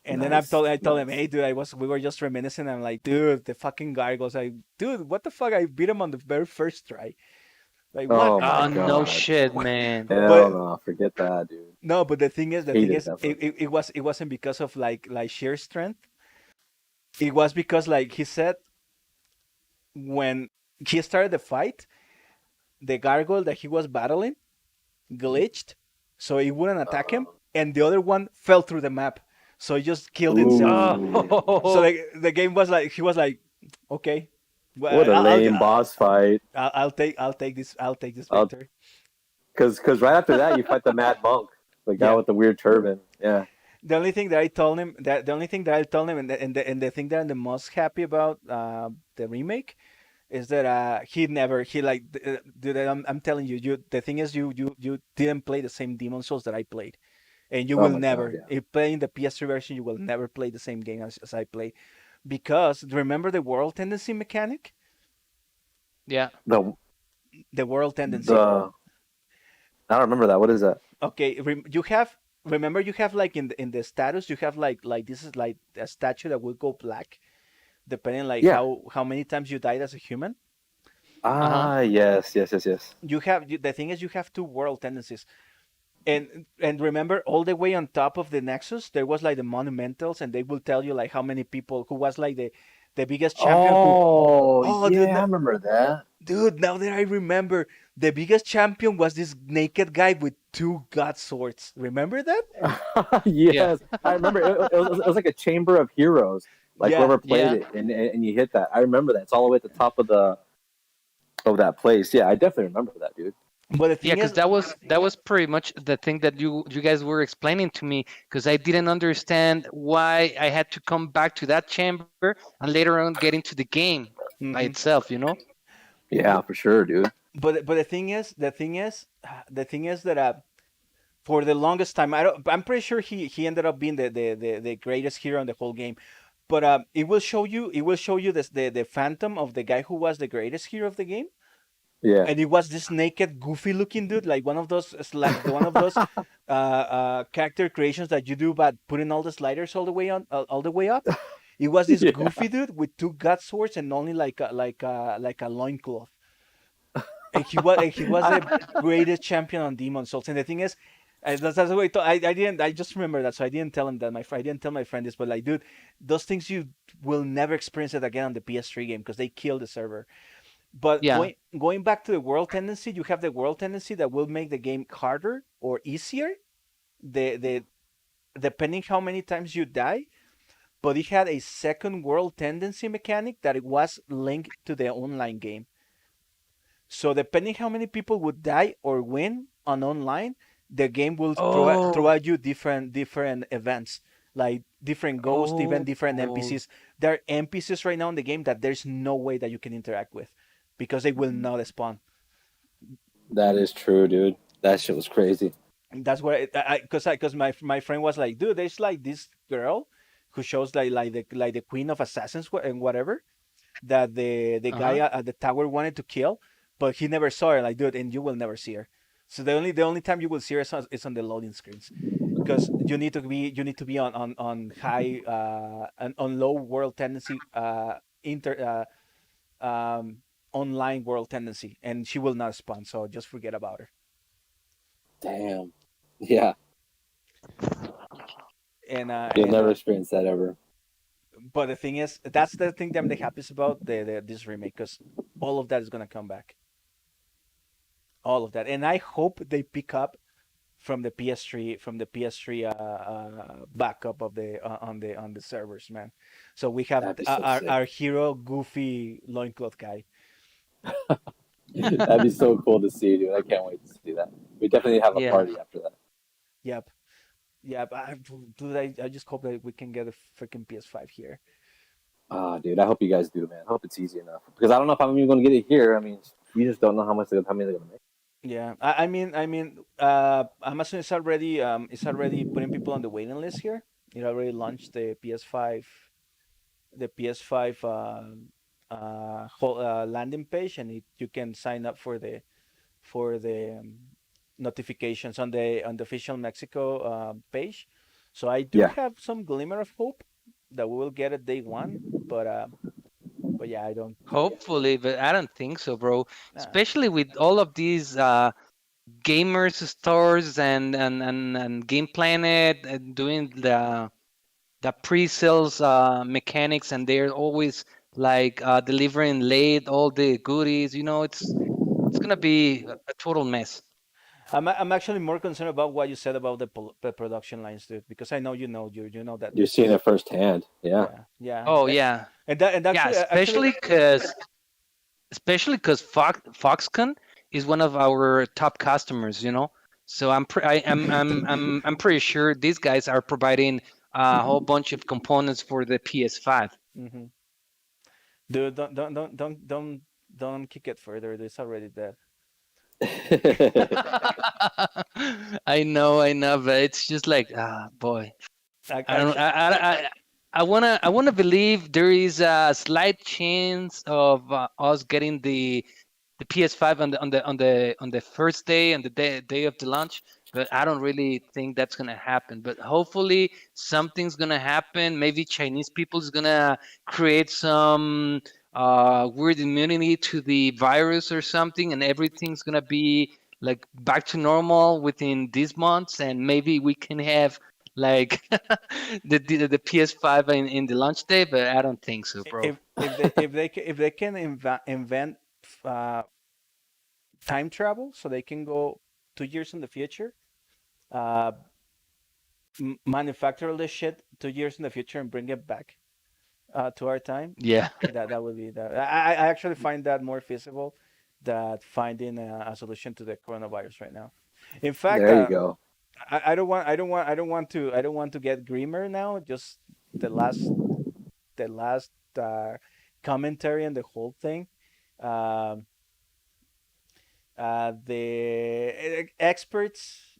And then Nice, I told him, nice. hey dude, we were just reminiscing. I'm like, dude, the fucking guy goes like, dude, what the fuck? I beat him on the very first try. Like what? Oh my oh no god. shit, man. Hell But no, forget that, dude. no, but the thing Hated is, that fucking game. it wasn't because of like sheer strength. It was because like he said when he started the fight, the gargoyle that he was battling glitched, so it wouldn't attack him, and the other one fell through the map, so he just killed himself. Ooh, So Oh, like the game was like he was like, okay, what well, a lame boss fight. I'll take this I'll, victory. cause right after that you fight the Mad Monk, the guy Yeah. with the weird turban. Yeah. The only thing that I told him that the only thing that I told him and the thing that I'm the most happy about the remake is that he like dude, I'm telling you, the thing is you didn't play the same Demon Souls that I played, and you Oh will my god, never yeah. if playing the PS3 version you will never play the same game as I played, because remember the world tendency mechanic, yeah. The the world tendency. the I don't remember that. What is that? Okay, you have remember you have like in the status you have like this is like a statue that will go black depending like Yeah. how many times you died as a human. Uh-huh. Ah, yes, yes, yes, yes. The thing is you have two world tendencies. And remember all the way on top of the Nexus there was like the monumentals, and they will tell you like how many people who was like the biggest champion who Oh, oh dude yeah, I remember that. dude now that I remember, the biggest champion was this naked guy with two god swords. Remember that? Yeah. Yes, I remember. It was like a chamber of heroes. Like Yeah. whoever played Yeah. it, and you hit that. I remember that. It's all the way at the top of that place. Yeah, I definitely remember that, dude. But the Yeah, thing because is, that was pretty much the thing that you guys were explaining to me, because I didn't understand why I had to come back to that chamber and later on get into the game by mhm. itself, you know? Yeah, for sure, dude. But the thing is that for the longest time, I'm pretty sure he ended up being the greatest hero in the whole game. But it will show you this the phantom of the guy who was the greatest hero of the game, Yeah. and it was this naked, goofy looking dude, like one of those one of those character creations that you do by putting all the sliders all the way up. It was this Yeah. goofy dude with two gut swords and only like a loincloth. And he was the greatest champion on Demon Souls. And the thing is, that's the way I didn't. I just remember that, so I didn't tell him that. I didn't tell my friend this, but like, dude, those things you will never experience it again on the PS3 game because they killed the server. But Yeah. going back to the world tendency, you have the world tendency that will make the game harder or easier, the depending how many times you die. But it had a second world tendency mechanic that it was linked to the online game. So depending how many people would die or win on online, the game will throw Oh. at you different events, like different ghosts, even different Oh. NPCs. There are NPCs right now in the game that there's no way that you can interact with because they will not spawn. That is true, dude. That shit was crazy. And that's what because my friend was like, dude, there's like this girl who shows like the queen of assassins and whatever that the guy Uh-huh. at the tower wanted to kill, but he never saw her. Like, dude, and you will never see her. So the only time you will see her is on the loading screens, because you need to be on high on low world tendency inter online world tendency, and she will not spawn. So just forget about her. Damn. Yeah. And uh, You'll and never uh, experience that ever. but the thing is, that's the thing that I'm the happiest about this remake, because all of that is gonna come back, all of that, and I hope they pick up from the PS3 backup of the on the servers, man. So we have That'd be so our sick. our hero goofy loincloth guy. That'd be so cool to see, dude. I can't wait to see that. We definitely have a Yeah. party after that. Yep, yep. Dude, I just hope that we can get a freaking PS5 here. Ah, dude, I hope you guys do, man. I hope it's easy enough because I don't know if I'm even going to get it here. I mean, we just don't know how many they're going to make. Yeah, Amazon is already putting people on the waiting list here. It already launched the PS5 landing page, and you can sign up for the notifications on the official Mexico page. So I do Yeah, have some glimmer of hope that we will get it day one, but yeah, I don't. Hopefully, but I don't think so, bro. Nah. Especially with all of these gamers stores and Game Planet and doing the pre-sales mechanics, and they're always like delivering late all the goodies. It's gonna be a total mess. I'm actually more concerned about what you said about the production lines, dude, because I know you know that you're this seeing is it firsthand. Yeah, yeah, yeah. Oh yeah, And yeah. actually Especially because Foxconn is one of our top customers. So I'm pretty sure these guys are providing a whole bunch of components for the PS5. hmm dude, don't kick it further. It's already dead. I know, but it's just like, boy. I don't. Actually, I wanna believe there is a slight chance of us getting the PS5 on the first day, on the day of the launch, but I don't really think that's gonna happen. But hopefully something's gonna happen. Maybe Chinese people is gonna create some weird immunity to the virus or something, and everything's gonna be like back to normal within these months, and maybe we can have like the PS5 in the launch day. But I don't think so, bro. if they can invent uh, time travel, so they can go 2 years in the future, uh, manufacture this shit 2 years in the future and bring it back to our time. Yeah. That would be that. I actually find that more feasible than finding a solution to the coronavirus right now. In fact, there you go. I don't want to get grimmer now. Just the last uh, commentary on the whole thing. Um, the experts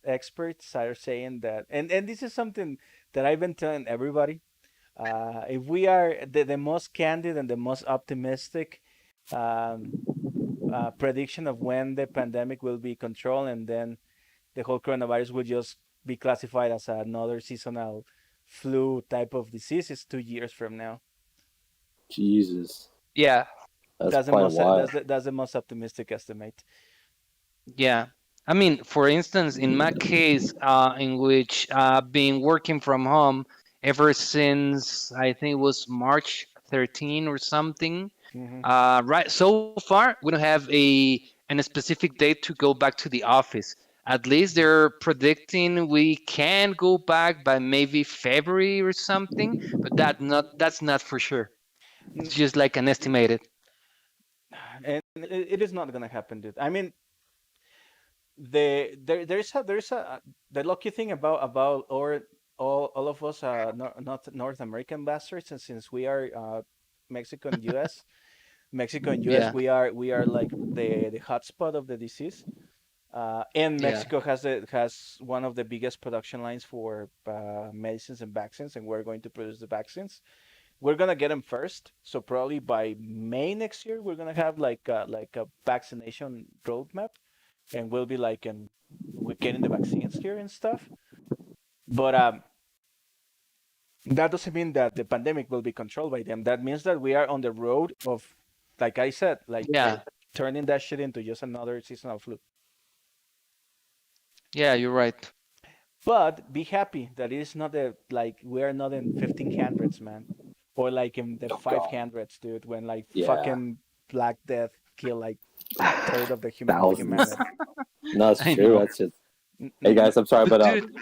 are saying that, and this is something that I've been telling everybody. If we are the most candid and the most optimistic um, prediction of when the pandemic will be controlled, and then the whole coronavirus will just be classified as another seasonal flu type of disease, is 2 years from now. Jesus, Yeah. that's That's the quite a most while. that's the most optimistic estimate. Yeah. I mean, for instance, in my case, in which I've been working from home ever since I think it was March 13 or something. Hmm. Right. So far, we don't have a specific date to go back to the office. At least they're predicting we can go back by maybe February or something, but that's not for sure. It's just like an estimated. And it is not gonna happen, dude. I mean, there's a the lucky thing about or all of us not North American bastards, and since we are Mexico and U.S. Mexico and U.S. Yeah. we are like the hotspot of the disease. And Yeah. Mexico has one of the biggest production lines for medicines and vaccines, and we're going to produce the vaccines. We're gonna get them first, so probably by May next year, we're gonna have like a vaccination roadmap, and we'll be like we're getting the vaccines here and stuff. But that doesn't mean that the pandemic will be controlled by them. That means that we are on the road of, like I said, like Yeah. turning that shit into just another seasonal flu. Yeah, you're right. But be happy that it is not like we are not in 1500s, man, or like in the Oh God. 500s, dude, when like Yeah. fucking Black Death kill like third of the of Thousands. humanity. No, it's I true. know. That's just. Hey guys, I'm sorry, But but dude,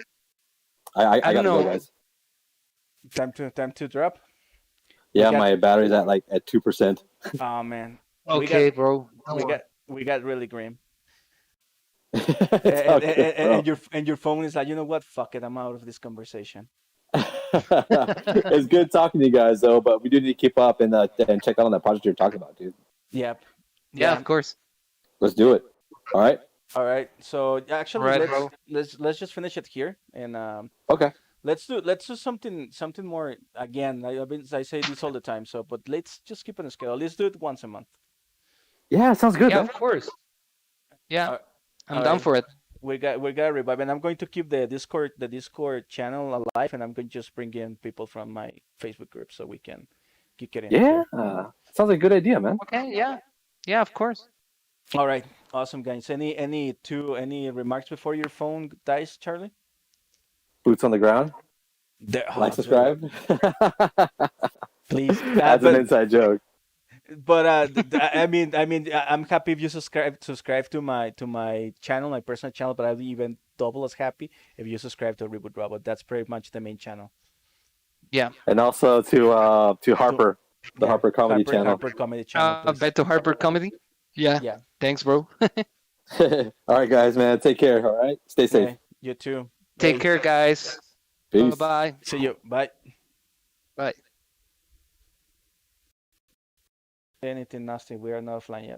I I don't gotta go, know. guys. Time to drop. We Yeah, got my battery's at 2%. oh man, we got Okay, bro. Don't we worry. got we got really grim. It's all And, good, bro. and your phone is like, you know what? Fuck it, I'm out of this conversation. It's good talking to you guys, though. But we do need to keep up and check out on that project you're talking about, dude. Yep. Yeah, Yeah. of course. Let's do it. All right. All right. So All actually, right, let's bro. let's just finish it here, and Okay. let's do something more. Again, I say this all the time. So, but let's just keep on a schedule. Let's do it once a month. Yeah, sounds good, Yeah, man. of course. Yeah, All I'm all down right. for it. We got to revive, and I'm going to keep the Discord channel alive, and I'm going to just bring in people from my Facebook group so we can keep getting it Yeah, here. sounds like a good idea, man. Okay, yeah. Yeah, of course. All right. Awesome, guys. Any remarks before your phone dies, Charlie? Boots on the ground. Like, Dude, subscribe. please. That's an inside joke. But I'm happy if you subscribe to my channel, my personal channel. But I'll be even double as happy if you subscribe to Reboot Robot. That's pretty much the main channel. Yeah. And also to Harper, the Yeah, Harper Comedy Channel. Harper Comedy Channel, please. Beto Harper comedy. Yeah. Yeah. Thanks, bro. All right, guys, man. Take care. All right. Stay safe. Yeah, you too. Take Hey, care, guys. Peace. Bye-bye. see you. Bye. Bye. Anything nasty? We are not offline yet.